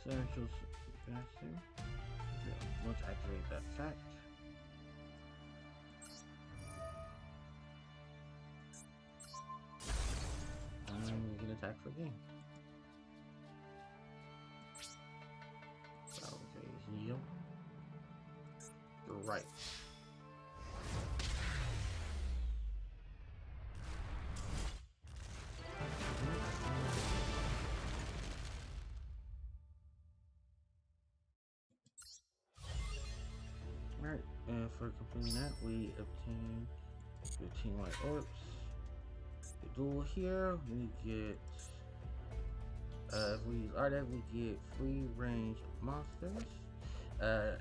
essentials faster. Let's activate that fact. And we can attack for game. So okay, heal. Right. Alright, and for completing that, we obtain 15 white orbs. The duel here, we get, if we use our deck, we get free range monsters.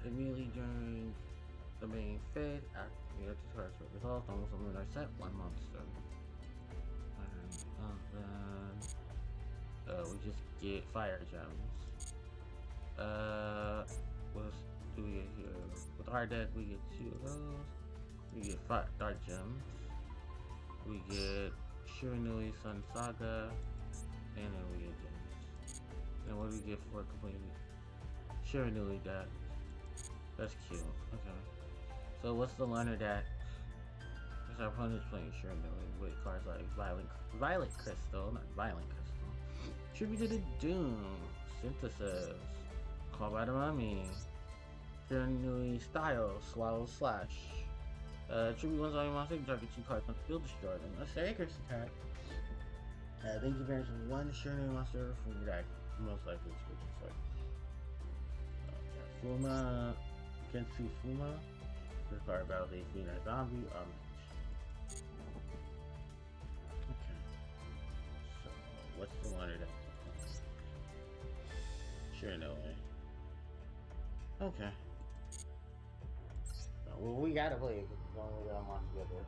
Immediately during the main phase, after the cards were resolved, almost a lunar set, one monster. And then, we just get fire gems. What else do we get here? With our deck, we get 2 of those. We get dark gems. We get Shiranui Sun Saga, and then we get gems. And what do we get for completing Shiranui deck? That's cute. Okay. So what's the learner deck? Because our opponent's playing Shiranui with cards like Violet Crystal, not Violent Crystal. Tribute to Doom, Synthesis, Call by the Mummy, Shiranui Style, Swallow Slash. Tribute one's on monster, target 2 cards on the field, destroy them. A Sacred attack. Then you banish 1 Shiranui monster from your deck, most likely to destroy. Fuma, Kensu Fuma. This card battles a Phoenix zombie or match. Okay. So, what's the one of that? Shiranui. Okay. Well, we gotta play it because it's only on my together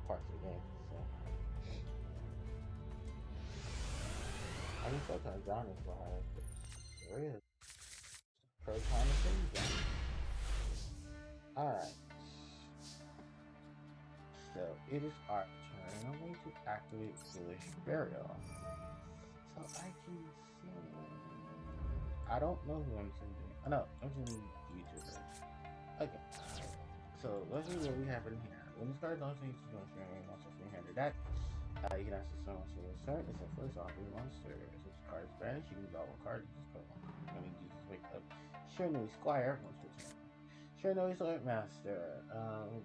parts of the game. So I think sometimes John is behind. There is. Pro time of things. Alright. So it is our turn. I'm going to activate Foolish Burial. So I can send. I don't know who I'm sending. Oh, no, I'm sending YouTubers. Okay. So let's see what we have in here. When this card is on stage, it's going to stream monster 300 deck. You can access someone to your turn. It's a first offering monster. If this card is banished, you can draw 1 card. You just put 1. Let me just wake up. Shiranui Squire once per turn. Shiranui Sword Master.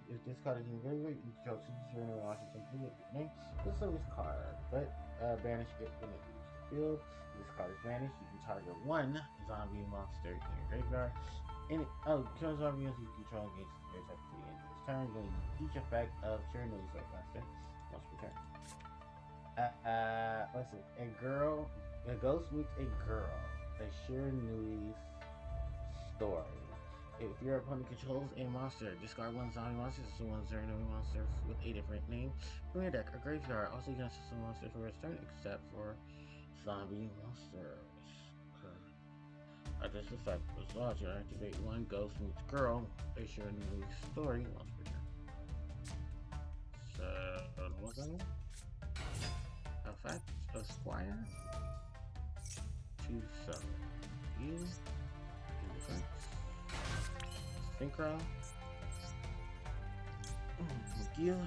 If this card is in your graveyard, you control 2 Shiranui monsters complete with your name. This is this card, but banish it when it leaves the field. If this card is banished, you can target 1 zombie monster in your graveyard. Kill zombie monsters you control against your type to the end of this turn. You'll use each effect of Shiranui Sword Master once per turn. Let's see. A ghost meets a girl. A Shiranui story. If your opponent controls a monster, discard one zombie monster to one Shiranui monster with a different name from your deck or graveyard. Also, you can access a monster for its turn, except for zombie monsters. At this effect, as well as you activate one ghost meets girl, a Shiranui story once per turn. So, what's that? Effect of Squire to summon you in defense. Synchro. McGill.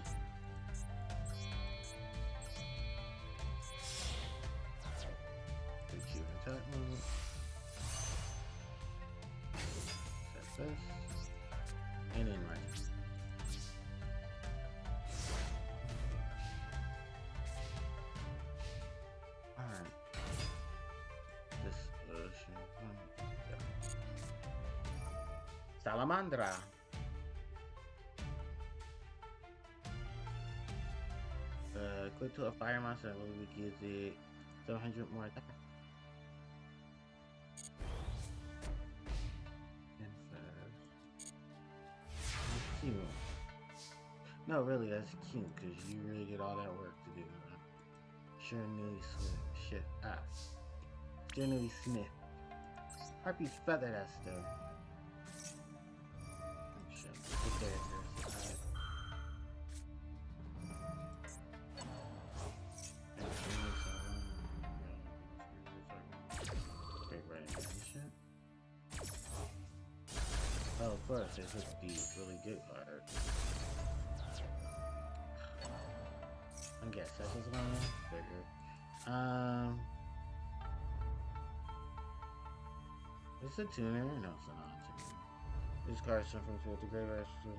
Choose attack mode. Set this. And then right. Alright. This Salamandra. Equipped to a fire monster, it gives it 700 more attack. Cute. No, really, that's cute because you really did all that work to do that. Shiranui Smith. Shit. Shiranui Smith. Harpie's feather that stuff. Oh shit. Good characters. Oh, of course, there's the really good card. I guess that's what's going on. Figured. It's a tuner. No, it's not a tuner. This card is something to the graveyard. You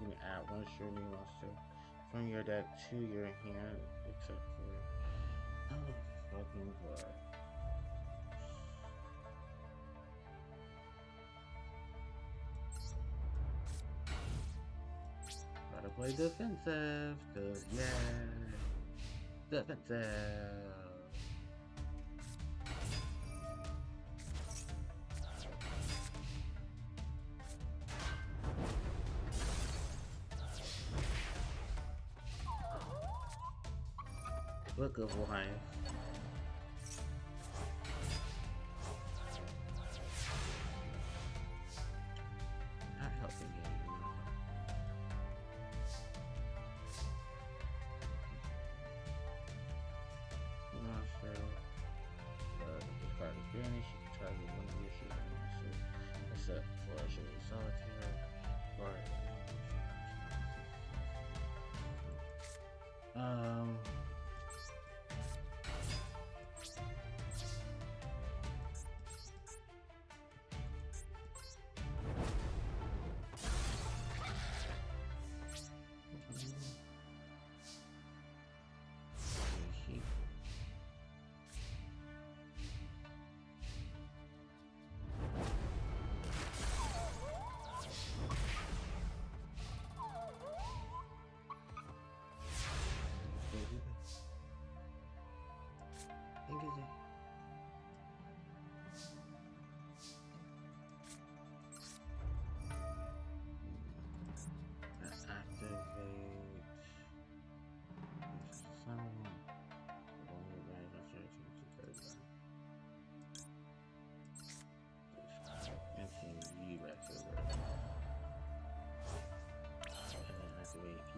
can add one Shiranui monster from your deck to your hand, except for fucking card. Gotta play defensive, cause yeah, defensive. Book of Life. Not helping you. Monster. This card is banished. You can target one of your shit monsters, except for a shit solitaire. Or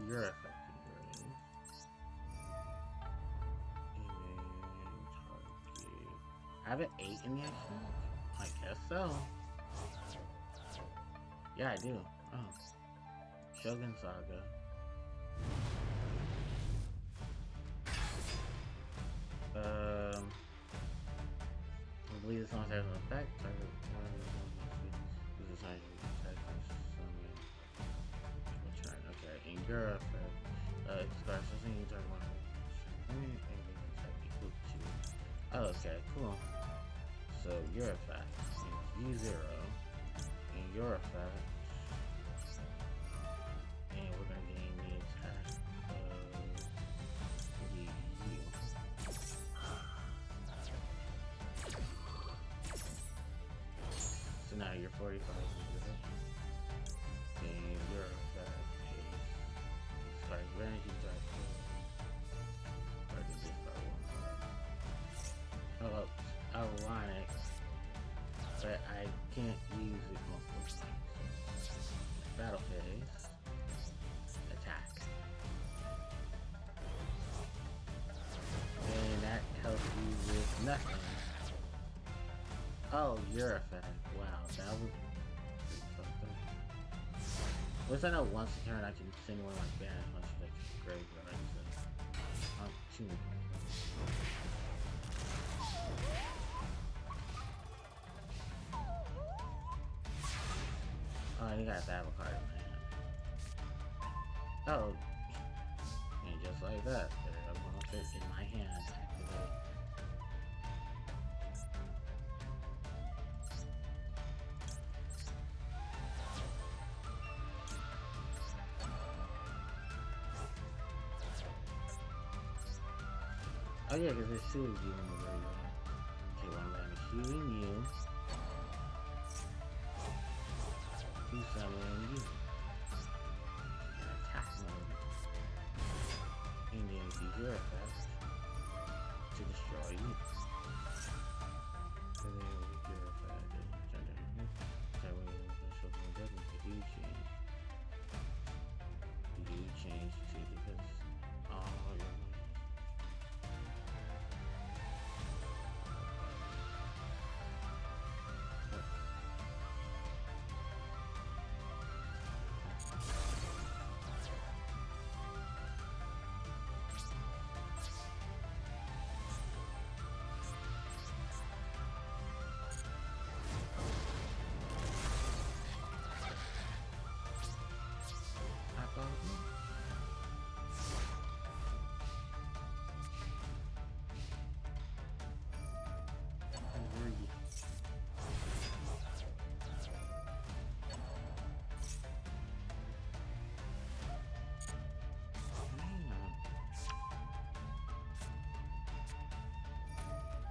you're affecting brain. Target. I have an 8 in the action? I guess so. Yeah, I do. Oh. Shogun Saga. I believe this one has an effect. This is how you attack this. Okay, in your effect, it's got something you turn one. Oh, okay, cool. So your effect is U0 and your effect, and we're gonna gain the attack of the U. So now you're 4,500. And you're fast pace. Sorry, energy drive. Or did this by one? Oh, ironic. But I can't use it multiple times. Battle phase. Attack. And that helps you with nothing. Oh, your effect. Wow, that was pretty fucked up. Once I know once a turn I can send one of my banners once you like graveyard, so two. Oh, you got that card in my hand. Oh, and just like that, there I'm gonna fit in my hand. Activate. Oh yeah, because there's two of you in the graveyard. Okay, one land is shooting you. Two summoning you. And attack mode. And then use your effect to destroy you. So then with your effect, that way the do change. You do change too because all your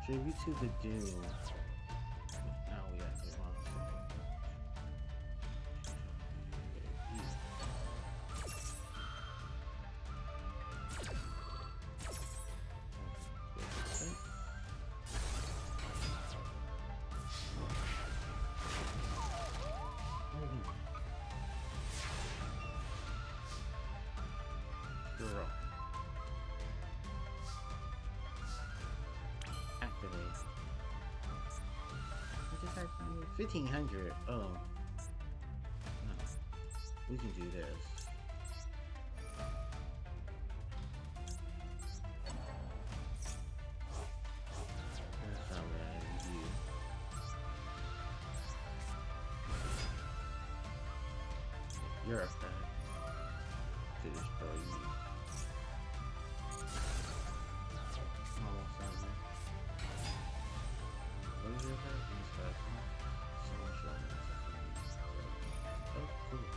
tribute to the Duel. Now we have to Girl. Activate. 1,500. Oh. No. We can do this. That's not what I do. Your effect to destroy you. Almost over. What is your effect? Someone showed me something. Oh, cool.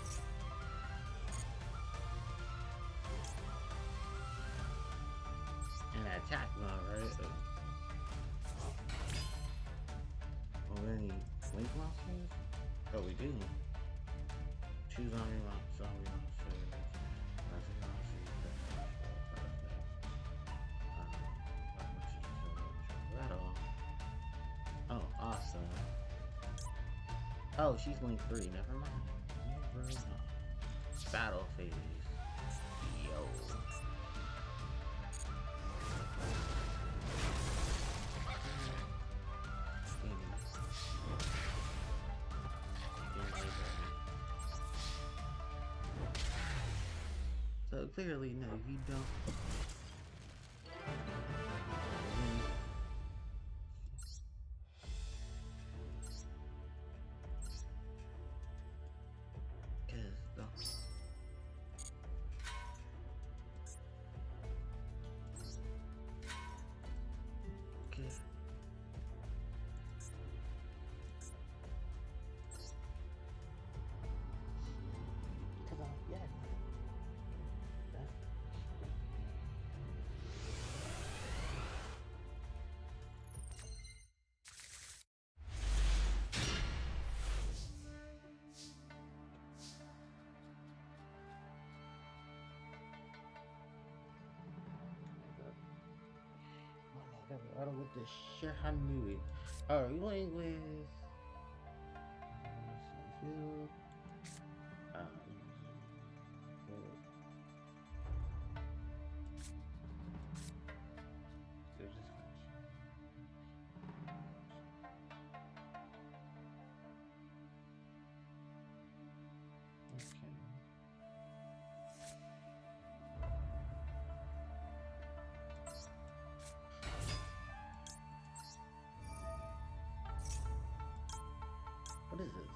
And attack mode, right? Oh, any link monsters? Oh, we do. Choose zombie monsters. Oh, awesome. Oh, she's link 3. Never mind. Never mind. Battle phase. Yo. So clearly, no, you don't. Colorado with the shit. I knew it. Alright, we going with Field. Well, there's this connection. What is this?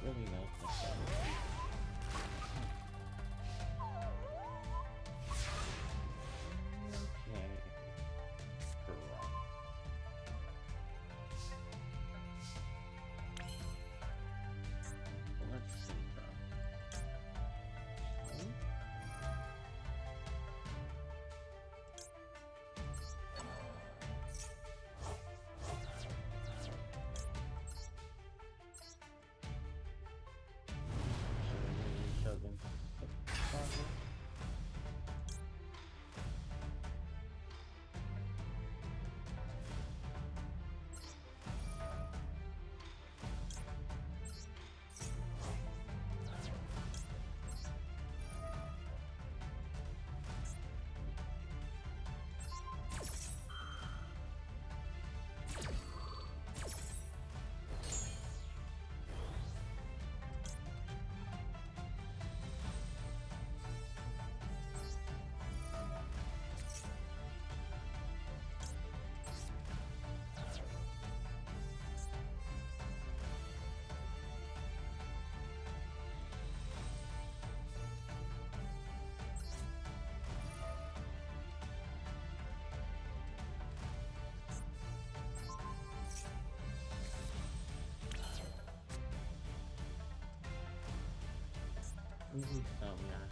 Really nice. Okay. Correct. Let's see, bro. Okay. Shogun. Mm-hmm. Oh, yeah.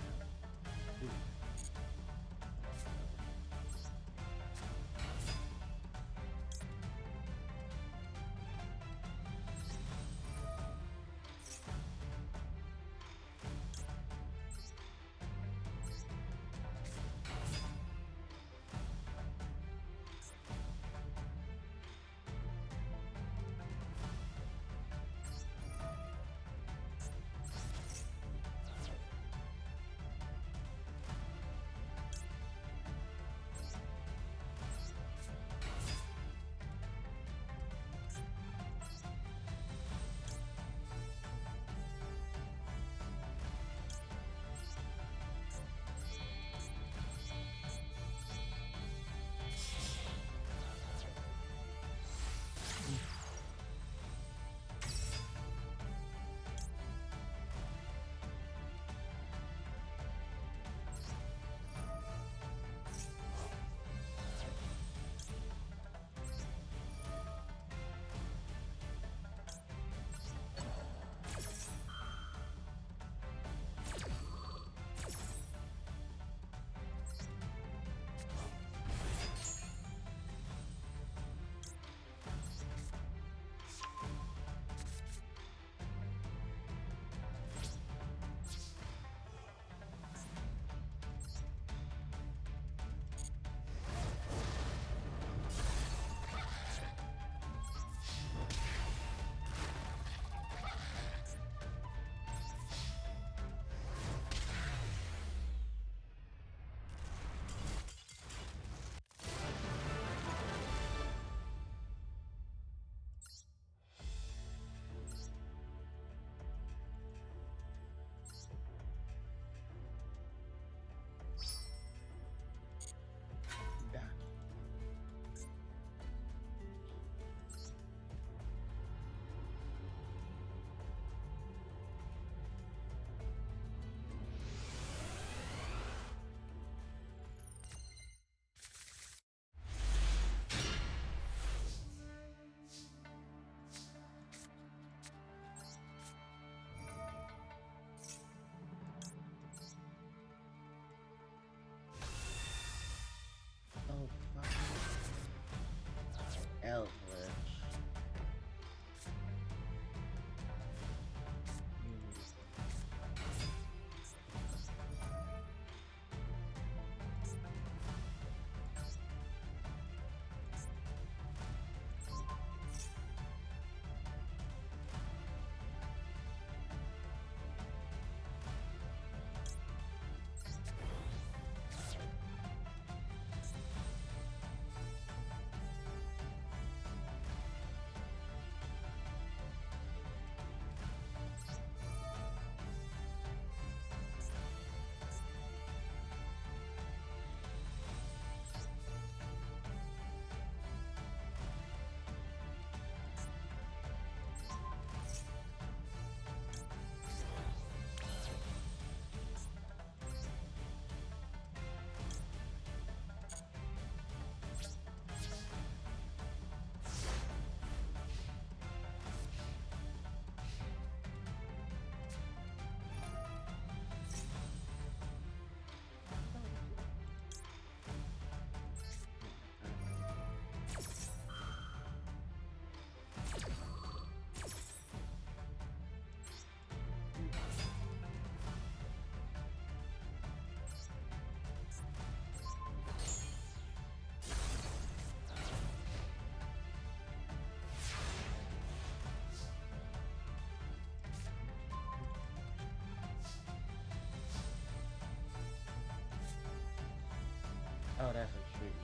Oh, that's a tree.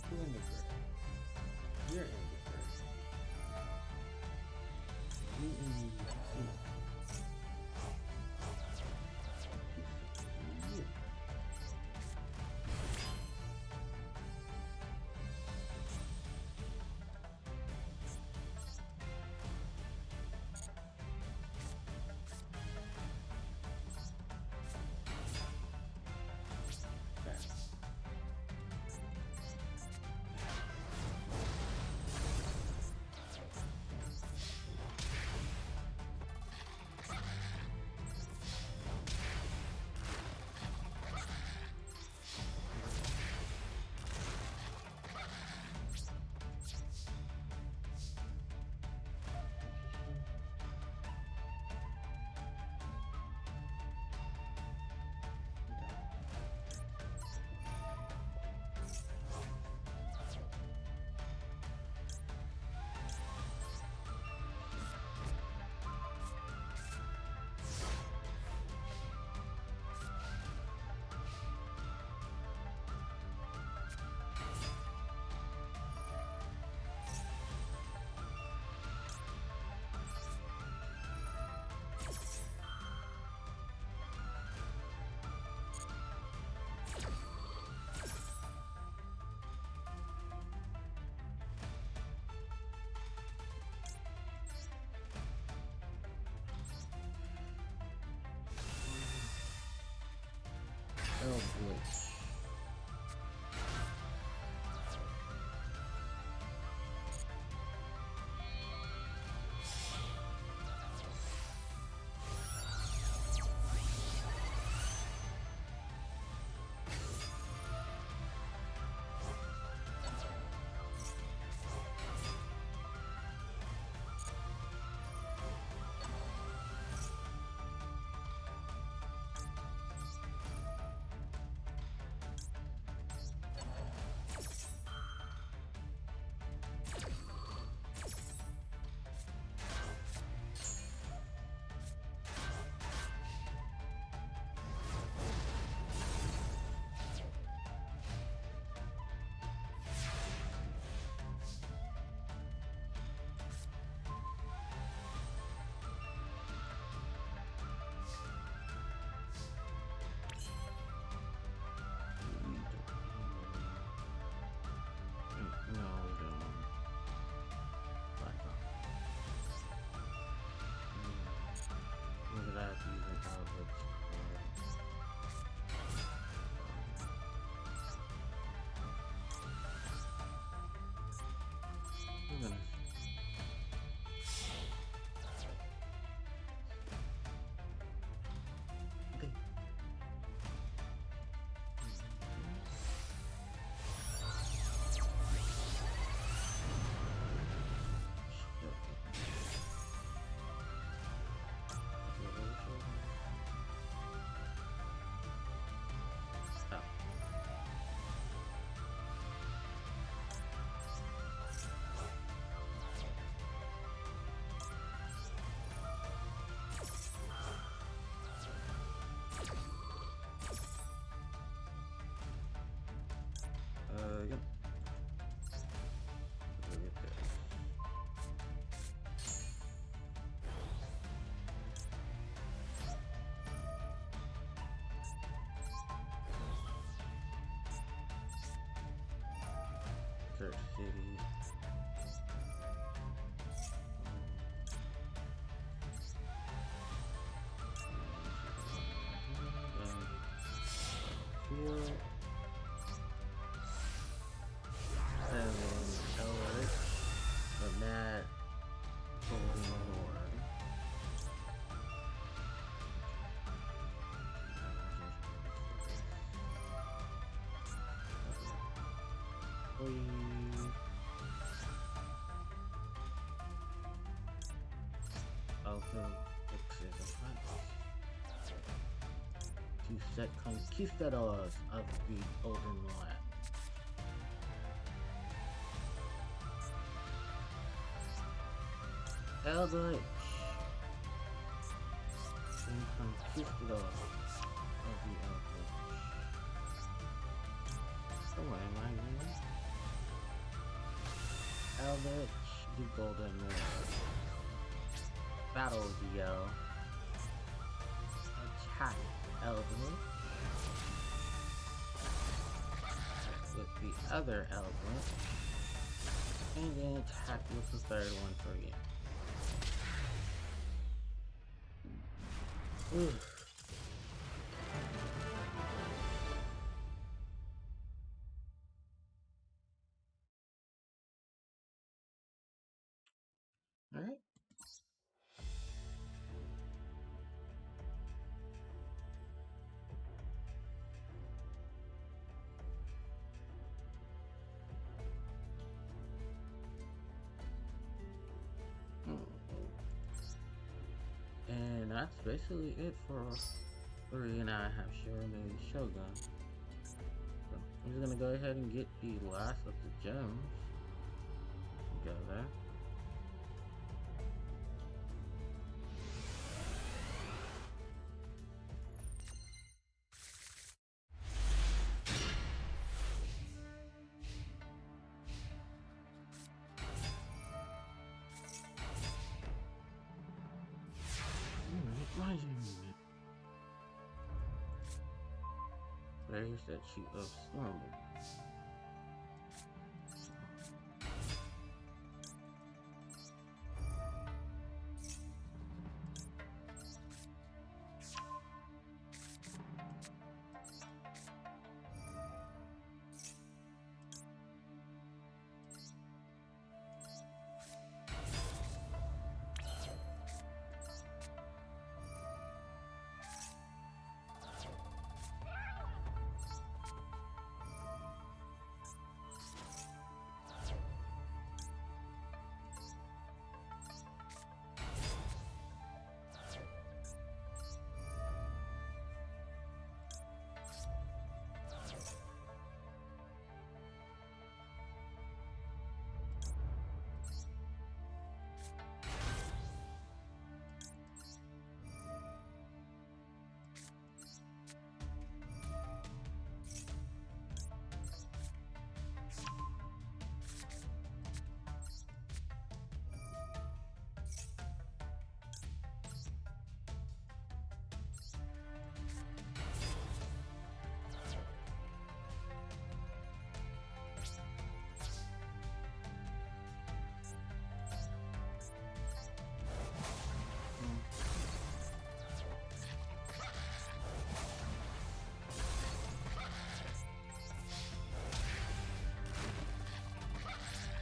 Who in the grid? You're in the grid. You in the grid. Oh boy. No, we don't. Black Look at that using outlets. We're gonna okay. Stop. Yep. Look at this. 30. Field. And Elric. But that holding on. Also, fixes a to set conquistadors of the Golden Land. Eldritch and conquistadors. of the Eldritch. So what am I doing? Eldritch, the Golden Lord. Battle Duel. Attack Eldritch. With the other Eldritch. And then attack with the third one for you. Oof. Alright. And that's basically it for 3.5 Shiramune Shogun. So I'm just gonna go ahead and get the last of the gems. Go there. There's that sheet of snow.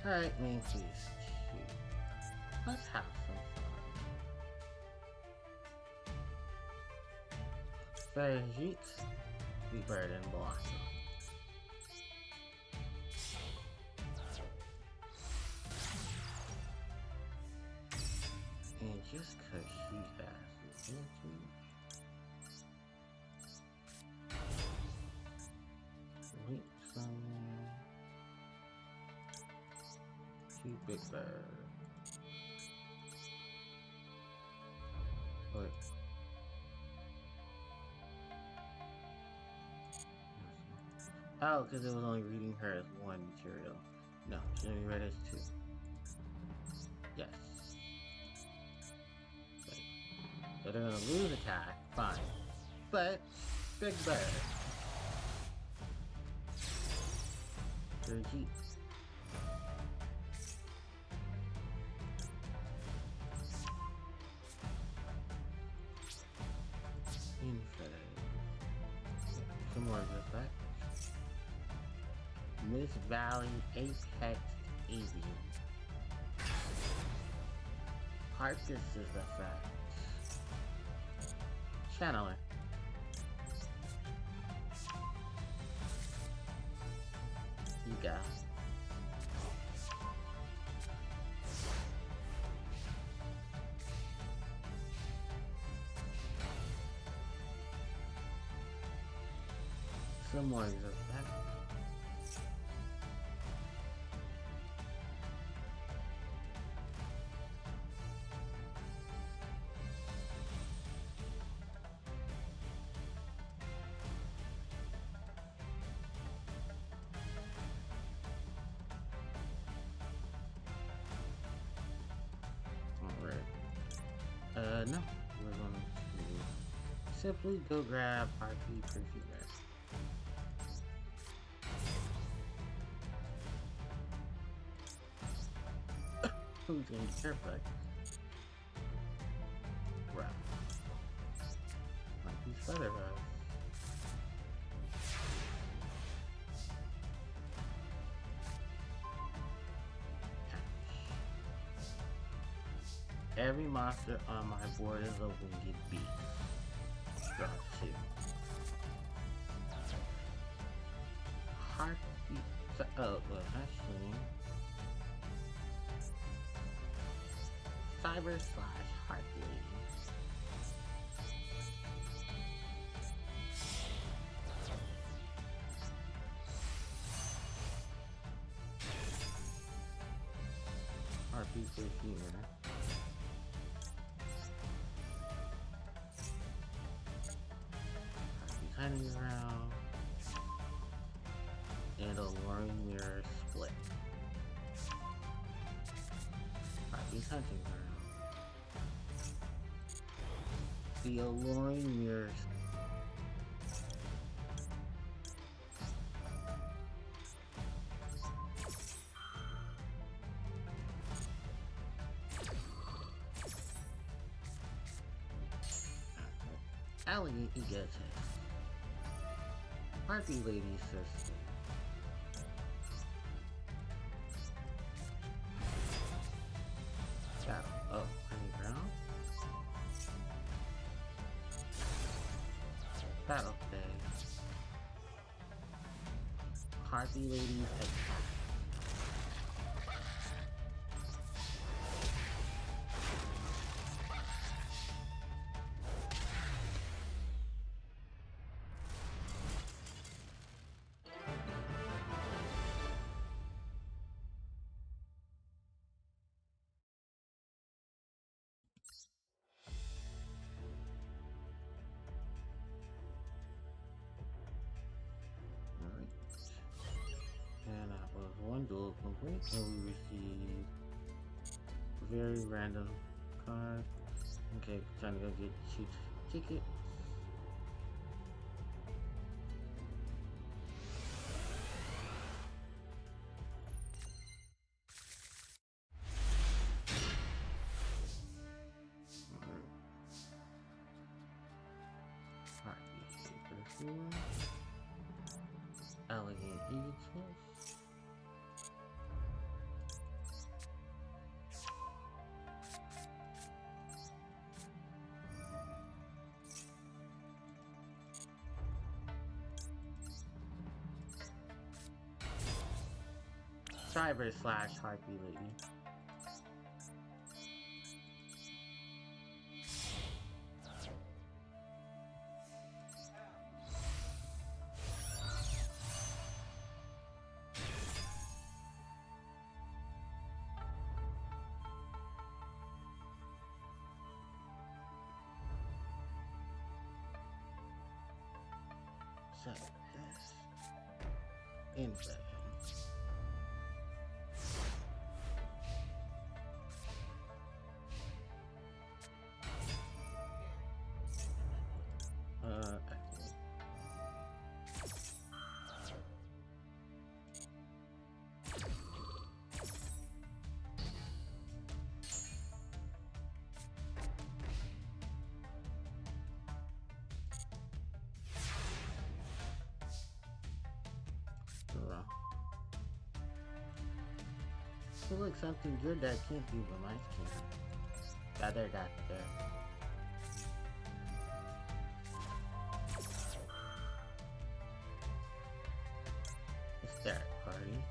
Alright, main please. Let's have some fun. Fajit, the bird and blossom. And just cause she has the wait somewhere. Big bird. Wait. Oh, because it was only reading her as one material. No, she only read as 2. Yes. Wait. So they're gonna lose attack, fine. But, big bird. Jeep. Some more effects. Miss Valley Apex Avian. Harpie is effect. Channeler. You go. Some more effect. No. We're going to simply go grab Harpie Perfumer. Who's going to care about Right. Harpie's Feather Rose. Every monster on my board is open to get beat. Draw 2. Harpie. Oh, well, actually. Cyber slash Harpie. Harpie Perfumer. Hunting Ground, and Alluring Mirror Split. Harpie's Hunting Ground. The Alluring Mirror Alligator gets it. Harpie Lady Sister. Battle. Oh, Hunting Ground. Battle phase. Harpie Lady's attack. And that was one duel complete, and we received a very random card. Okay, time to go get 2 tickets. Elegant Eagles. Cyber slash Harpie Lady. So this insane. Actually. So look, something good that can't do, but mine can. That there. It's there, party.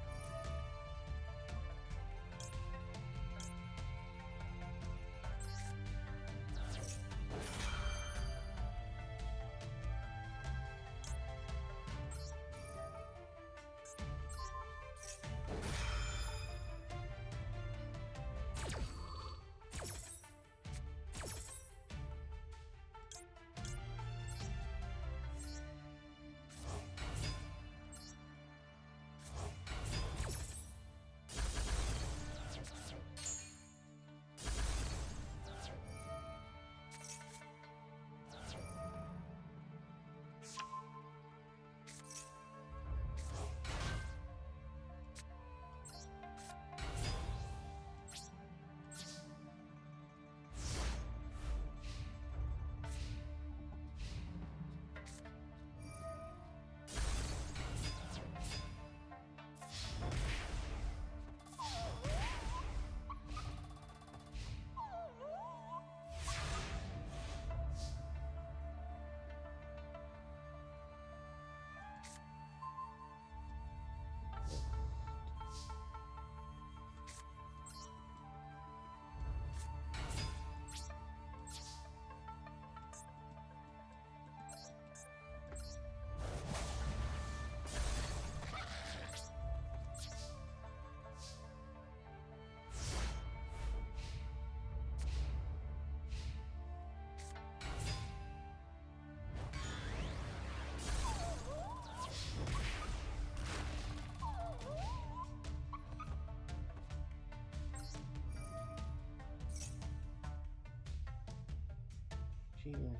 cheating.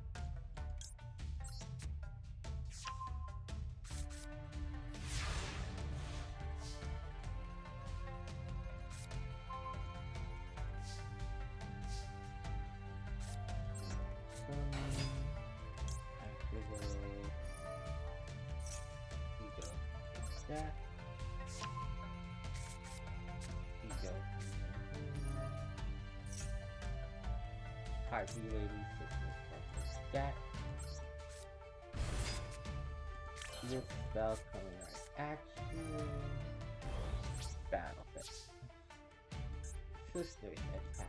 Activate. Ego. That. Ego. Harpie lady sickness. That. This spell coming right at you. Battle phase. Sister attack.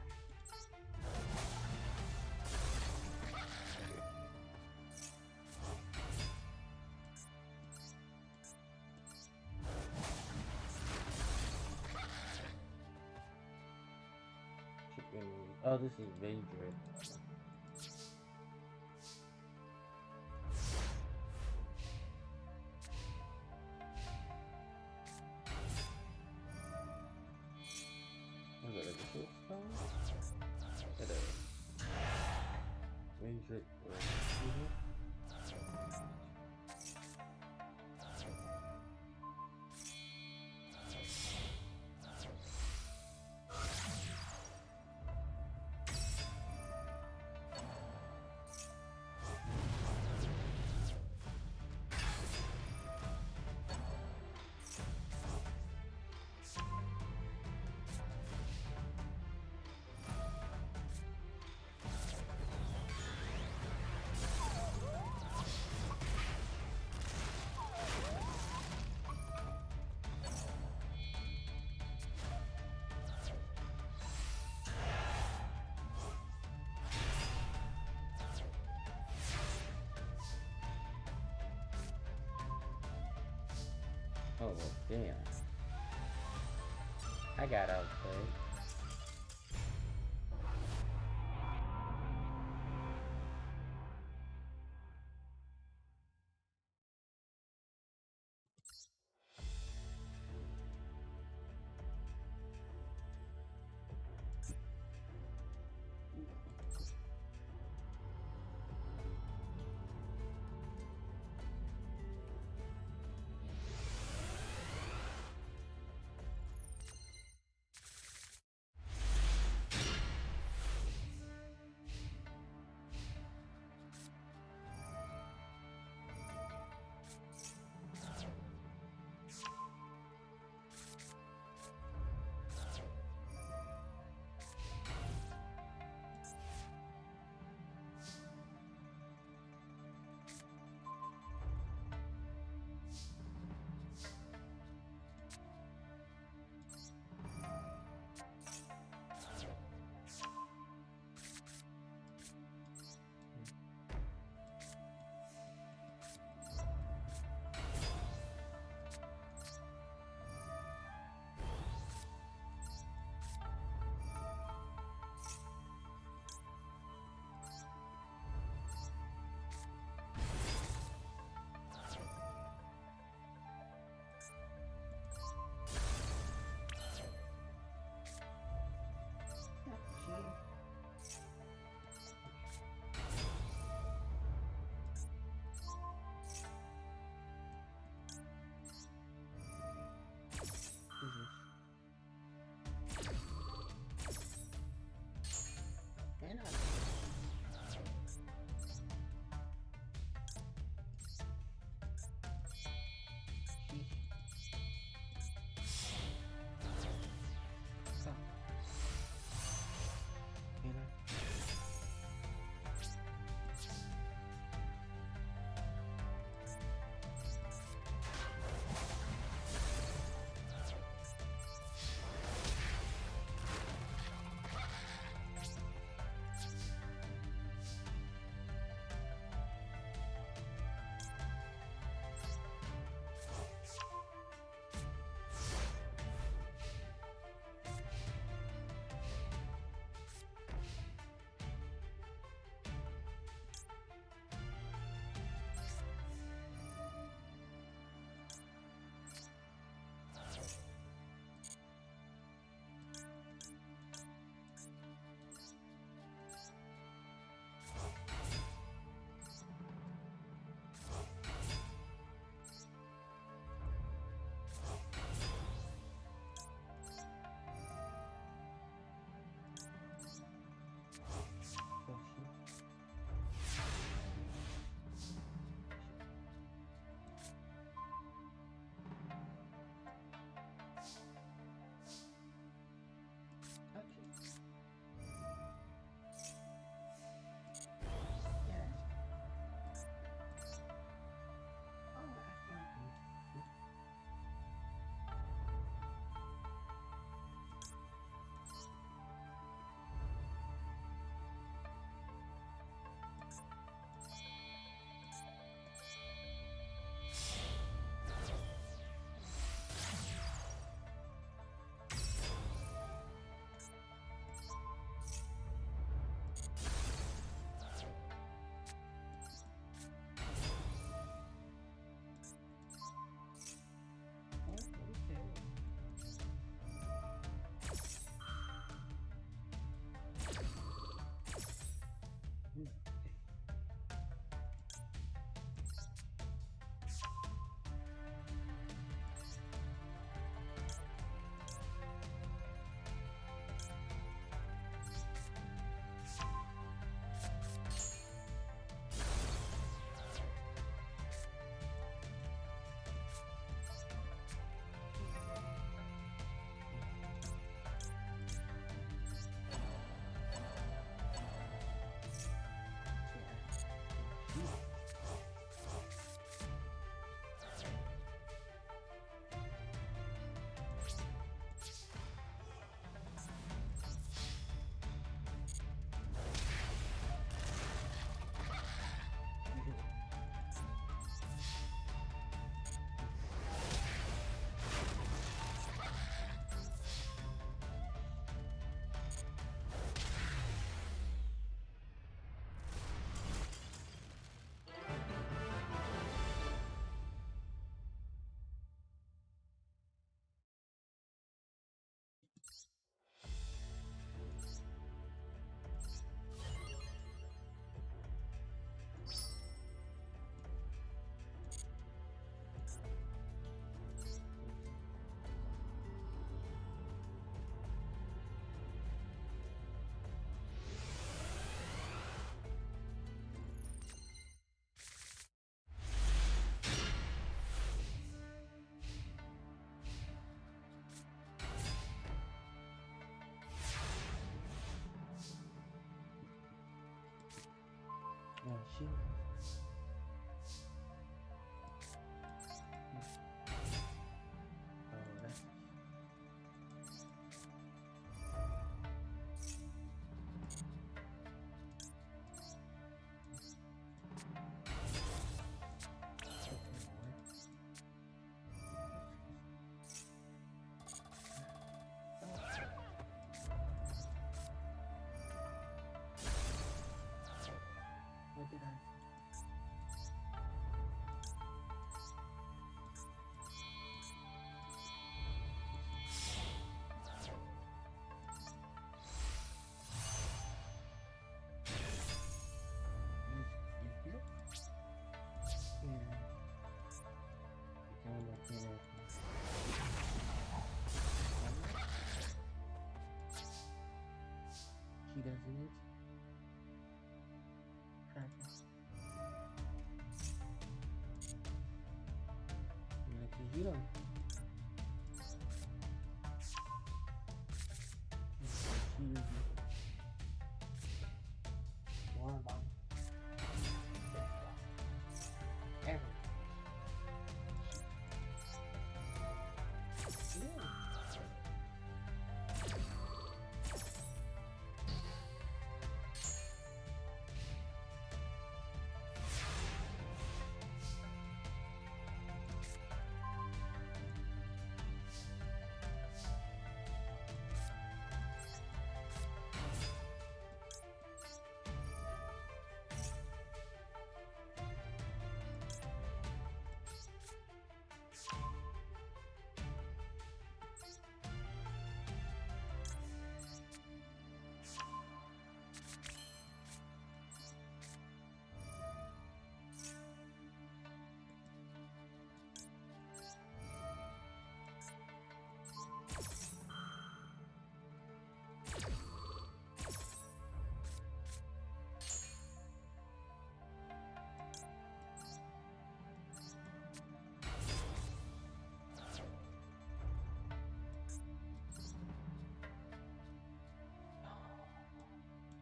Oh, this is Vendred. What is this spell? It is Vendred. Oh, well, damn. I got outplayed. Oh, she. Oh, that's. What did I? He doesn't it? Practice. Like you don't. One bomb. Ever. Yeah.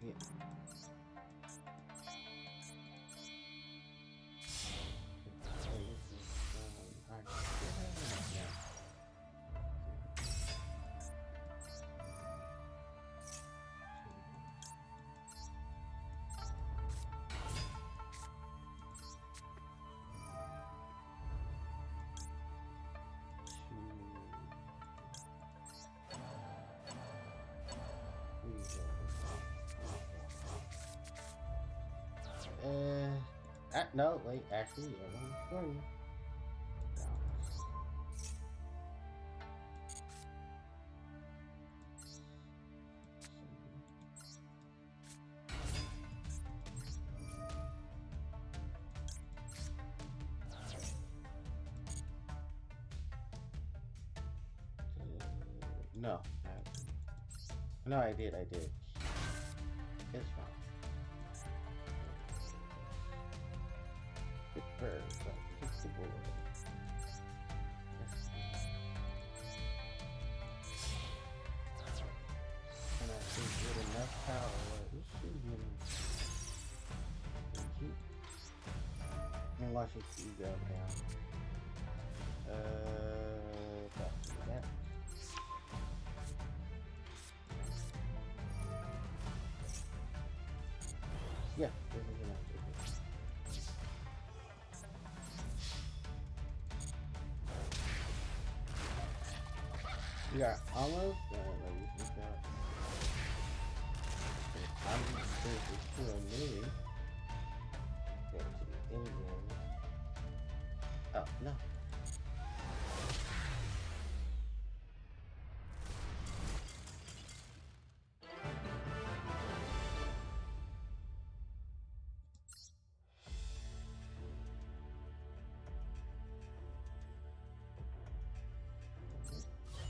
Yeah. No, wait, actually, everyone's funny. No, no, I did. It's fine. Good bird, but it's the board. And I think with enough power, this should be. watch it see go down. That. Yeah, this is enough. Yeah, almost. Let me see that. I'm just going to kill a movie. Go to the engine. Oh, no.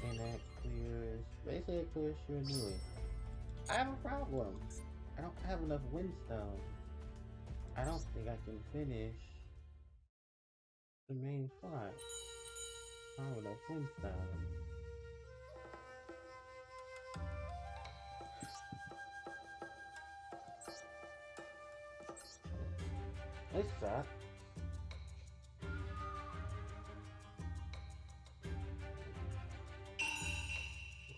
And that clears, basically it clears Shiranui. I have a problem. I don't have enough windstone. I don't think I can finish the main fight. I don't have enough windstone. This sucks.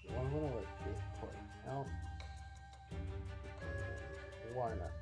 Well, I'm gonna let this play out. Why not?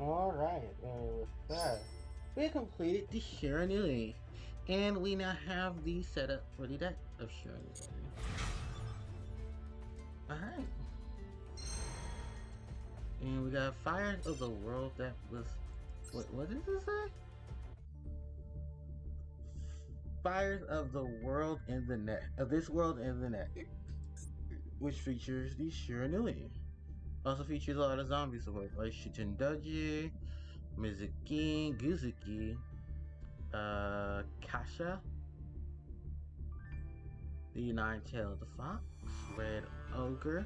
Alright, and with that, we completed the Shiranui. And we now have the setup for the deck of Shiranui. Alright. And we got Fires of the World that was... What does this say? Fires of the World in the Net. Of this world in the net. Which features the Shiranui. Also features a lot of zombie support like Shitandaji, Mizuki, Guzuki, Kasha, the Nine-Tailed Fox, Red Ogre,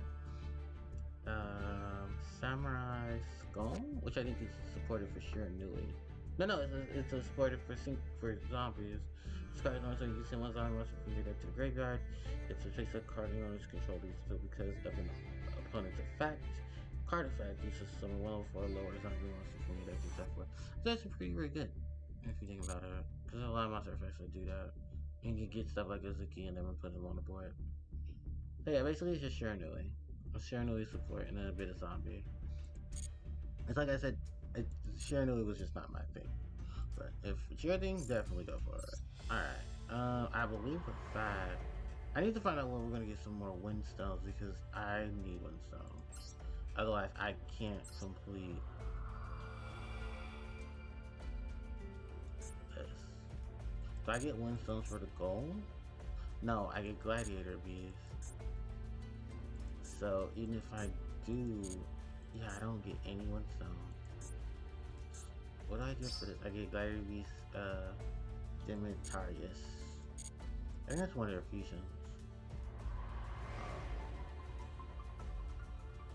Samurai Skull, which I think is supported for Shiranui. No, it's a supported for zombies. This card is so you can send one zombie monster from your deck to the graveyard. It's a face of card and owners control these two because of an opponent's effect. Card effect uses summon 104 lower zombie monster from your deck except for. So that's pretty good if you think about it. Because there's a lot of monster effects that do that. And you get stuff like Azuki and then put them on the board. So yeah, basically it's just Shiranui. Shiranui support and then a bit of zombie. It's like I said, Shiranui was just not my thing. But if it's your thing, definitely go for it. Alright. I believe with that, I need to find out where we're gonna get some more windstones because I need windstones. Otherwise, I can't complete this. Do I get windstones for the gold? No, I get gladiator bees. So even if I do, yeah, I don't get any windstones. What do I get for this? I get gladiator bees, Demetarius. I think that's one of their fusions.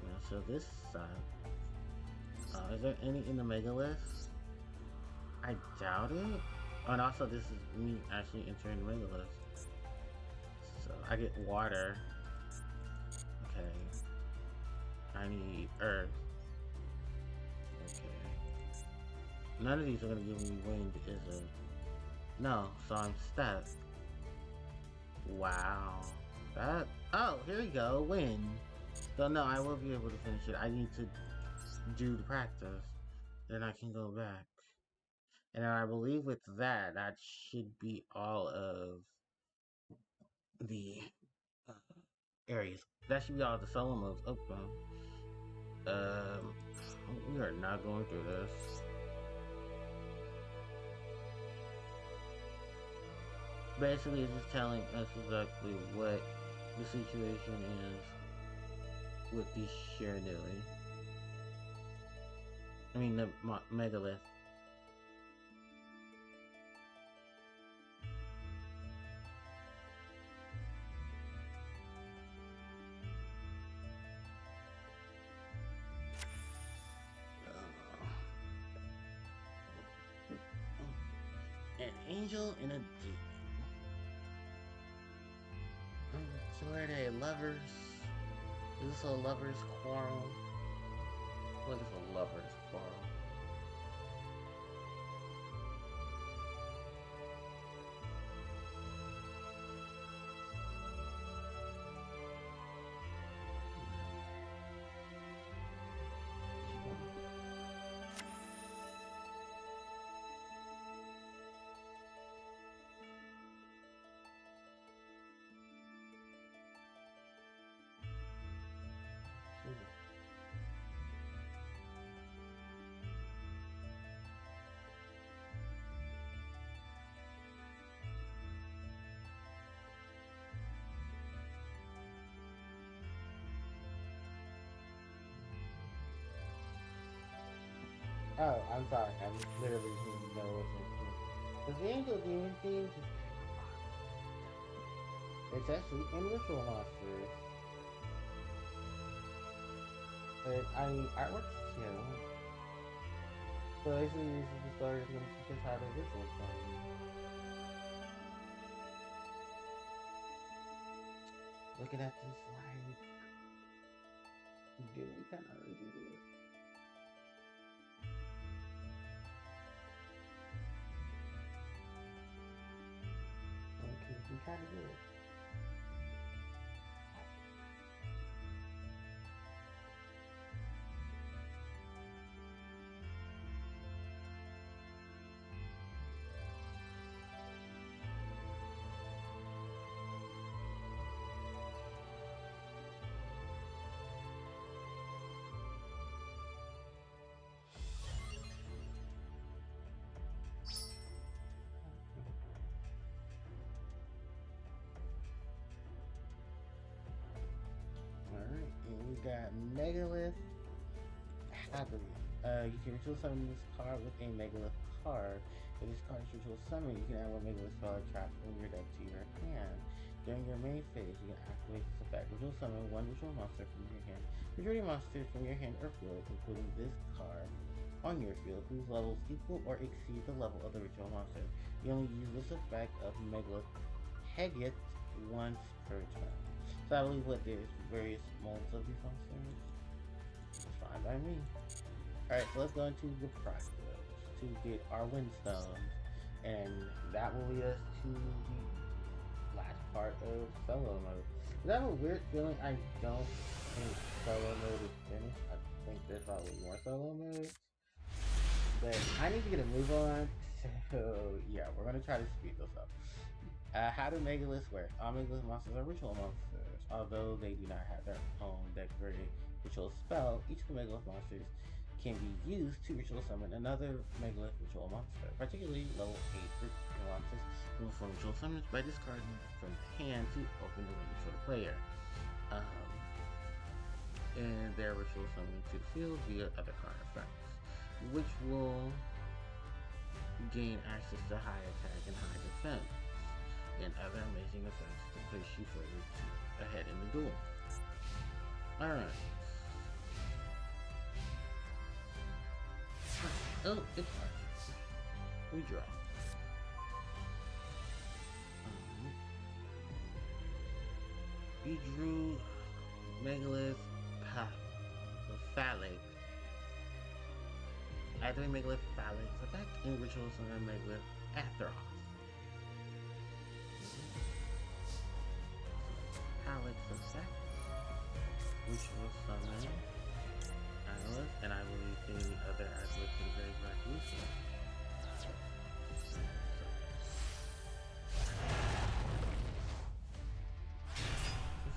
Yeah, so this side. Is there any in the megalith? I doubt it. Oh, and also this is me actually entering the megalith. So I get water. Okay. I need earth. Okay. None of these are gonna give me wind, is it? No, so I'm stuck. Wow. That. Oh, here we go. Wind. So no, I will be able to finish it. I need to do the practice. Then I can go back. And I believe with that, that should be all of the areas. That should be all the solo moves. Okay. We are not going through this. Basically, it's just telling us exactly what the situation is with the Shiranui. I mean, the megalith. An angel and a demon. So are they lovers? Is this a lover's quarrel? What is a lover's quarrel? Oh, I'm sorry. I'm literally didn't know what's in. The angel demon theme is it's actually in ritual monsters. But I mean artworks too. So basically this is the story that's gonna teach us how to ritual summon. Looking at this like dude, we kinda already do this. Okay, we kinda do it. Alright, and we got Megalith Happily. You can ritual summon this card with a Megalith card. If this card is ritual summon, you can add one Megalith card trapped from your deck to your hand. During your main phase, you can activate this effect. Ritual summon one ritual monster from your hand. Majority monsters from your hand or field, including this card, on your field, whose levels equal or exceed the level of the ritual monster. You only use this effect of Megalith Hegit once per turn. So I believe what there's various molds of these monsters. It's fine by me. Alright, so let's go into the process to get our windstones. And that will lead us to the last part of solo mode. But I have a weird feeling I don't think solo mode is finished. I think there's probably more solo modes. But I need to get a move on. So yeah, we're gonna try to speed this up. How do Megaliths work? All Megalith monsters are ritual monsters. Although they do not have their own decorated ritual spell, each of the Megalith monsters can be used to ritual summon another Megalith ritual monster, particularly level 8 ritual monsters will perform ritual summons by discarding from the hand to open the range for the player. And their ritual summoning to the field via other card effects, which will gain access to high attack and high defense, and other amazing effects to push you further ahead in the duel. Alright. Oh, it's Harpie. We draw. You drew Megalith Phallic. After Megalith Phallic effect in ritual summon Megalith Atheros. Phallic effect, ritual summon Analyst, and I believe any other Analyst in the graveyard useless.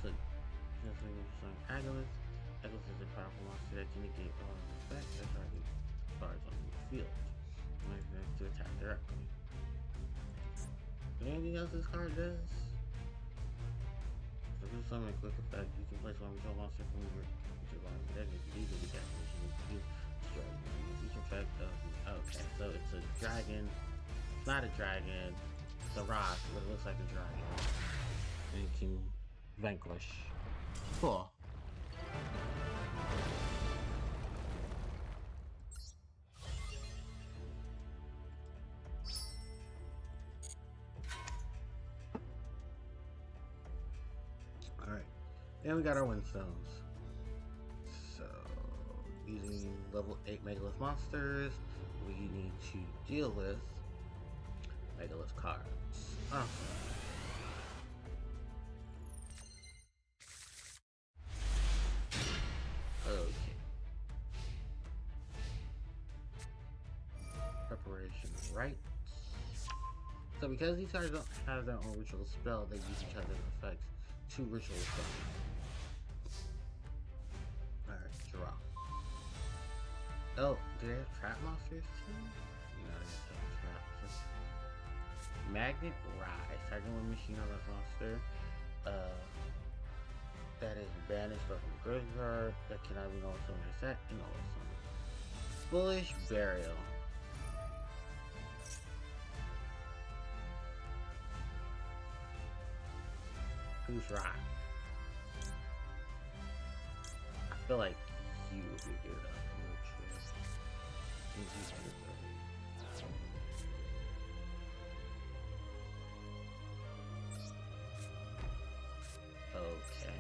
This is just some Agilist. Agilist is a powerful monster that can negate all effects that target cards on the field. To attack directly. Anything else this card does? So this is summon a quick effect. You can place one ritual monster from your deck if you leave the declaration you destroy each effect of. Okay, so it's a dragon. It's not a dragon. It's a rock, but it looks like a dragon. And it can vanquish. Cool. Alright. And we got our Windstones. So, using level 8 Megalith monsters, we need to deal with Megalith cards. Awesome. Okay. Preparation right. So because these cards don't have their own ritual spell, they use each other's effects to ritual summon. Alright, draw. Oh, do they have trap monsters too? No, they just have traps. Magnet Rise. Target one machine on that monster. That is banished from the graveyard. That cannot be also reset and also Bullish Burial. Who's right? I feel like he would be good at okay.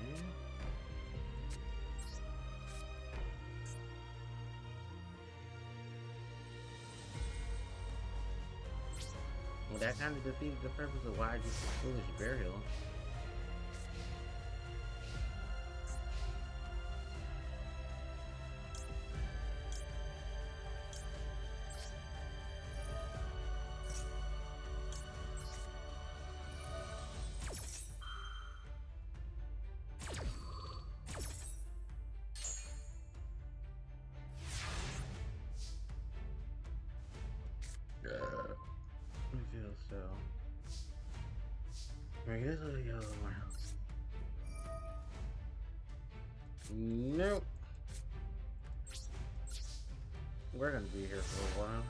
Well, that kind of defeated the purpose of why I just Foolish Burial. So, right, here's a yellow one. Nope. We're gonna be here for a while.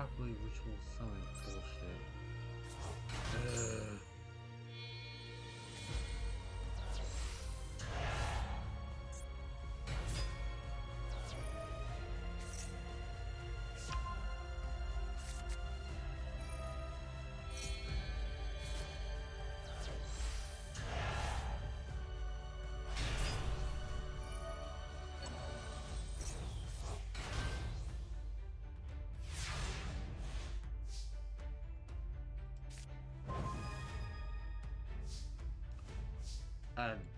Probably ritual summon bullshit. Ugh.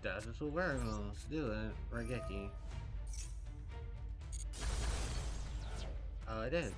That's what we're going to do it, Regeki. Oh, it is.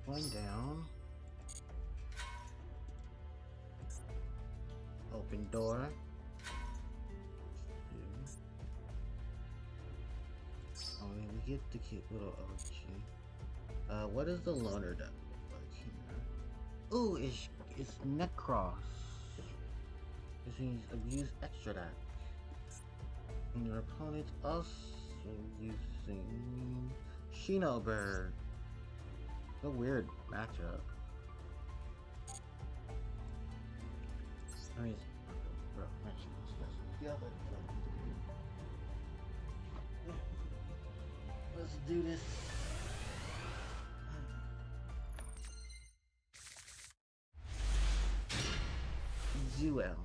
Going down. Open door. Only we get the cute little OG. What does the loner duck look like here? Ooh, it's Necross. This means abuse extra deck. And your opponent's also using Shinobird. A weird matchup. I mean, bro, actually, the other. Let's do this. Duel.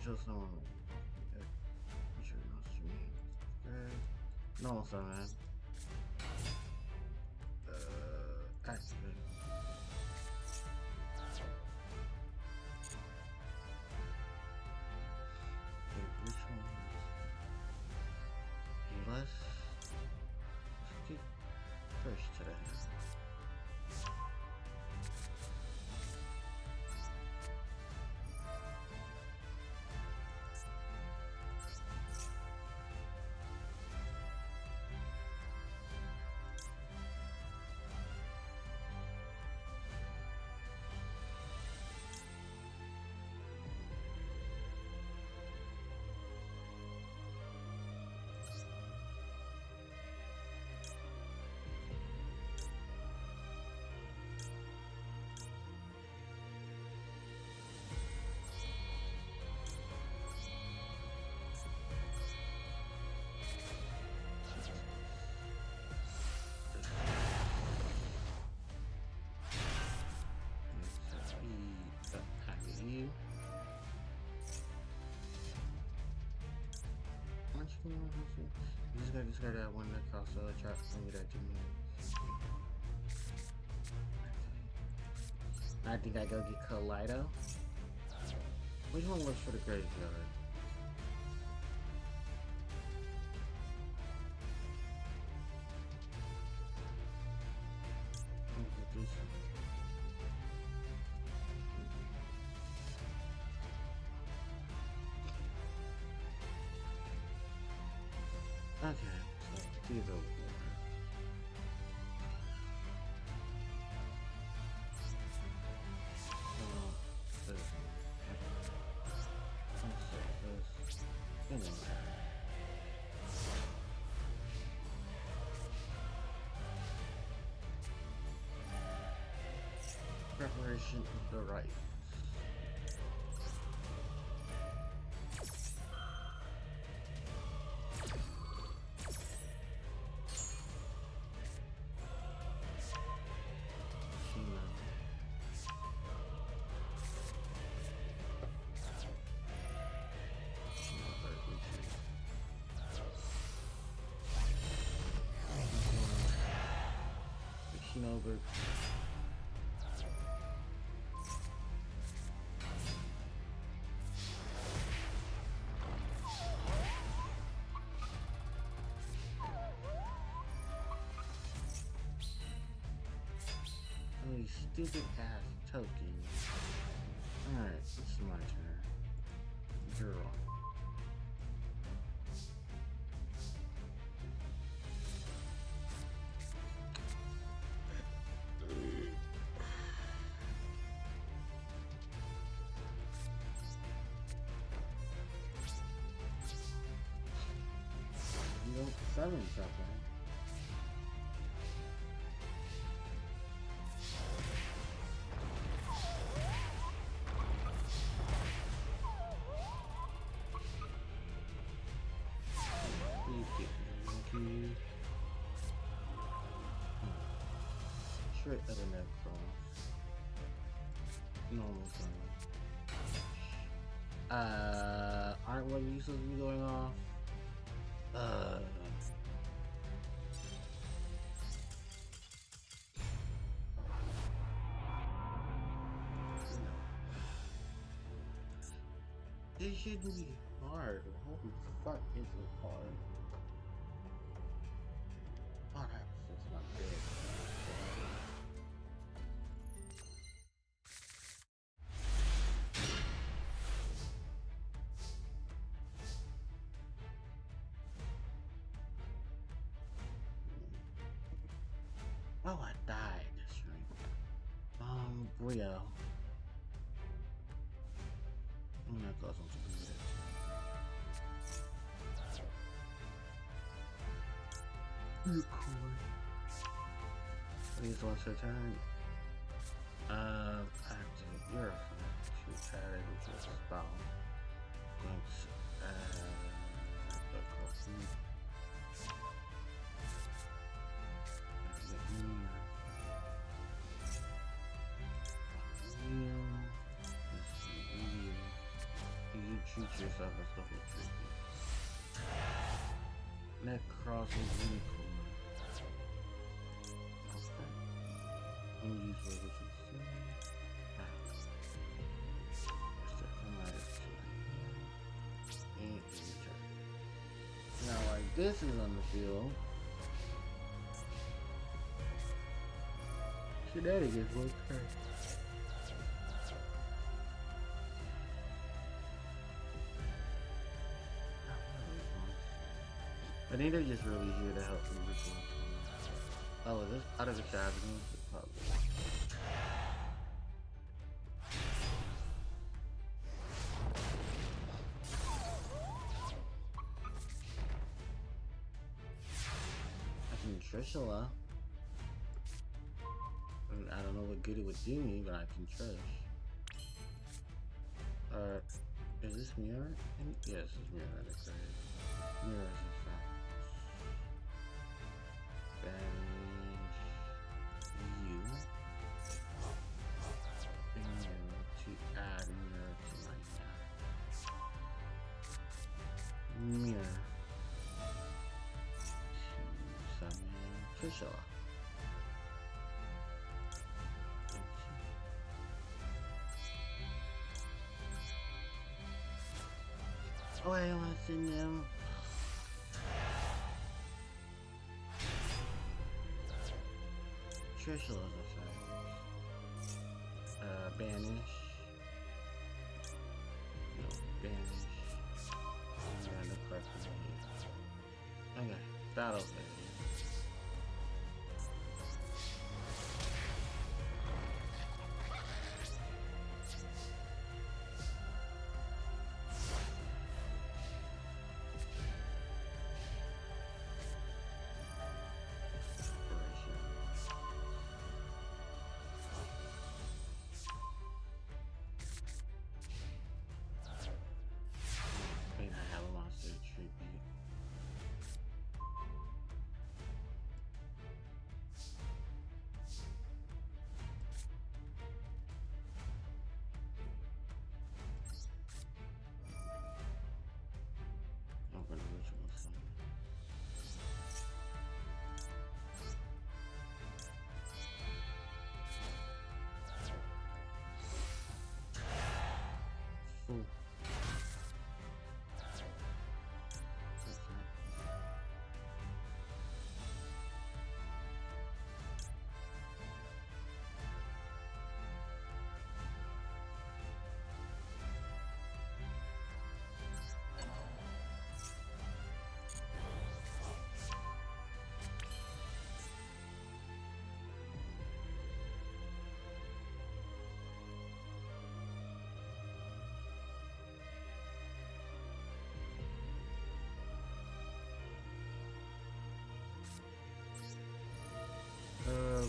Just someone. No, sorry, man. Activate. Which one? Let's get first today. You just gotta discard that one that costs a trap and get that 2 minutes. I think I go get Kaleido. Which one looks for the graveyard? Okay, so these are preparation of the right. Over. Oh, you stupid ass token. Alright, it's my turn. Girl. Summon something. Straight other neck cross. Normal summon. Aren't what you supposed to be going off? This shouldn't be hard. Holy fuck, is it hard? Oh, I died. That's right. Brio. I'm gonna close on some of that. Record. Please, once a turn. Active. You're a to add it to a spell. Going to add the coffee. You treat yourself as the whole tricky. Neck crosses unicorn. Okay. And use what would you say? And return. Now, like this is on the field. Shenanigans will occur. I think they're just really here to help me with one. Oh, is this part of the strategy? Probably. I can Trishula. I don't know what good it would do me, but I can Trish. Is this mirror? Yes, it's mirror. That is great. Mirror is in fact. Banish you. Mirror to add mirror to my mirror. To summon Trishula. Oh, I want to send them. Trishula's effect. Banish. No, banish. And the person here. Okay, battle's there.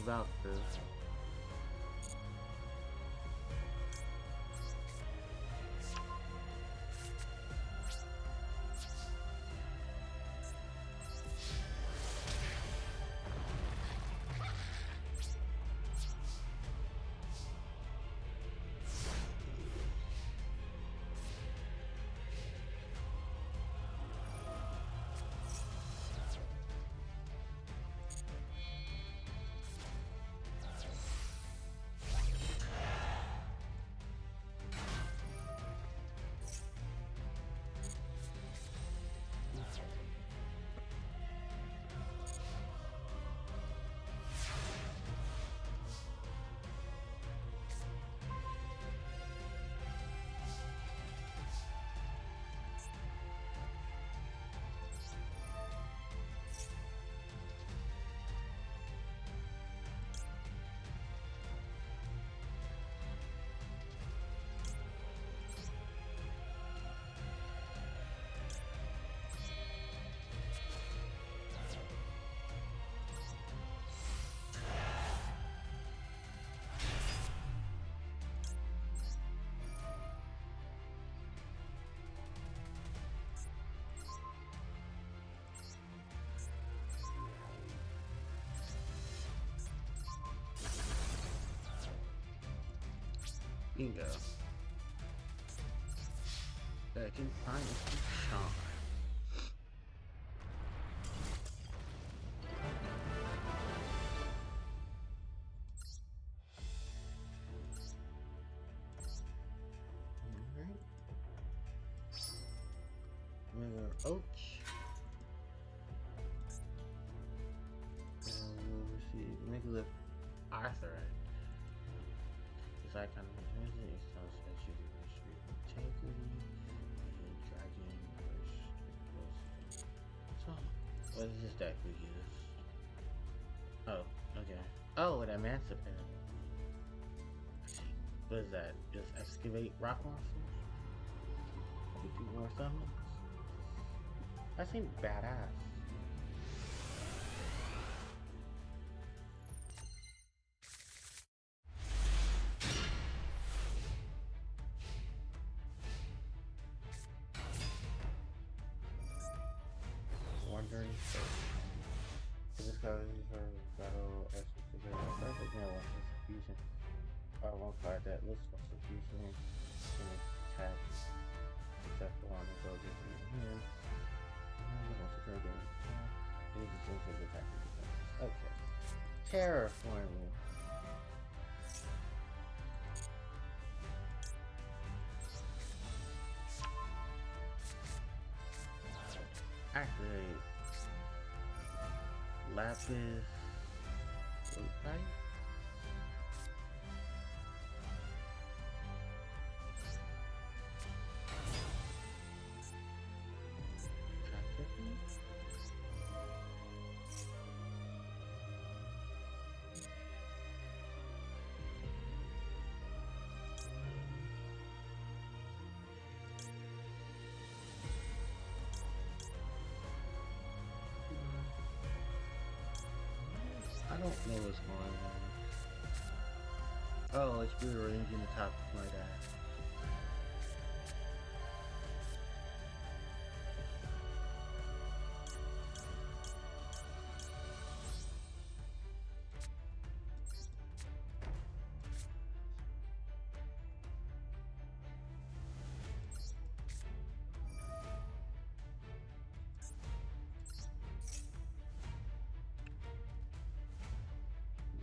About this. Bingo. Second time is the charm. Alright. Mega Oach. And we'll receive Megalith Arthur. This icon is amazing. It tells that you can restrict integrity. And dragon. So, what is this deck we use? Oh, okay. Oh, an Emancipator. What is that? Just excavate rock monsters? We do more summons? That seems badass. Wandering Soul. This card is for battle execution. First again, one execution. One card that looks for execution can attack. Except the one that goes in here. Once a trigger. It is essentially attacking defense. Okay. Terraforming. Activate. Lapis. Right? I don't know what's going on. Oh, it's rearranging the top of my deck.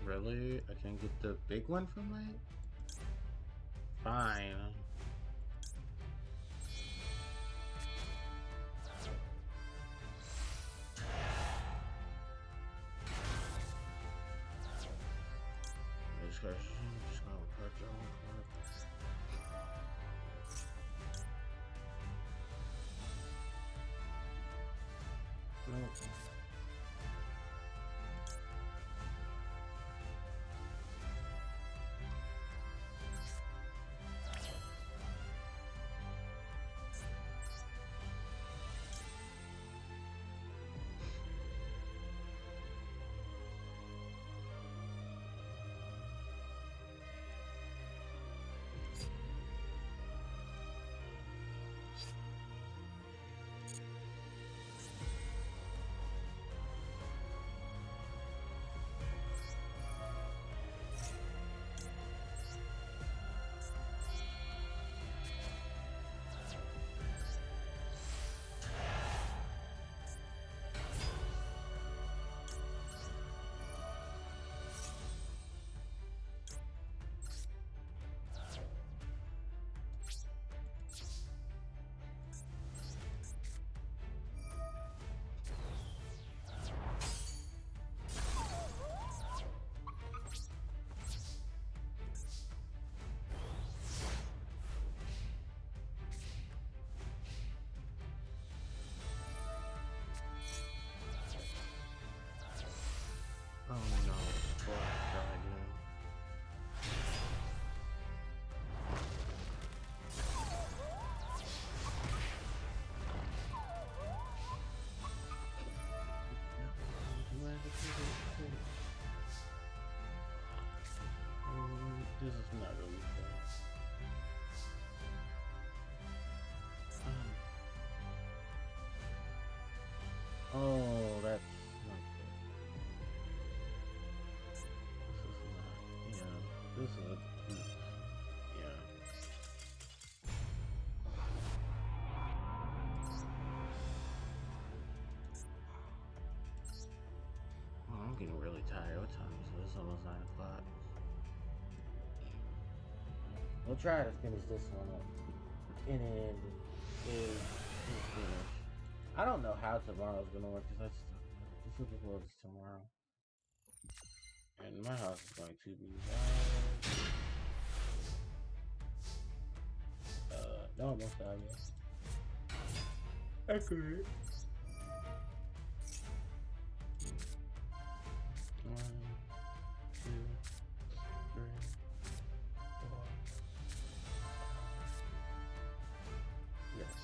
Really? I can't get the big one from that? Fine. Just gonna put your own card. Nope. Oh no, Black Dragon. This is not really fair. Oh, that's not good. This is not, yeah, this is a, yeah. getting really tired. What time is it? It's almost 9 o'clock. We'll try to finish this one up, and then we'll finish. I don't know how tomorrow's gonna work because this is before this tomorrow, and my house is going to be no, almost out yet. Accurate. 1, 2, 3, 4. Yes.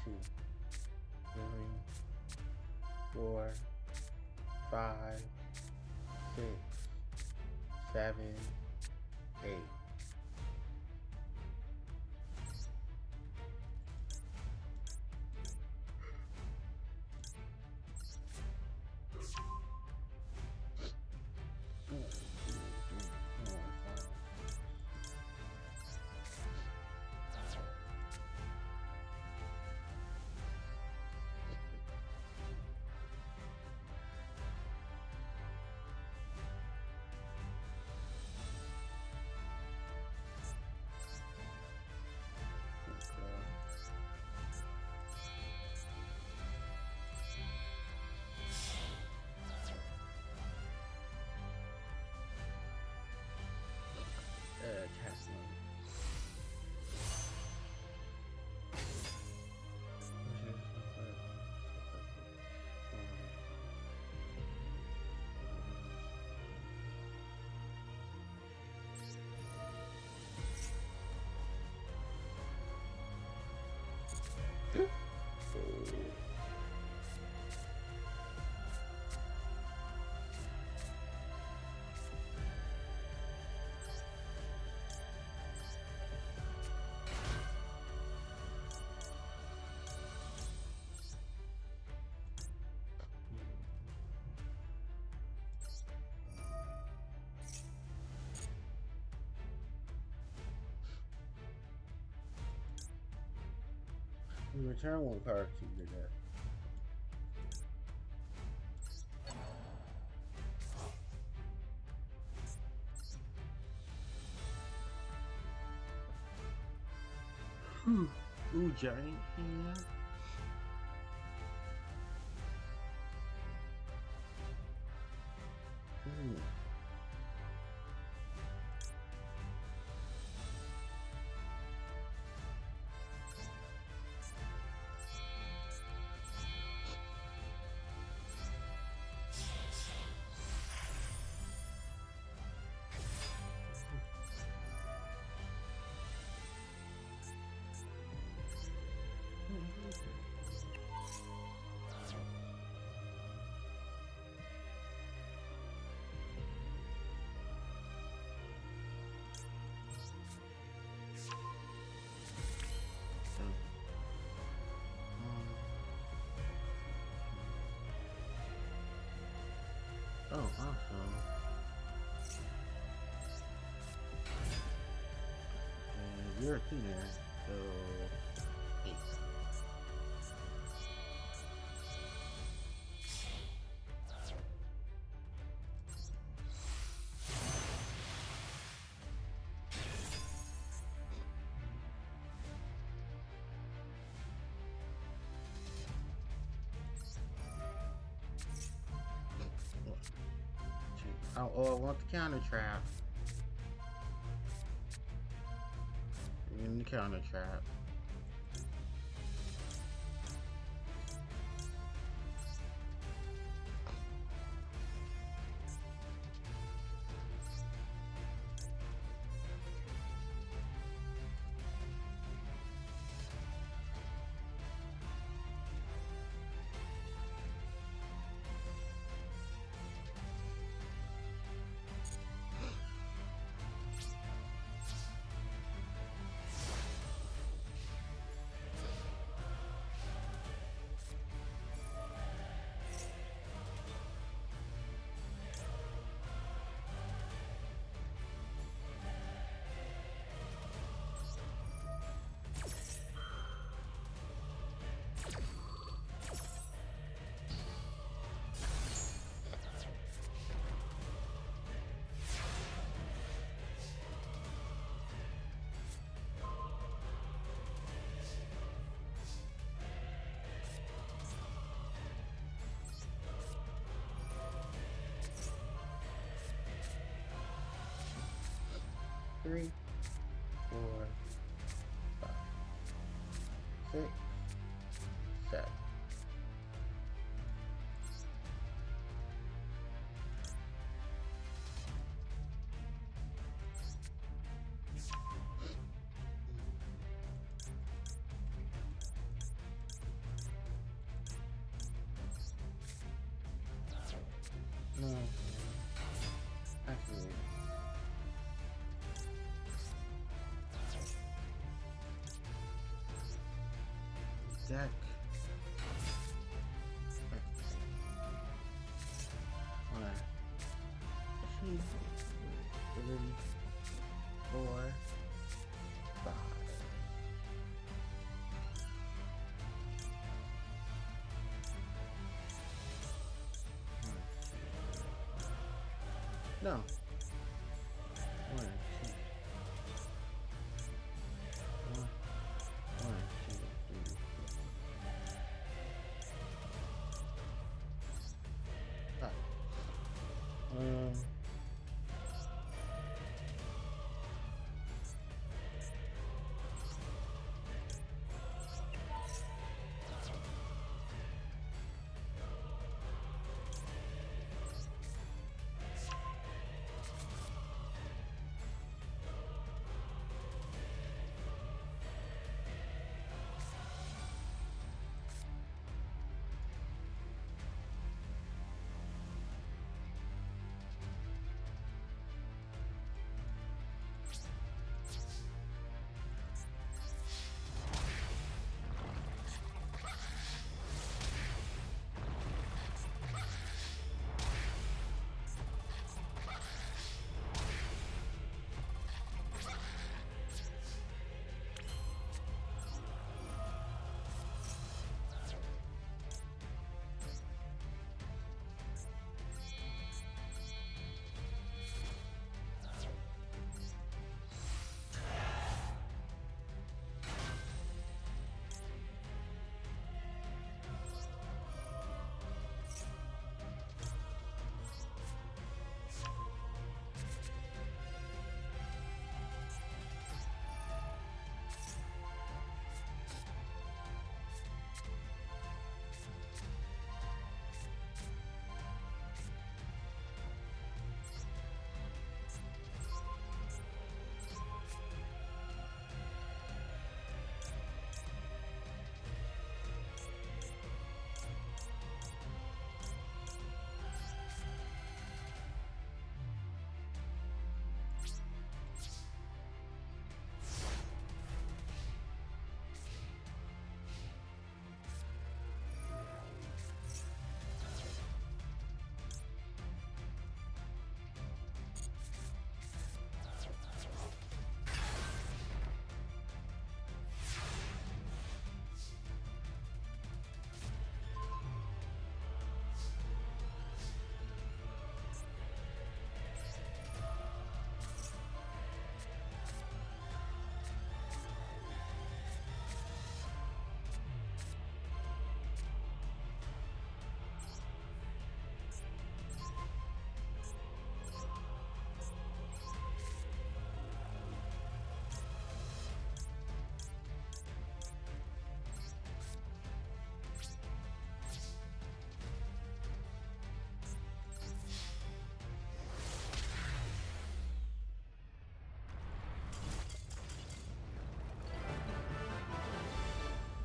Two, 3, 4, 5, 6, 7, 8. Tesla. You return 1 card to your deck. Ooh, Journey. Yeah. Oh, awesome. And you're a tuner, so 8. Oh, I want the counter trap. In the counter trap. Three, 4, 5, 6, 7. No, actually, Deck. one, two, 3, 4, 5. No. 1, 2, 1, 2, 3, 4, 5.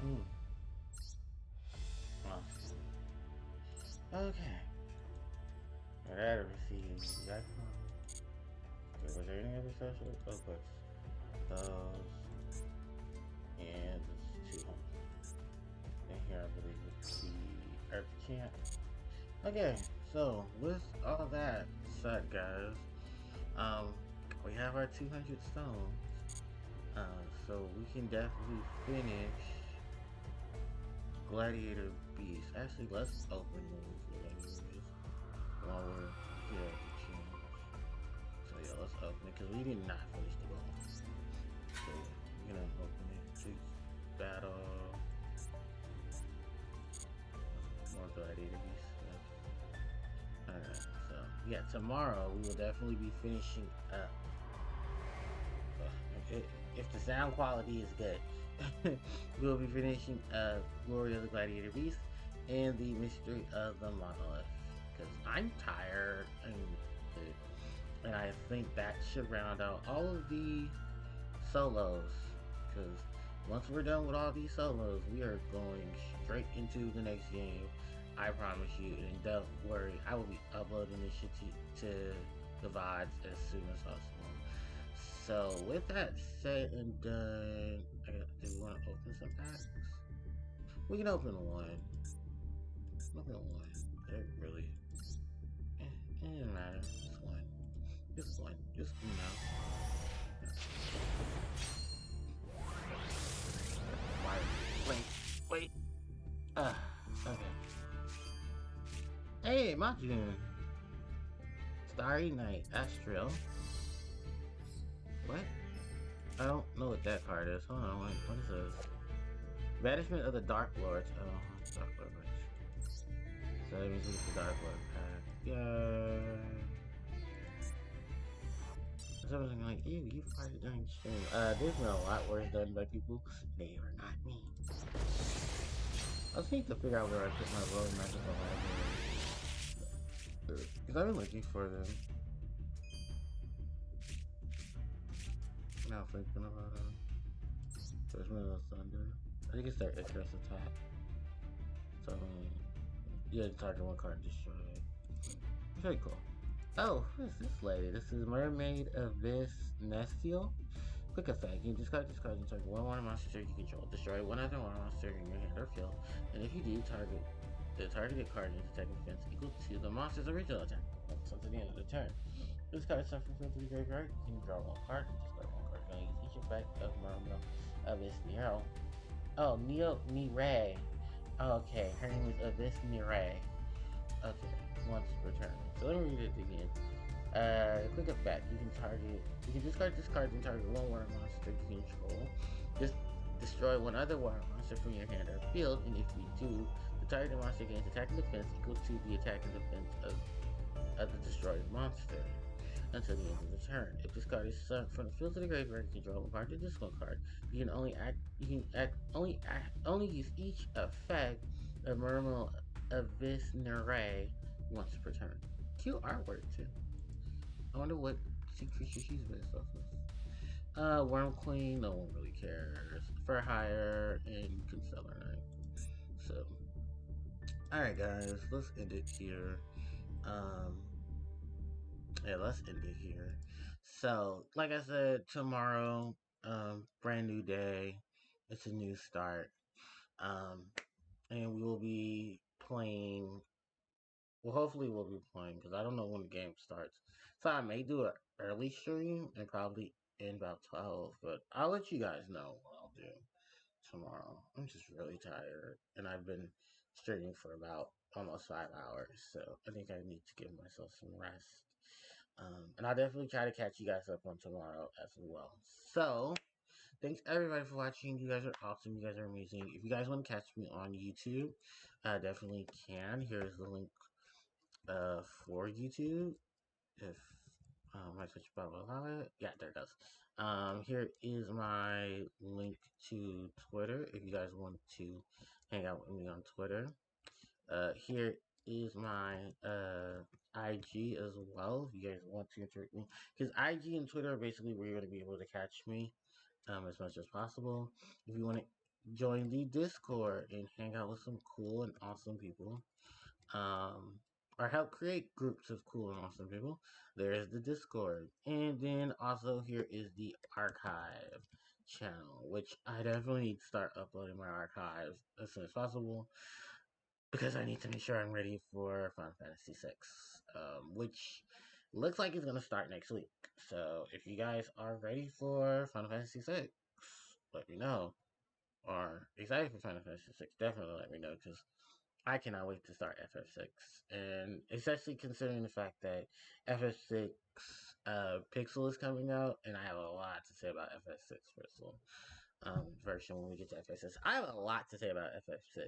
Hmm. Awesome. Okay. That receives that. Okay, was there any other special? Oh, but those and this 200. And here I believe it's the Earth Champ. Okay, so with all that said, guys, um, we have our 200 stones. So we can definitely finish Gladiator Beast. Actually, let's open those Gladiator Beast while we're here at the change. So yeah, let's open it because we did not finish the goal. So we're gonna open it. Choose battle. More Gladiator Beast stuff. Alright, so yeah, tomorrow we will definitely be finishing up. Uh, if the sound quality is good, we'll be finishing Glory of the Gladiator Beast and the Mystery of the Monolith. Because I'm tired and I think that should round out all of the solos. Because once we're done with all these solos, we are going straight into the next game. I promise you, and don't worry, I will be uploading this shit to the VODs as soon as possible. So, with that said and done, do we want to open some packs? We can open one. Open one. It really, it doesn't matter. Just one. Just one. Just, you know. Wait, wait. Okay. Hey, Majin. Starry Night, Astral. What? I don't know what that card is. Hold on, what is this? Banishment of the Dark Lords. Oh, Dark Lord Banishment. So that means we get the Dark Lord pack. Yeah. Someone's like, ew, you farted during stream. There's been a lot worse done by people. They are not me. I just need to figure out where I put my road matches on library. Because I've been looking for them. Now thinking about them. Judgment of Thunder. I think it's their Icarus attack. So, yeah, target one card and destroy it. Very cool. Oh, who is this lady? This is Mermaid Abyss Nestial. Quick effect. You discard this card and target one water monster you control. Destroy one other water monster in your hand or field. And if you do, target the targeted card and attack defense equal to the monster's original attack. That's until the end of the turn. This card is suffering from 3 graveyard. You can draw one card and discard one card. You're going to use each effect of Mermaid Abyss Nero. Oh, Neo Mirai. Okay, her name is Abyss Mirai. Okay, once per turn. So let me read it again. Quick effect. You can discard this card and target one water monster you control. Just destroy one other water monster from your hand or field, and if you do, the targeted monster gains attack and defense equal to the attack and defense of the destroyed monster until the end of the turn. If this card is sent from the field to the graveyard, you can draw one card to this one card. You can only use each effect of Mermaid Abyss Nere once per turn. Cute artwork too. I wonder what sea creature she's based off of. Worm Queen, no one really cares. For Hire and Concealer Knight. So, alright guys, let's end it here. Yeah, let's end it here. So, like I said, tomorrow, brand new day. It's a new start. And we will be playing. Well, hopefully we'll be playing because I don't know when the game starts. So I may do an early stream and probably in about 12. But I'll let you guys know what I'll do tomorrow. I'm just really tired, and I've been streaming for about almost 5 hours. So I think I need to give myself some rest. And I'll definitely try to catch you guys up on tomorrow as well. So, thanks everybody for watching. You guys are awesome. You guys are amazing. If you guys want to catch me on YouTube, definitely can. Here's the link for YouTube. If my Twitch bubble allow it. Yeah, there it goes. Here is my link to Twitter if you guys want to hang out with me on Twitter. Here is my IG as well if you guys want to interact with me. Because IG and Twitter are basically where you're going to be able to catch me as much as possible. If you want to join the Discord and hang out with some cool and awesome people. Um, or help create groups of cool and awesome people. There's the Discord. And then also here is the archive channel, which I definitely need to start uploading my archives as soon as possible because I need to make sure I'm ready for Final Fantasy VI, which looks like it's going to start next week. So if you guys are ready for Final Fantasy VI, let me know. Or excited for Final Fantasy VI, definitely let me know because I cannot wait to start FF6, and especially considering the fact that FF6 Pixel is coming out, and I have a lot to say about FF6 Pixel version when we get to FF6. I have a lot to say about FF6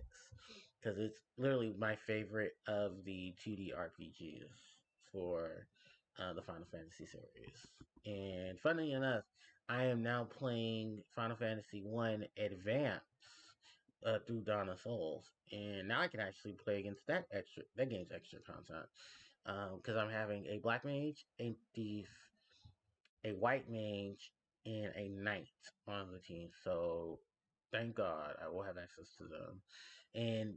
because it's literally my favorite of the 2D RPGs for the Final Fantasy series. And funny enough, I am now playing Final Fantasy 1 Advance through Dawn of Souls, and now I can actually play against that game's extra content. Because I'm having a black mage, a thief, a white mage, and a knight on the team. So thank God I will have access to them. And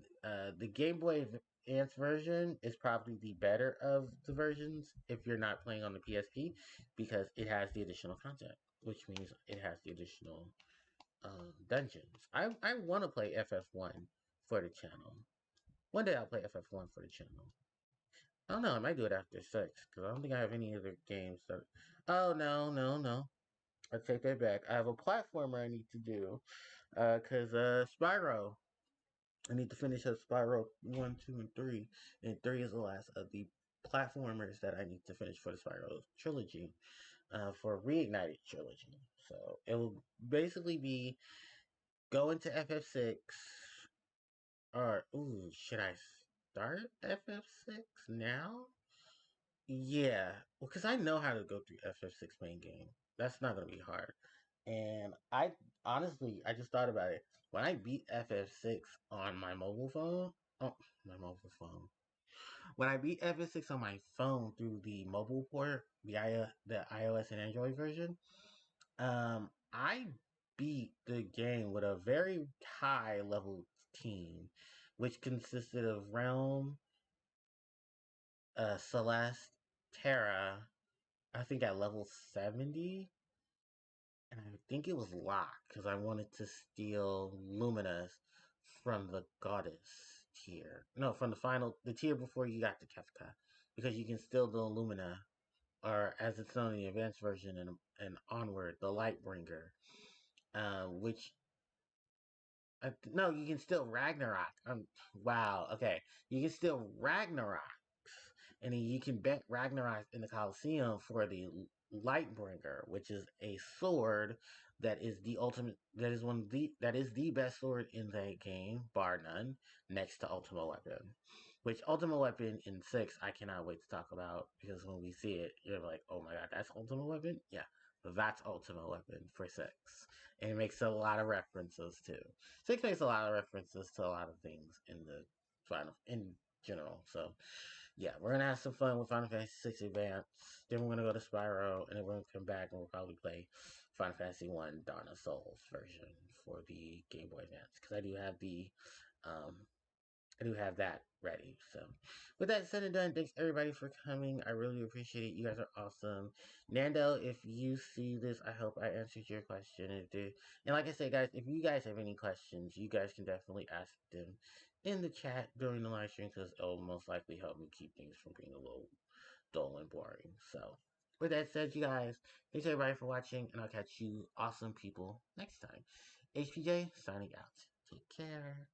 the Game Boy Advance version is probably the better of the versions if you're not playing on the PSP because it has the additional content, which means it has the additional dungeons. I want to play FF1 for the channel. One day I'll play FF1 for the channel. I don't know. I might do it after 6 because I don't think I have any other games that. Oh no, no, no! I take that back. I have a platformer I need to do. Cause Spyro. I need to finish up Spyro 1, 2, and 3. And 3 is the last of the platformers that I need to finish for the Spyro trilogy. For Reignited trilogy. So it will basically be go into FF6 or ooh, should I start FF6 now? Yeah, well, because I know how to go through FF6 main game. That's not gonna be hard. And I just thought about it. When I beat FF6 on my mobile phone, oh, my mobile phone. When I beat FF6 on my phone through the mobile port, the iOS and Android version, I beat the game with a very high level team, which consisted of Realm, Celeste, Terra, I think at level 70, and I think it was locked because I wanted to steal Luminous from the goddess tier. No, from the tier before you got to Kefka, because you can still do Lumina, or as it's known in the advanced version and onward, the Lightbringer, which no, you can still Ragnarok. Wow. Okay, you can still Ragnarok, and then you can bet Ragnarok in the Colosseum for the Lightbringer, which is a sword that is the ultimate. That is the best sword in the game, bar none, next to Ultima Weapon. Which Ultima Weapon in 6, I cannot wait to talk about because when we see it, you're like, oh my god, that's Ultima Weapon? Yeah, that's Ultima Weapon for 6. And it makes a lot of references too. 6 makes a lot of references to a lot of things in the in general. So yeah, we're gonna have some fun with Final Fantasy 6 Advance. Then we're gonna go to Spyro, and then we're gonna come back and we'll probably play Final Fantasy 1 Dawn of Souls version for the Game Boy Advance because um I do have that ready. So, with that said and done, thanks everybody for coming. I really appreciate it. You guys are awesome. Nando, if you see this, I hope I answered your question. And like I said, guys, if you guys have any questions, you guys can definitely ask them in the chat during the live stream because it'll most likely help me keep things from being a little dull and boring. So, with that said, you guys, thanks everybody for watching, and I'll catch you awesome people next time. HPJ signing out. Take care.